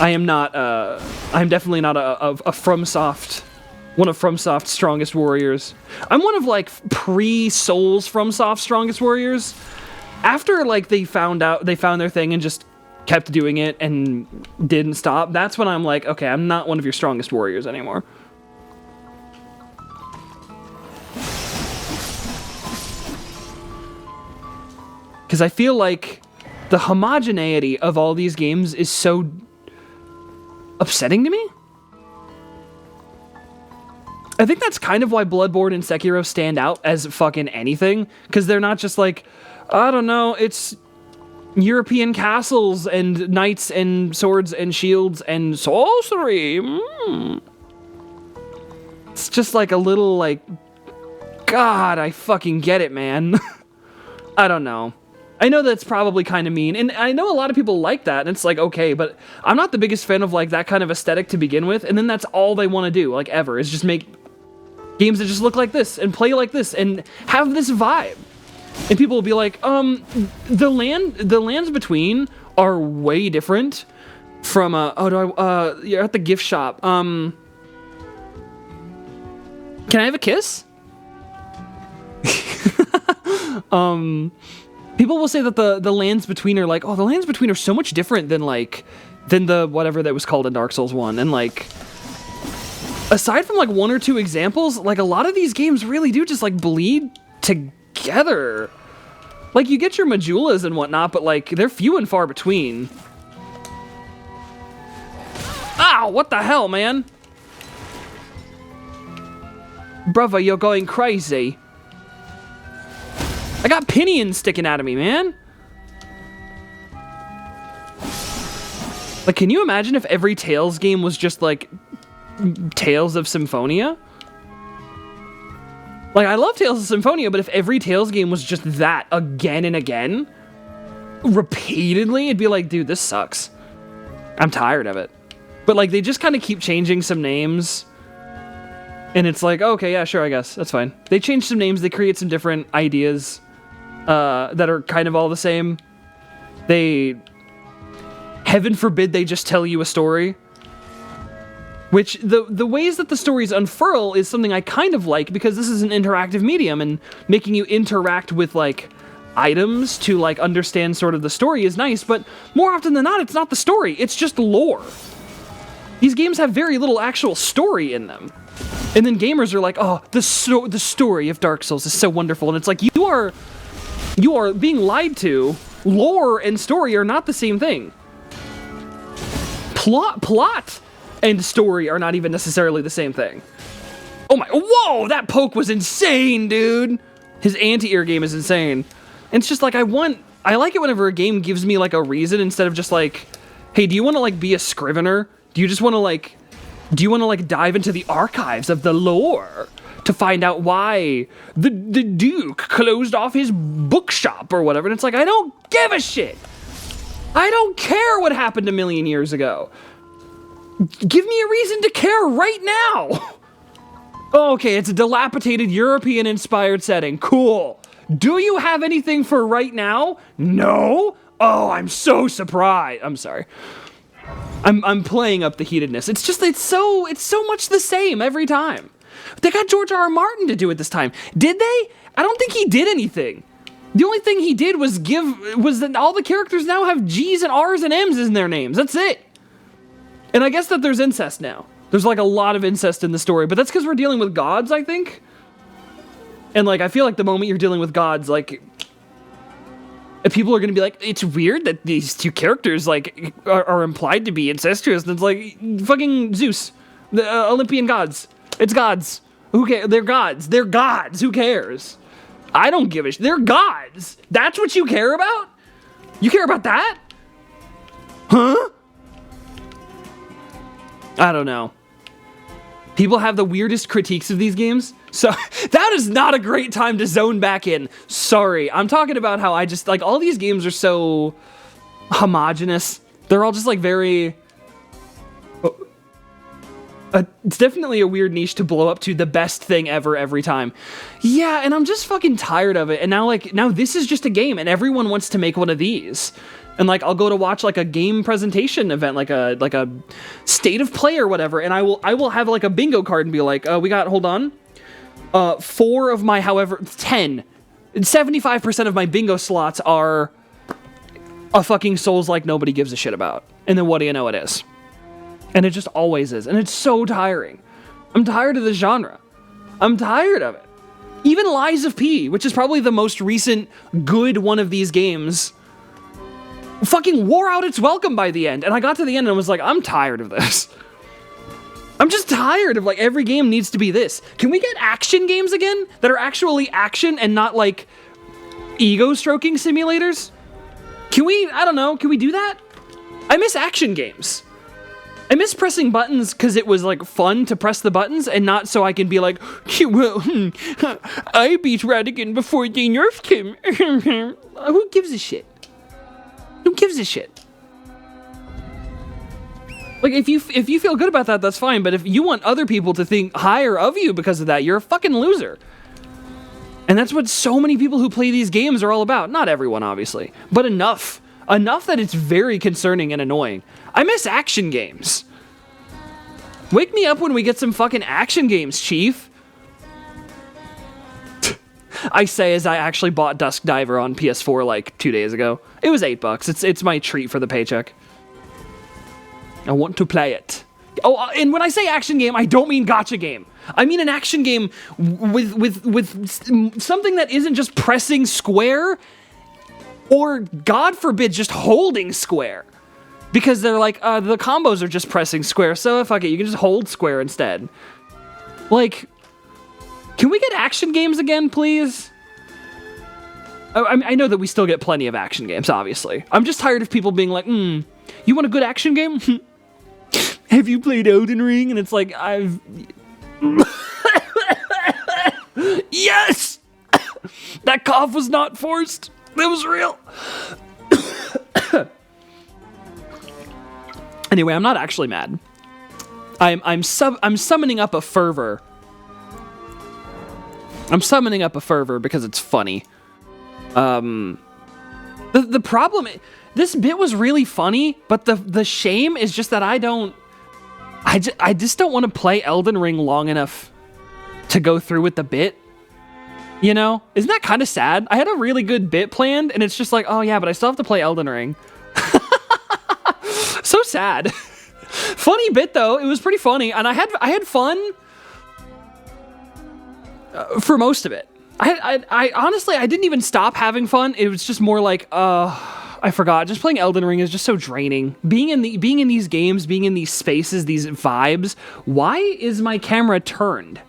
I'm definitely not a FromSoft, one of FromSoft's strongest warriors. I'm one of, like, pre-Souls FromSoft strongest warriors. After, like, they found their thing and just kept doing it and didn't stop, that's when I'm like, okay, I'm not one of your strongest warriors anymore. Because I feel like the homogeneity of all these games is so upsetting to me. I think that's kind of why Bloodborne and Sekiro stand out as fucking anything. Because they're not just like, I don't know, it's European castles and knights and swords and shields and sorcery. It's just like a little like, God, I fucking get it, man. I don't know. I know that's probably kind of mean, and I know a lot of people like that, and it's like, okay, but I'm not the biggest fan of like that kind of aesthetic to begin with, and then that's all they want to do, like ever, is just make games that just look like this, and play like this, and have this vibe. And people will be like, the lands between are way different from, you're at the gift shop. Can I have a kiss? People will say that the lands between are like, oh, the lands between are so much different than the whatever that was called in Dark Souls 1. And like, aside from like one or two examples, like a lot of these games really do just like bleed together. Like, you get your Majulas and whatnot, but like, they're few and far between. Ow, what the hell, man? Brother, you're going crazy. I got pinions sticking out of me, man. Like, can you imagine if every Tales game was just like Tales of Symphonia? Like, I love Tales of Symphonia, but if every Tales game was just that again and again, repeatedly, it'd be like, dude, this sucks. I'm tired of it. But like, they just kind of keep changing some names. And it's like, okay, yeah, sure, I guess. That's fine. They change some names, they create some different ideas that are kind of all the same. Heaven forbid they just tell you a story. Which, the ways that the stories unfurl is something I kind of like, because this is an interactive medium, and making you interact with, like, items to, like, understand sort of the story is nice, but more often than not, it's not the story, it's just lore. These games have very little actual story in them. And then gamers are like, oh, the story of Dark Souls is so wonderful, and it's like, you are being lied to. Lore and story are not the same thing. Plot and story are not even necessarily the same thing. Oh my, whoa, that poke was insane, dude. His anti-air game is insane. And it's just like, I like it whenever a game gives me like a reason instead of just like, hey, do you want to like be a scrivener? Do you want to dive into the archives of the lore to find out why the Duke closed off his bookshop or whatever? And it's like, I don't give a shit. I don't care what happened a million years ago. Give me a reason to care right now. Oh, okay, it's a dilapidated European-inspired setting. Cool. Do you have anything for right now? No? Oh, I'm so surprised. I'm sorry. I'm playing up the heatedness. It's just, it's so much the same every time. They got George R. R. Martin to do it this time. Did they? I don't think he did anything. The only thing he did was that all the characters now have G's and R's and M's in their names. That's it. And I guess that there's incest now. There's like a lot of incest in the story, but that's because we're dealing with gods, I think. And like, I feel like the moment you're dealing with gods, like, people are going to be like, it's weird that these two characters like are implied to be incestuous. And it's like, fucking Zeus, the Olympian gods. It's gods. Who cares? They're gods. They're gods. Who cares? I don't give a shit. They're gods. That's what you care about? You care about that? Huh? I don't know. People have the weirdest critiques of these games. So that is not a great time to zone back in. Sorry. I'm talking about how I just, like, all these games are so homogenous. They're all just like very... it's definitely a weird niche to blow up to the best thing ever every time. Yeah, and I'm just fucking tired of it. And now this is just a game, and everyone wants to make one of these. And like, I'll go to watch like a game presentation event, like a state of play or whatever, and I will have like a bingo card and be like, we got, hold on, 4 of my, 75% of my bingo slots are a fucking Souls like nobody gives a shit about. And then what do you know it is? And it just always is. And it's so tiring. I'm tired of the genre. I'm tired of it. Even Lies of P, which is probably the most recent good one of these games, fucking wore out its welcome by the end. And I got to the end and I was like, I'm tired of this. I'm just tired of like, every game needs to be this. Can we get action games again that are actually action and not like ego stroking simulators? Can we, I don't know, can we do that? I miss action games. I miss pressing buttons because it was like fun to press the buttons and not so I can be like, well, I beat Radigan before they nerfed him. Who gives a shit? Who gives a shit? Like, if you feel good about that, that's fine. But if you want other people to think higher of you because of that, you're a fucking loser. And that's what so many people who play these games are all about. Not everyone, obviously, but enough. Enough that it's very concerning and annoying. I miss action games. Wake me up when we get some fucking action games, Chief. I say as I actually bought Dusk Diver on PS4 like 2 days ago. It was $8. It's my treat for the paycheck. I want to play it. Oh, and when I say action game, I don't mean gacha game. I mean an action game with something that isn't just pressing square or, God forbid, just holding square. Because they're like, the combos are just pressing square, so fuck it, you can just hold square instead. Like, can we get action games again, please? I know that we still get plenty of action games, obviously. I'm just tired of people being like, you want a good action game? Have you played Elden Ring? And it's like, I've... Yes! That cough was not forced. It was real. Anyway, I'm not actually mad. I'm summoning up a fervor. I'm summoning up a fervor because it's funny. The problem, this bit was really funny, but the shame is just that I just don't want to play Elden Ring long enough to go through with the bit. You know? Isn't that kind of sad? I had a really good bit planned, and it's just like, oh yeah, but I still have to play Elden Ring. So sad. Funny bit though. It was pretty funny, and I had fun for most of it. I honestly, I didn't even stop having fun. It was just more like, I forgot. Just playing Elden Ring is just so draining. Being in these games, being in these spaces, these vibes. Why is my camera turned?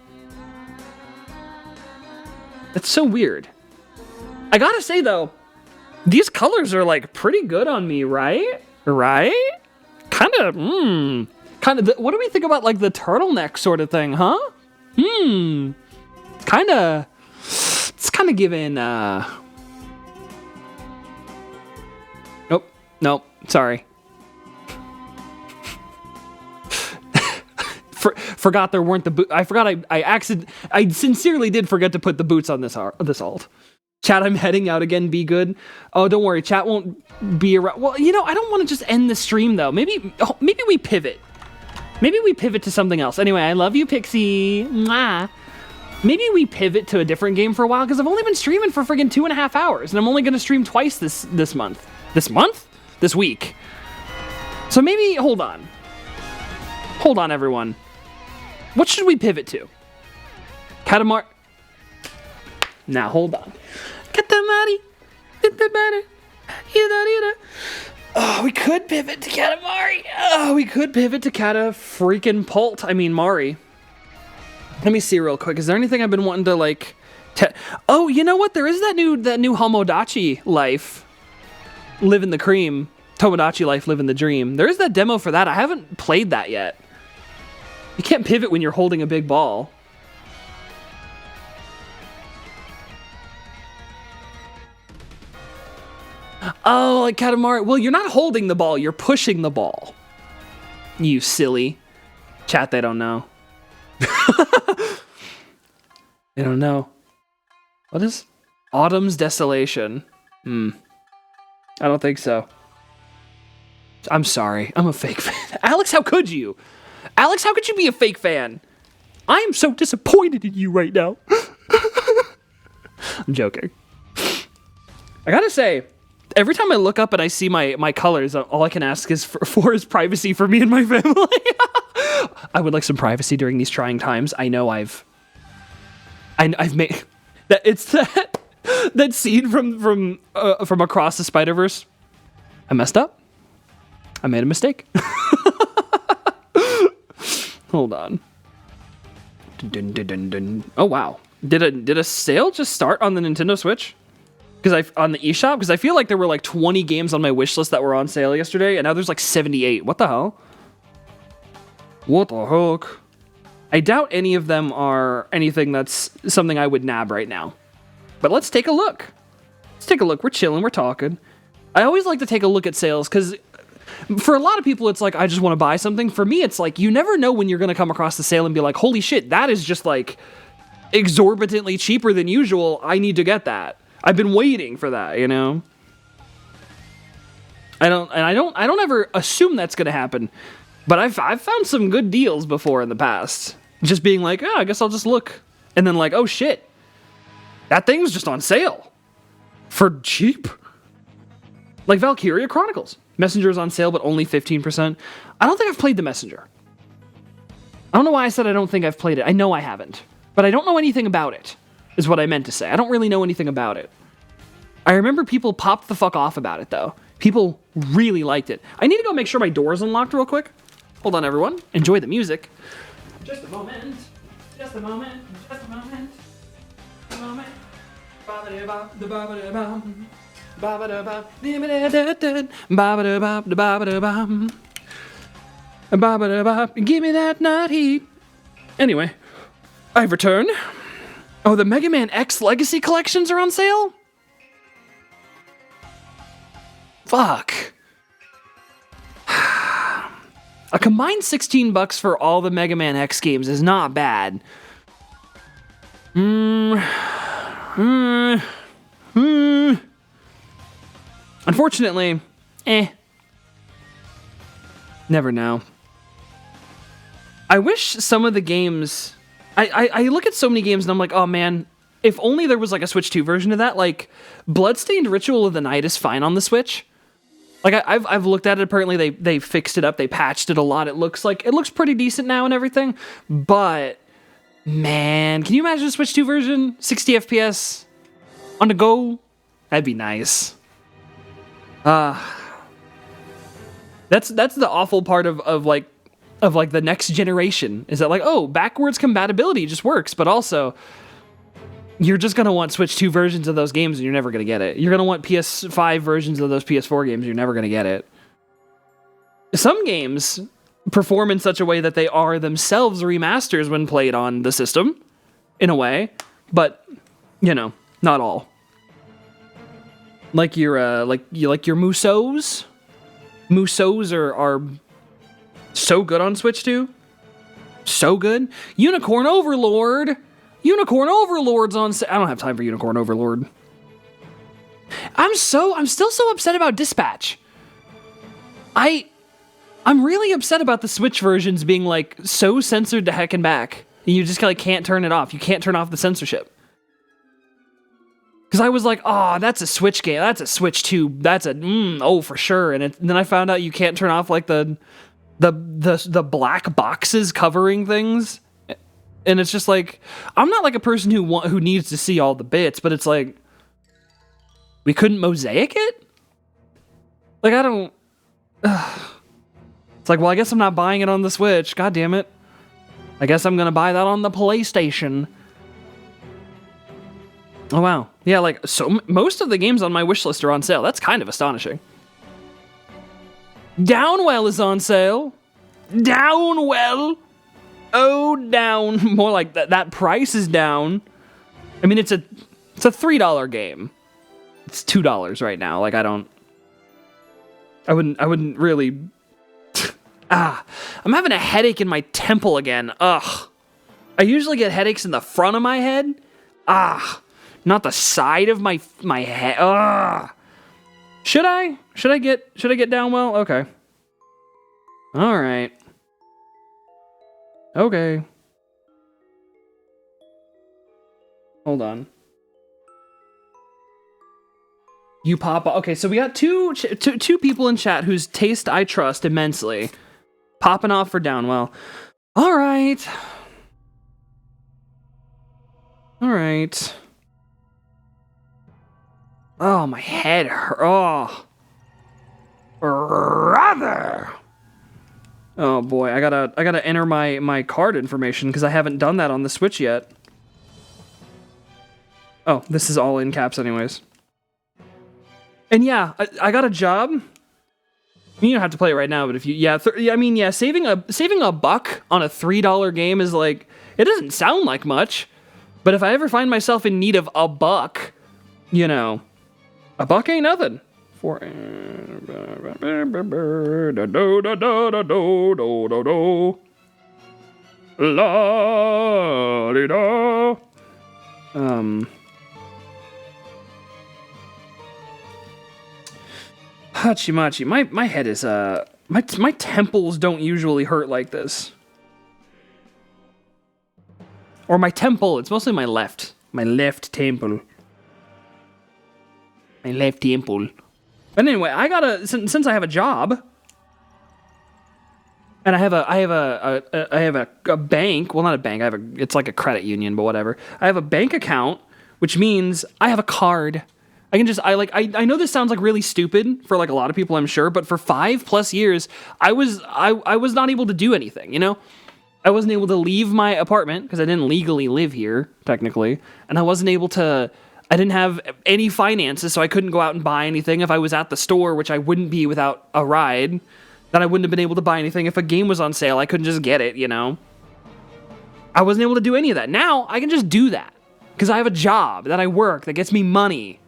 That's so weird. I gotta say though, these colors are like pretty good on me, right? Right? Kind of. What do we think about like the turtleneck sort of thing, huh? Kind of. It's kind of giving. Nope. Sorry. Forgot there weren't the boots. I forgot I sincerely did forget to put the boots on this alt. Chat, I'm heading out again. Be good. Oh, don't worry. Chat won't be around. Well, you know, I don't want to just end the stream though. Maybe we pivot. Maybe we pivot to something else. Anyway, I love you, Pixie. Mwah. Maybe we pivot to a different game for a while, because I've only been streaming for friggin' 2.5 hours, and I'm only going to stream twice this month. This month? This week. So maybe, hold on. Hold on, everyone. What should we pivot to? Katamari. Now, hold on. Katamari. Oh, we could pivot to Katamari. Oh, we could pivot to Kata freaking Pult. I mean, Mari. Let me see real quick. Is there anything I've been wanting to, like... Oh, you know what? There is that new Homodachi life. Live in the cream. Tomodachi life, live in the dream. There is that demo for that. I haven't played that yet. You can't pivot when you're holding a big ball. Oh, like Katamari. Well, you're not holding the ball. You're pushing the ball. You silly. Chat, they don't know. They don't know. What is Autumn's Desolation? I don't think so. I'm sorry. I'm a fake fan. Alex, how could you? Alex, how could you be a fake fan? I am so disappointed in you right now. I'm joking. I gotta say, every time I look up and I see my colors, all I can ask is for is privacy for me and my family. I would like some privacy during these trying times. I know I've made that. It's that scene from Across the Spider-Verse. I messed up. I made a mistake. Hold on. Dun, dun, dun, dun. Oh wow! Did a sale just start on the Nintendo Switch? Because on the eShop, because I feel like there were like 20 games on my wish list that were on sale yesterday, and now there's like 78. What the hell? What the heck? I doubt any of them are anything that's something I would nab right now. But let's take a look. Let's take a look. We're chilling. We're talking. I always like to take a look at sales because for a lot of people, it's like, I just want to buy something. For me, it's like, you never know when you're going to come across the sale and be like, holy shit, that is just like exorbitantly cheaper than usual. I need to get that. I've been waiting for that, you know? I don't ever assume that's going to happen. But I've found some good deals before in the past. Just being like, I guess I'll just look. And then like, oh shit. That thing was just on sale. For cheap. Like Valkyria Chronicles. Messenger is on sale, but only 15%. I don't think I've played the Messenger. I don't know why I said I don't think I've played it. I know I haven't. But I don't know anything about it, is what I meant to say. I don't really know anything about it. I remember people popped the fuck off about it, though. People really liked it. I need to go make sure my door is unlocked real quick. Hold on, everyone. Enjoy the music. Just a moment. Just a moment. Just a moment. A moment. Ba-ba-da-ba-da-ba-da-bum. Ba-ba-da-ba. Ba-ba-da-ba-da-ba-da-bum. Ba-ba-da-ba. Give me that night heat. Anyway, I've returned. Oh, the Mega Man X Legacy collections are on sale? Fuck. A combined $16 for all the Mega Man X games is not bad. Unfortunately, never know. I wish some of the games... I look at so many games and I'm like, oh man, if only there was like a Switch 2 version of that. Like, Bloodstained Ritual of the Night is fine on the Switch. Like, I've looked at it. Apparently they fixed it up. They patched it a lot. It looks pretty decent now and everything. But, man, can you imagine a Switch 2 version? 60 FPS on the go? That'd be nice. That's the awful part of the next generation. Is that like, oh, backwards compatibility just works, but also you're just going to want Switch 2 versions of those games and you're never going to get it. You're going to want PS5 versions of those PS4 games, you're never going to get it. Some games perform in such a way that they are themselves remasters when played on the system, in a way, but, you know, not all. Like your Musos. Musos are so good on Switch 2. So good. Unicorn Overlord. Unicorn Overlord's on... I don't have time for Unicorn Overlord. I'm still so upset about Dispatch. I'm really upset about the Switch versions being like so censored to heck and back. And you just like can't turn it off. You can't turn off the censorship. Because I was like, oh, that's a Switch game. That's a Switch 2. That's a, oh, for sure. And then I found out you can't turn off like the black boxes covering things. And it's just like, I'm not like a person who needs to see all the bits, but it's like, we couldn't mosaic it? Like, I don't... It's like, well, I guess I'm not buying it on the Switch. God damn it. I guess I'm gonna buy that on the PlayStation. Oh, wow. Yeah, like, so most of the games on my wishlist are on sale. That's kind of astonishing. Downwell is on sale. Downwell. Oh, down. More like that price is down. I mean, it's a $3 game. It's $2 right now. Like, I wouldn't really... I'm having a headache in my temple again. Ugh. I usually get headaches in the front of my head. Not the side of my head. Ugh. Should I get down well? Okay. All right. Okay. Hold on. You pop. Okay, so we got two people in chat whose taste I trust immensely. Popping off for Downwell. All right. All right. Oh, my head hurt. Oh. Brother. Oh boy, I gotta enter my card information because I haven't done that on the Switch yet. Oh, this is all in caps anyways. And yeah, I got a job. You don't have to play it right now, but if you, saving a buck on a $3 game is like, it doesn't sound like much, but if I ever find myself in need of a buck, you know, a buck ain't nothing. For Hachimachi, my head is my temples don't usually hurt like this. Or my temple, it's mostly my left temple. My left temple. But anyway, I gotta, since I have a job, and I have a bank. Well, not a bank. It's like a credit union, but whatever. I have a bank account, which means I have a card. I know this sounds like really stupid for like a lot of people, I'm sure, but for 5+ years, I was not able to do anything. You know, I wasn't able to leave my apartment because I didn't legally live here technically, and I didn't have any finances, so I couldn't go out and buy anything. If I was at the store, which I wouldn't be without a ride, then I wouldn't have been able to buy anything. If a game was on sale, I couldn't just get it, you know? I wasn't able to do any of that. Now, I can just do that, because I have a job that I work that gets me money,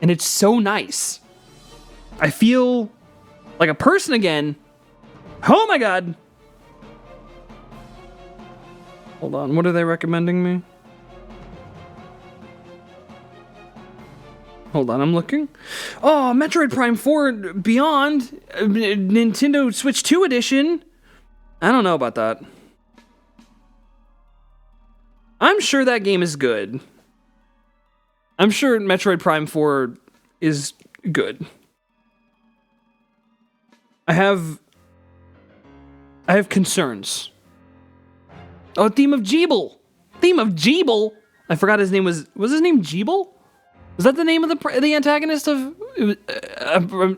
and it's so nice. I feel like a person again. Oh my god! Hold on, what are they recommending me? Hold on, I'm looking. Oh, Metroid Prime 4 Beyond, Nintendo Switch 2 edition. I don't know about that. I'm sure that game is good. I'm sure Metroid Prime 4 is good. I have concerns. Oh, Theme of Jeeble. Theme of Jeeble? I forgot his name was his name Jeeble? Was that the name of the antagonist of...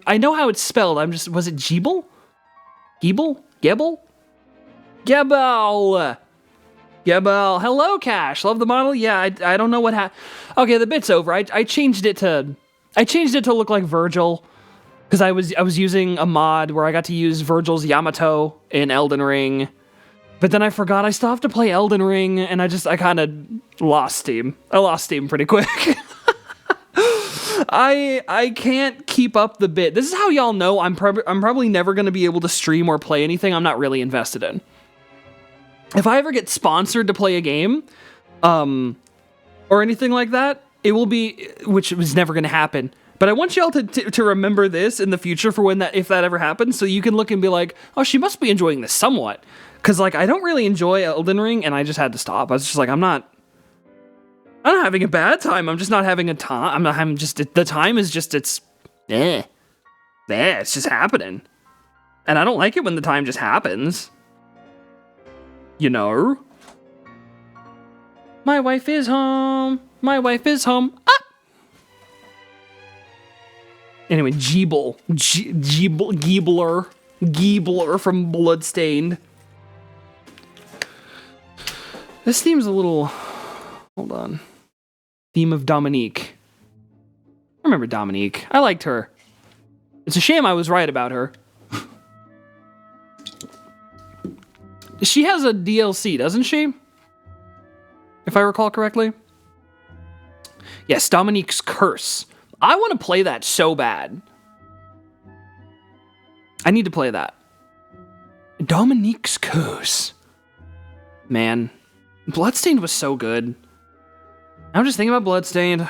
I know how it's spelled. Was it Jeeble? Geeble? Gebel? Gebel! Gebel. Hello, Cash. Love the model? Yeah, I don't know what happened. Okay, the bit's over. I changed it to look like Virgil. Because I was using a mod where I got to use Virgil's Yamato in Elden Ring. But then I forgot I still have to play Elden Ring, and I kind of lost steam. I lost steam pretty quick. I can't keep up the bit. This is how y'all know I'm probably never going to be able to stream or play anything I'm not really invested in. If I ever get sponsored to play a game, or anything like that, it will be, which was never going to happen, But I want y'all to remember this in the future for if that ever happens, so you can look and be like, oh, she must be enjoying this somewhat. Because, like, I don't really enjoy Elden Ring, and I just had to stop. I was just like, I'm not having a bad time. I'm just not having a time. The time is just, it's just happening. And I don't like it when the time just happens. You know? My wife is home. My wife is home. Ah! Anyway, Giebler from Bloodstained. This theme's a little... Hold on. Theme of Dominique. I remember Dominique. I liked her. It's a shame I was right about her. She has a DLC, doesn't she? If I recall correctly. Yes, Dominique's Curse. I want to play that so bad. I need to play that. Dominique's Curse. Man, Bloodstained was so good. I'm just thinking about Bloodstained.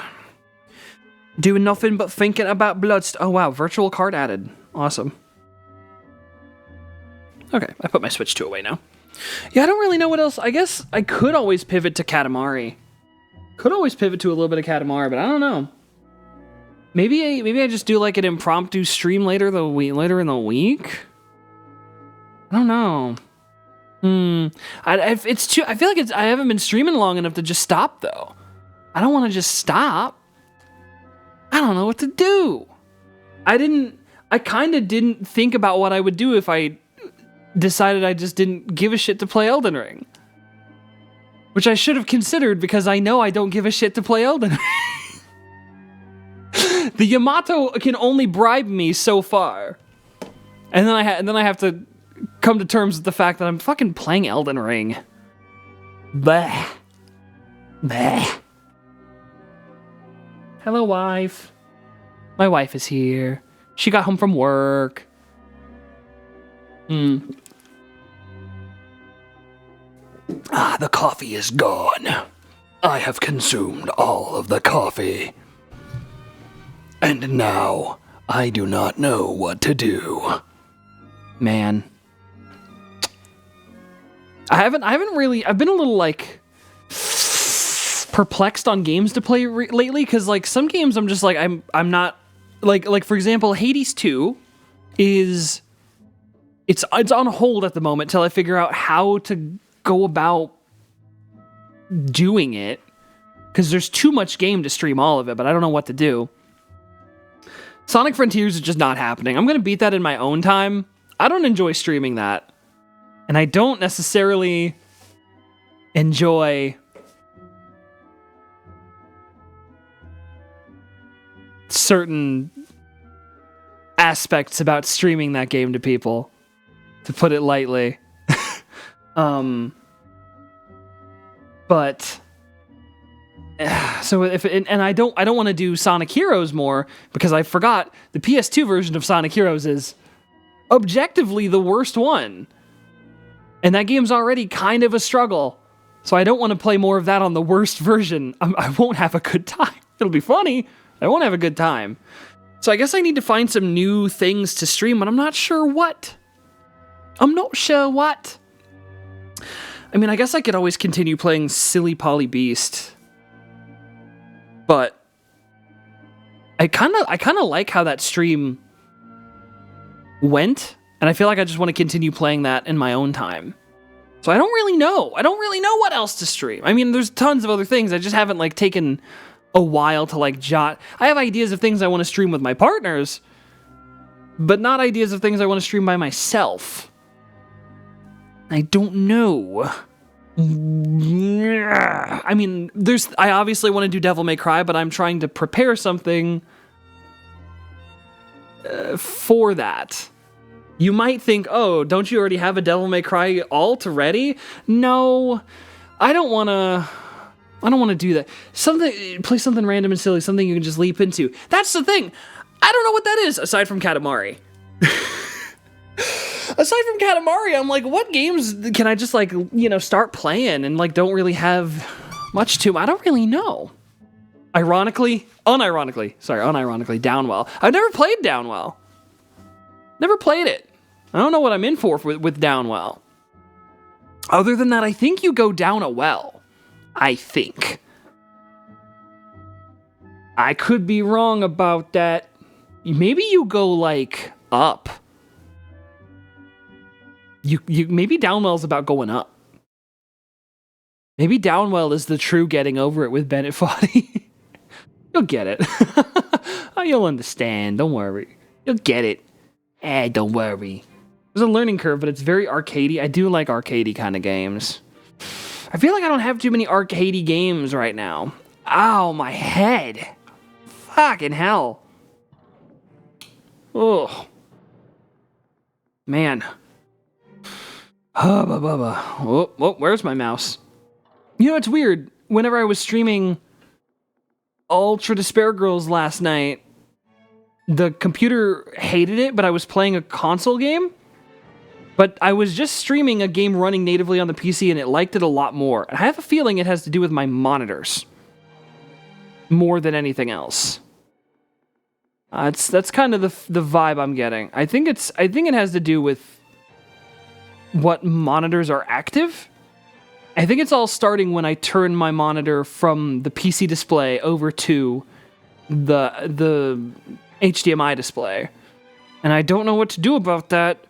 Doing nothing but thinking about Bloodstained. Oh wow, virtual card added. Awesome. Okay, I put my Switch 2 away now. Yeah, I don't really know what else. I guess I could always pivot to Katamari. Could always pivot to a little bit of Katamari, but I don't know. Maybe I just do like an impromptu stream later in the week. I don't know. I feel like I haven't been streaming long enough to just stop though. I don't want to just stop. I don't know what to do. I kind of didn't think about what I would do if I decided I just didn't give a shit to play Elden Ring. Which I should have considered because I know I don't give a shit to play Elden Ring. The Yamato can only bribe me so far. And then I have to come to terms with the fact that I'm fucking playing Elden Ring. Bleh. Bleh. Hello, wife. My wife is here. She got home from work. Ah, the coffee is gone. I have consumed all of the coffee. And now, I do not know what to do. Man. I've been a little, like, perplexed on games to play lately, because, like, some games I'm just like, I'm not, like, for example, Hades 2 is, it's on hold at the moment till I figure out how to go about doing it, because there's too much game to stream all of it, but I don't know what to do. Sonic Frontiers is just not happening. I'm going to beat that in my own time. I don't enjoy streaming that. And I don't necessarily enjoy certain aspects about streaming that game to people, to put it lightly. But so I don't want to do Sonic Heroes more because I forgot the PS2 version of Sonic Heroes is objectively the worst one. And that game's already kind of a struggle. So I don't want to play more of that on the worst version. I won't have a good time. It'll be funny. I won't have a good time. So I guess I need to find some new things to stream, but I'm not sure what. I mean, I guess I could always continue playing Silly Polly Beast. But I kind of like how that stream went, and I feel like I just want to continue playing that in my own time. So I don't really know. I don't really know what else to stream. I mean, there's tons of other things. I just haven't like taken a while to like jot. I have ideas of things I want to stream with my partners, but not ideas of things I want to stream by myself. I don't know. I mean, I obviously want to do Devil May Cry, but I'm trying to prepare something for that. You might think, oh, don't you already have a Devil May Cry alt ready? No, I don't want to do that. Play something random and silly, something you can just leap into. That's the thing. I don't know what that is, aside from Katamari. Aside from Katamari, I'm like, what games can I just, like, start playing and, like, don't really have much to? I don't really know. unironically, Downwell. I've never played Downwell. Never played it. I don't know what I'm in for with Downwell. Other than that, I think you go down a well. I think. I could be wrong about that. Maybe you go, like, up. You maybe Downwell's about going up. Maybe Downwell is the true getting over it with Bennett Foddy. You'll get it. Oh, you'll understand. Don't worry. You'll get it. Don't worry. There's a learning curve, but it's very arcadey. I do like arcadey kind of games. I feel like I don't have too many arcadey games right now. Ow, my head. Fucking hell. Oh. Man. Oh, where's my mouse? You know, it's weird. Whenever I was streaming Ultra Despair Girls last night, the computer hated it, but I was playing a console game. But I was just streaming a game running natively on the PC, and it liked it a lot more. And I have a feeling it has to do with my monitors more than anything else. That's kind of the vibe I'm getting. I think it has to do with what monitors are active. I think it's all starting when I turn my monitor from the PC display over to the HDMI display. And I don't know what to do about that.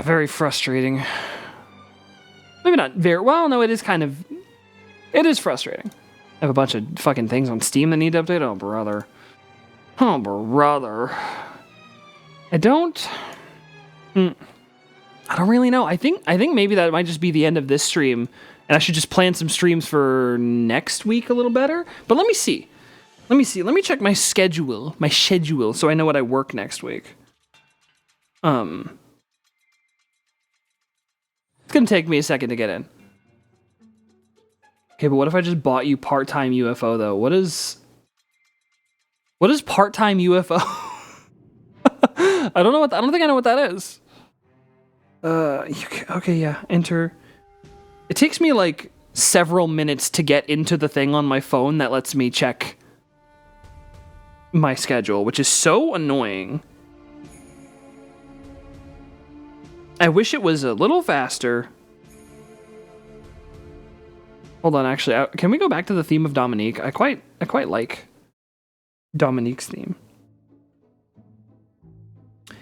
Very frustrating. Maybe not very... Well, no, it is kind of... It is frustrating. I have a bunch of fucking things on Steam that need to update. Oh, brother. Oh, brother. I don't really know. I think maybe that might just be the end of this stream, and I should just plan some streams for next week a little better. But let me see. Let me check my schedule, so I know what I work next week. It's gonna take me a second to get in. Okay, but what if I just bought you part-time UFO though? What is part-time UFO? I don't think I know what that is. Okay, yeah, enter. It takes me like several minutes to get into the thing on my phone that lets me check my schedule, which is so annoying. I wish it was a little faster. Hold on, actually, can we go back to the theme of Dominique? I quite like Dominique's theme.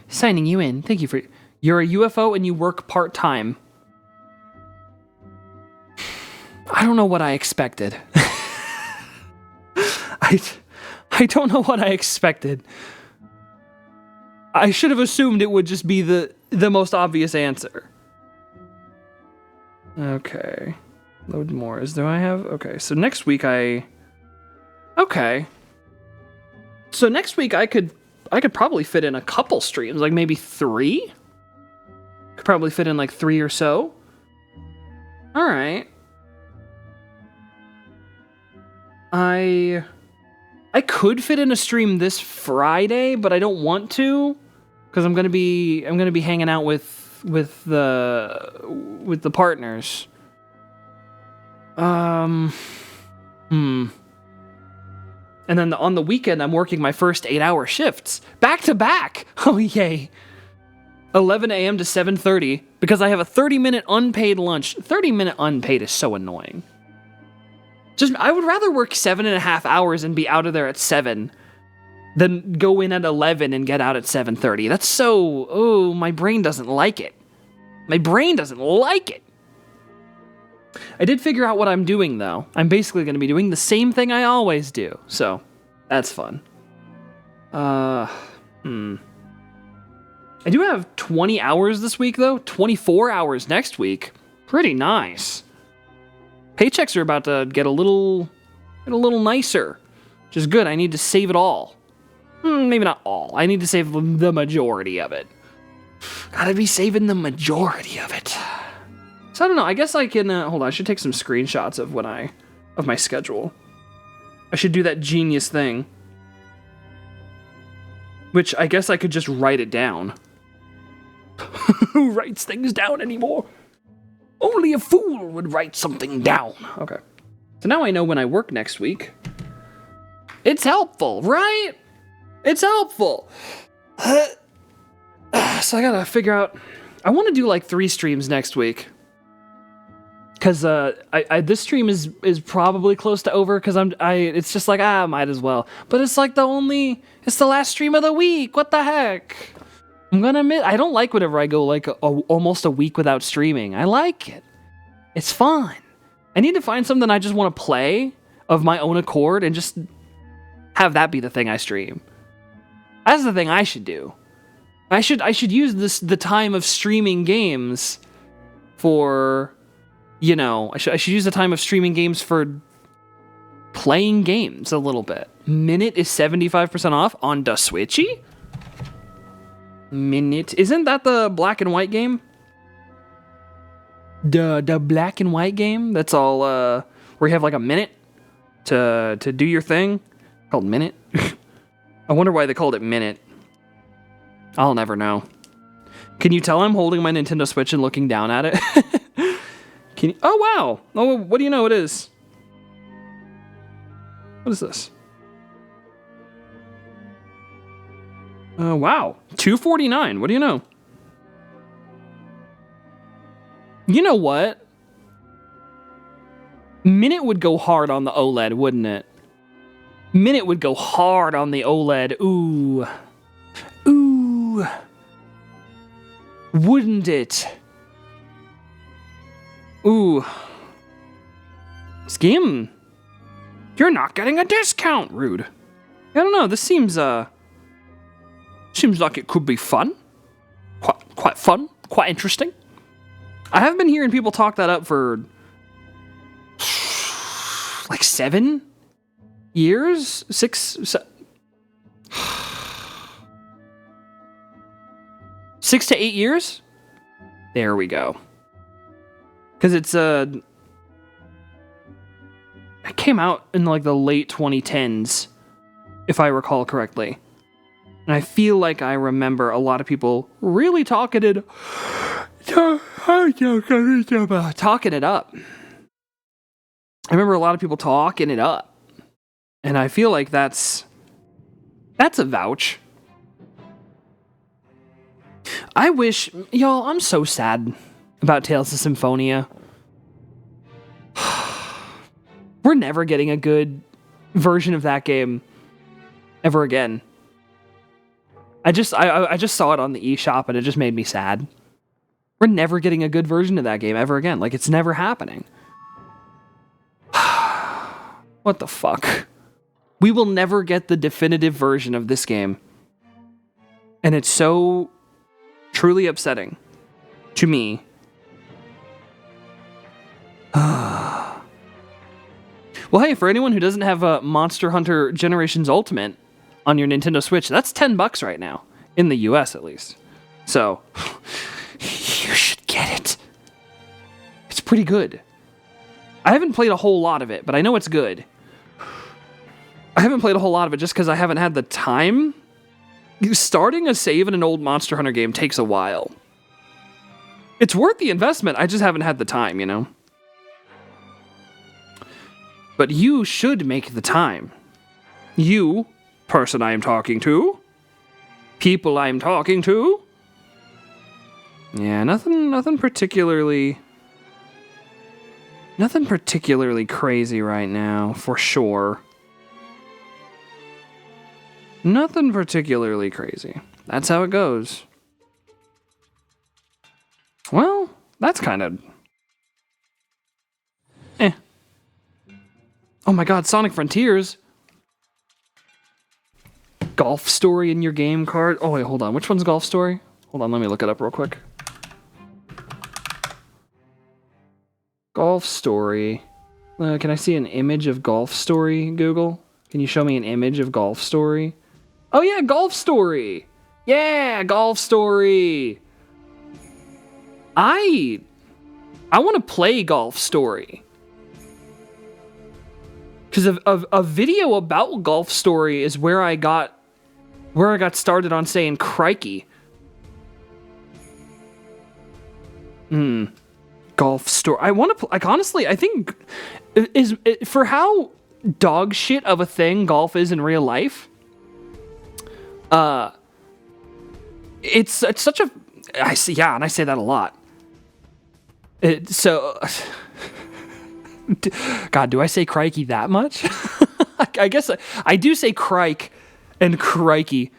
Signing you in. Thank you for... You're a UFO and you work part-time. I don't know what I expected. I don't know what I expected. I should have assumed it would just be the most obvious answer. Okay. Load more. Okay, so next week Okay. So next week I could probably fit in a couple streams, like maybe 3? Could probably fit in like 3 or so. All right. I could fit in a stream this Friday, but I don't want to because I'm gonna be hanging out with the partners. And then on the weekend, I'm working my first 8-hour shifts back to back. Oh yay! 11 a.m. to 7:30 because I have a 30-minute unpaid lunch. 30-minute unpaid is so annoying. I would rather work 7.5 hours and be out of there at 7 than go in at 11 and get out at 7:30. That's so... Oh, my brain doesn't like it. My brain doesn't like it. I did figure out what I'm doing, though. I'm basically going to be doing the same thing I always do. So, that's fun. I do have 20 hours this week, though. 24 hours next week. Pretty nice. Paychecks are about to get a little nicer, which is good. I need to save it all. Maybe not all. I need to save the majority of it. Gotta be saving the majority of it. So I don't know. I guess I can... hold on. I should take some screenshots of my schedule. I should do that genius thing. Which I guess I could just write it down. Who writes things down anymore? Only a fool would write something down. Okay. So now I know when I work next week. It's helpful, right? It's helpful. So I gotta figure out. I want to do like 3 streams next week. Cause this stream is probably close to over. Cause it's just like might as well. But it's like it's the last stream of the week. What the heck? I'm gonna admit I don't like whenever I go like almost a week without streaming. I like it. It's fun. I need to find something I just want to play of my own accord and just have that be the thing I stream. That's the thing I should do. I should use the time of streaming games for, I should use the time of streaming games for playing games a little bit. Minute is 75% off on the Switchy? Minute. Isn't that the black and white game? The black and white game? That's all, where you have like a minute to do your thing? Called Minute? I wonder why they called it Minute. I'll never know. Can you tell I'm holding my Nintendo Switch and looking down at it? Can you? Oh, wow. Oh, what do you know it is? What is this? Wow. $249. What do you know? You know what? Minute would go hard on the OLED, wouldn't it? Minute would go hard on the OLED. Ooh. Ooh. Wouldn't it? Ooh. Skim. You're not getting a discount. Rude. I don't know. This seems like it could be fun. Quite fun. Quite interesting. I have been hearing people talk that up for like 7 years? 6 to 8 years? There we go. Because it came out in like the late 2010s, if I recall correctly. And I feel like I remember a lot of people really talking it up. I remember a lot of people talking it up. And I feel like that's a vouch. I wish, y'all, I'm so sad about Tales of Symphonia. We're never getting a good version of that game ever again. I just saw it on the eShop and it just made me sad. We're never getting a good version of that game ever again. Like, it's never happening. What the fuck? We will never get the definitive version of this game. And it's so truly upsetting to me. Well, hey, for anyone who doesn't have a Monster Hunter Generations Ultimate on your Nintendo Switch, that's $10 right now. In the US, at least. So, you should get it. It's pretty good. I haven't played a whole lot of it, but I know it's good. I haven't played a whole lot of it just because I haven't had the time. Starting a save in an old Monster Hunter game takes a while. It's worth the investment, I just haven't had the time, you know? But you should make the time. You, person I am talking to, people I am talking to. Yeah, nothing particularly crazy right now, for sure. Nothing particularly crazy. That's how it goes. Well, that's kind of... Oh my god, Sonic Frontiers. Golf Story in your game card. Oh wait, hold on. Which one's Golf Story? Hold on, let me look it up real quick. Golf Story. Can I see an image of Golf Story, Google? Can you show me an image of Golf Story? Oh yeah, Golf Story! Yeah, Golf Story! I want to play Golf Story. Because a video about Golf Story is where I got started on saying crikey. Golf Story. I want to. Like, honestly, I think is for how dog shit of a thing golf is in real life. It's such a, I see, yeah, and I say that a lot. God, do I say crikey that much? I guess I do say crike and crikey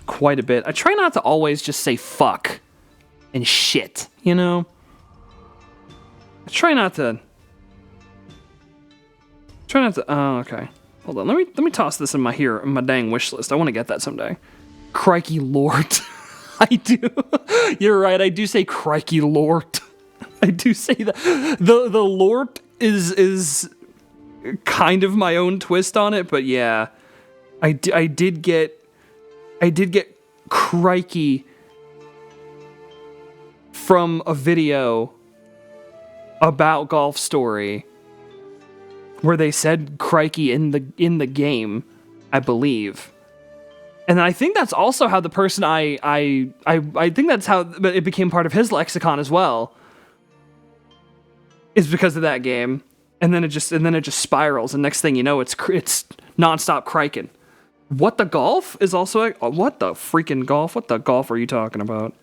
quite a bit. I try not to always just say fuck and shit, you know? I try not to, oh, okay. Hold on, let me toss this in my dang wish list. I want to get that someday. Crikey Lord. I do. You're right, I do say crikey Lord. I do say that. The Lord is kind of my own twist on it, but yeah. I did get crikey from a video about Golf Story where they said crikey in the game, I believe. And I think that's also how the person I think that's how it became part of his lexicon as well. Is because of that game. And then it just spirals, and next thing you know, it's nonstop criking. What the golf is also what the freaking golf? What the golf are you talking about?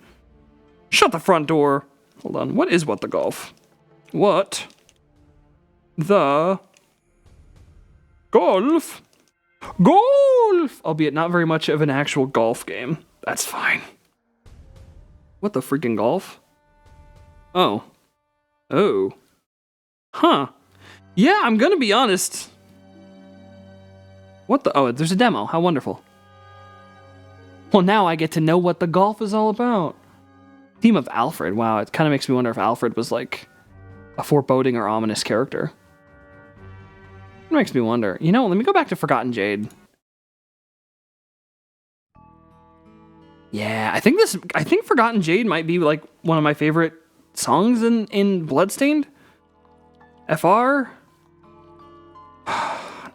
Shut the front door. Hold on. What is what the golf? What the golf? Golf! Albeit not very much of an actual golf game. That's fine. What the freaking golf? Oh. Huh. Yeah, I'm gonna be honest. What the? Oh, there's a demo. How wonderful. Well, now I get to know what the golf is all about. Theme of Alfred. Wow, it kind of makes me wonder if Alfred was like a foreboding or ominous character. It makes me wonder. You know, let me go back to Forgotten Jade. Yeah, I think Forgotten Jade might be like one of my favorite songs in Bloodstained. FR?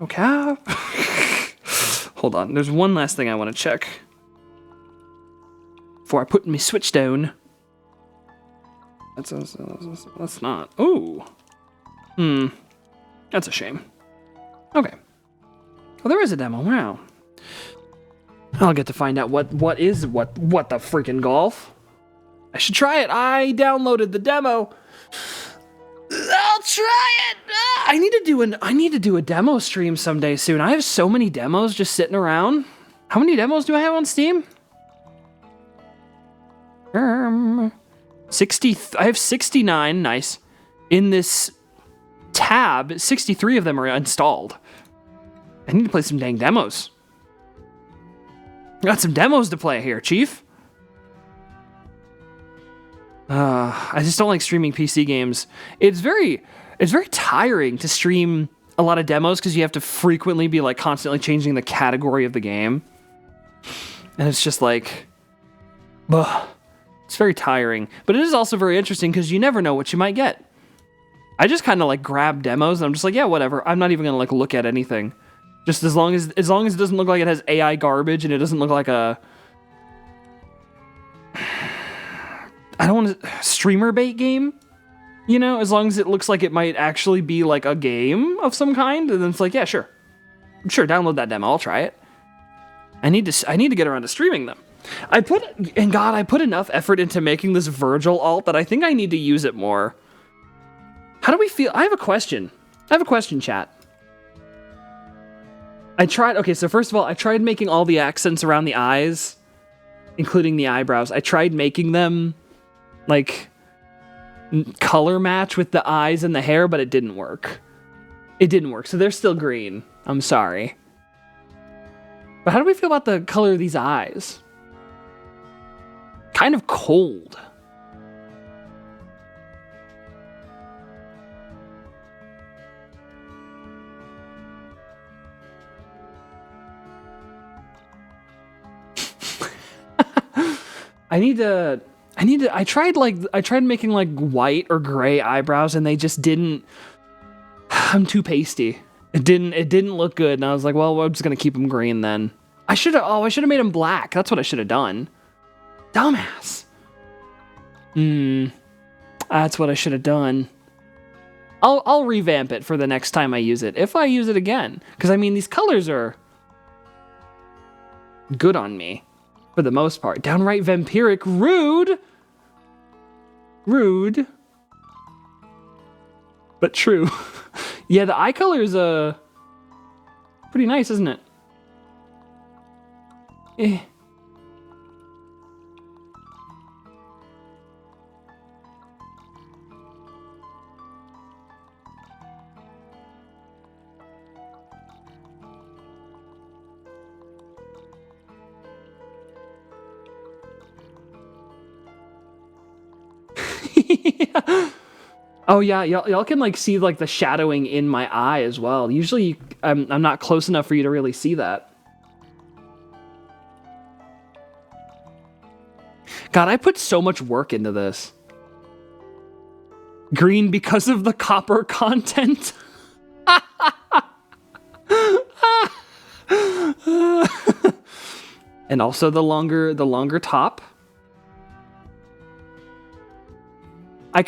Okay. Hold on, there's one last thing I want to check before I put my switch down. That's not. Ooh. That's a shame. Okay. Well, there is a demo. Wow. I'll get to find out what the freaking golf. I should try it. I downloaded the demo. I'll try it. I need to do a demo stream someday soon. I have so many demos just sitting around. How many demos do I have on Steam? 60. I have 69. Nice. In this tab, 63 of them are installed. I need to play some dang demos. Got some demos to play here, Chief. I just don't like streaming PC games. It's very tiring to stream a lot of demos because you have to frequently be like constantly changing the category of the game. And it's just like, it's very tiring. But it is also very interesting because you never know what you might get. I just kind of like grab demos and I'm just like, yeah, whatever. I'm not even going to like look at anything. Just as long as it doesn't look like it has AI garbage and it doesn't look like a, I don't want a streamer bait game, you know, as long as it looks like it might actually be like a game of some kind, and then it's like, yeah, sure, download that demo, I'll try it. I need to get around to streaming them. I put enough effort into making this VERGIL alt that I think I need to use it more. How do we feel? I have a question, chat. So first of all, I tried making all the accents around the eyes, including the eyebrows. I tried making them like color match with the eyes and the hair, but it didn't work. So they're still green. I'm sorry. But how do we feel about the color of these eyes? Kind of cold. I tried making like white or gray eyebrows and they just didn't. I'm too pasty. It didn't look good, and I was like, well, I'm just gonna keep them green then. I should have made them black. That's what I should have done. Dumbass. That's what I should have done. I'll revamp it for the next time I use it, if I use it again. Because, I mean, these colors are good on me, for the most part. Downright vampiric. Rude! Rude. But true. Yeah, the eye color is pretty nice, isn't it? Eh. Yeah. Oh yeah, y'all can like see like the shadowing in my eye as well. Usually I'm not close enough for you to really see that. God, I put so much work into this. Green because of the copper content. And also the longer top. I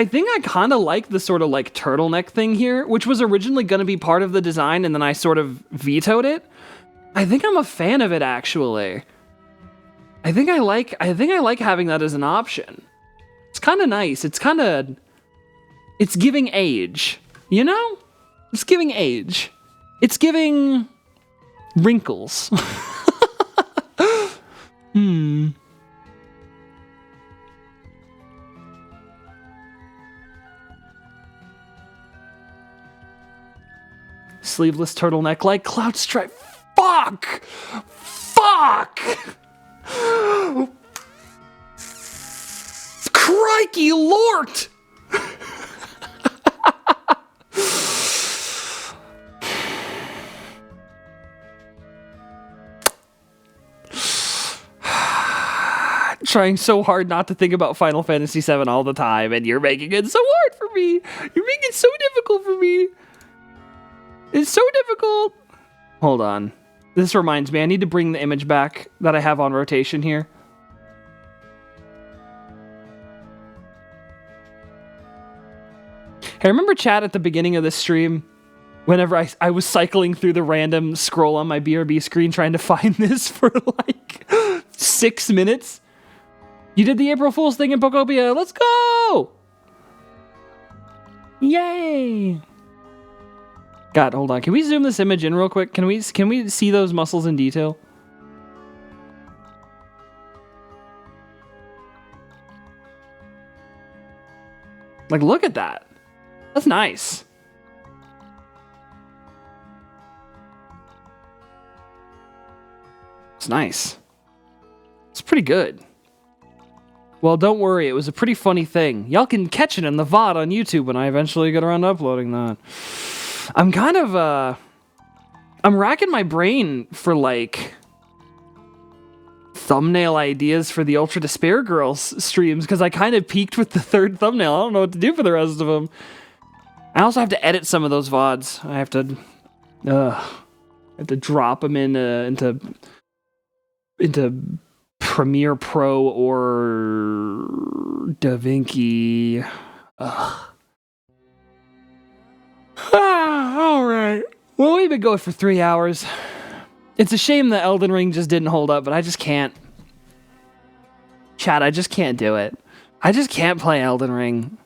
think I kind of like the sort of like turtleneck thing here, which was originally going to be part of the design and then I sort of vetoed it. I think I'm a fan of it actually. I think I like having that as an option. It's kind of nice. It's giving age, you know? It's giving age. It's giving wrinkles. Sleeveless turtleneck like cloud stripe. Fuck! Crikey lort! Trying so hard not to think about Final Fantasy VII all the time, and you're making it so hard for me. You're making it so difficult for me. It's so difficult. Hold on. This reminds me, I need to bring the image back that I have on rotation here. Hey, remember chat at the beginning of this stream? Whenever I was cycling through the random scroll on my BRB screen trying to find this for like 6 minutes? You did the April Fool's thing in Pokopia. Let's go! Yay! God, hold on. Can we zoom this image in real quick? Can we see those muscles in detail? Like, look at that. That's nice. It's nice. It's pretty good. Well, don't worry. It was a pretty funny thing. Y'all can catch it in the VOD on YouTube when I eventually get around to uploading that. I'm kind of, I'm racking my brain for, like, thumbnail ideas for the Ultra Despair Girls streams, because I kind of peaked with the third thumbnail. I don't know what to do for the rest of them. I also have to edit some of those VODs. I have to drop them into Premiere Pro or DaVinci. Ugh. All right. Well, we've been going for 3 hours. It's a shame that Elden Ring just didn't hold up, but I just can't. Chat, I just can't do it. I just can't play Elden Ring.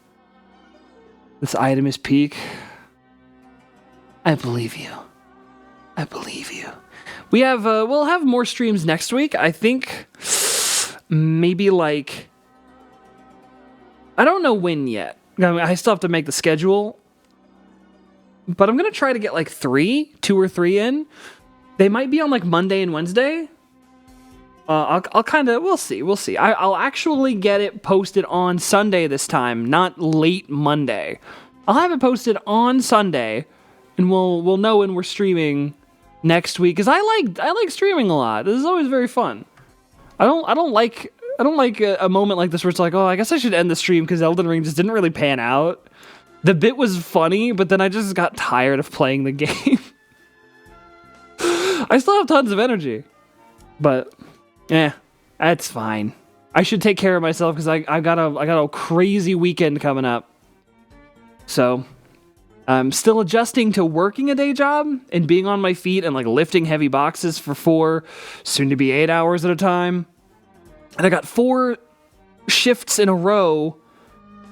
This item is peak. I believe you. I believe you. We have, we'll have more streams next week. I think maybe like, I don't know when yet. I mean, I still have to make the schedule. But I'm going to try to get like 2 or 3 in. They might be on like Monday and Wednesday. I'll kind of, we'll see. I'll actually get it posted on Sunday this time, not late Monday. I'll have it posted on Sunday, and we'll know when we're streaming next week. Because I like streaming a lot. This is always very fun. I don't like a moment like this where it's like, oh, I guess I should end the stream because Elden Ring just didn't really pan out. The bit was funny, but then I just got tired of playing the game. I still have tons of energy. But, that's fine. I should take care of myself because I got a crazy weekend coming up. So I'm still adjusting to working a day job and being on my feet and like lifting heavy boxes for 4, soon to be 8 hours at a time. And I got 4 shifts in a row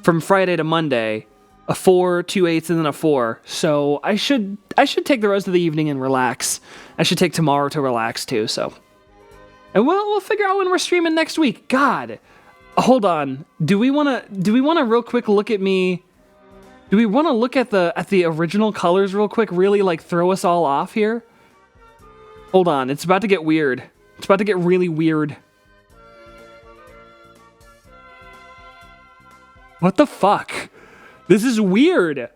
from Friday to Monday. A 4, 2 8s, and then a 4. So I should take the rest of the evening and relax. I should take tomorrow to relax too. So, and we'll figure out when we're streaming next week. God, hold on. Do we wanna real quick look at me? Do we want to look at the original colors real quick? Really like throw us all off here? Hold on. It's about to get weird. It's about to get really weird. What the fuck? This is weird.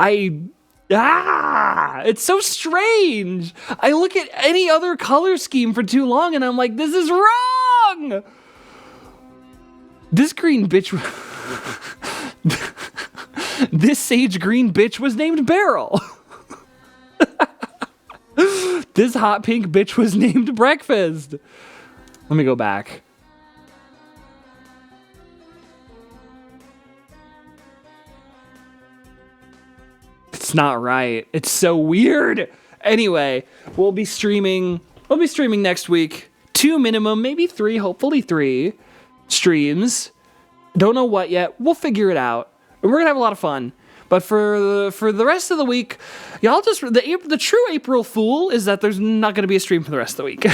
It's so strange. I look at any other color scheme for too long and I'm like, this is wrong. This green bitch, this sage green bitch was named Beryl. This hot pink bitch was named Breakfast. Let me go back. It's not right. It's so weird. Anyway, we'll be streaming next week. 2 minimum, maybe 3, hopefully 3 streams. Don't know what yet. We'll figure it out. And we're gonna have a lot of fun. But for the rest of the week, y'all just the true April Fool is that there's not gonna be a stream for the rest of the week.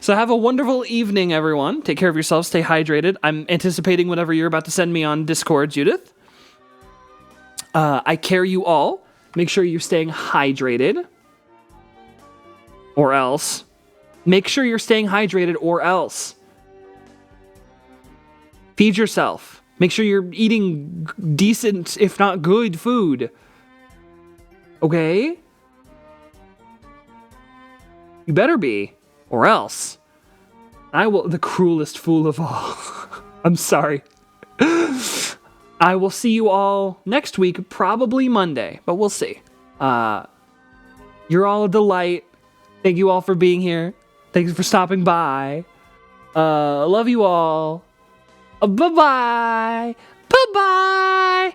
So have a wonderful evening, everyone. Take care of yourselves. Stay hydrated. I'm anticipating whatever you're about to send me on Discord, Judith. I care you all. Make sure you're staying hydrated. Or else. Make sure you're staying hydrated or else. Feed yourself. Make sure you're eating decent, if not good, food. Okay? You better be. Or else. I will... The cruelest fool of all. I'm sorry. I will see you all next week, probably Monday, but we'll see. You're all a delight. Thank you all for being here. Thanks for stopping by. Love you all. Bye-bye. Bye-bye.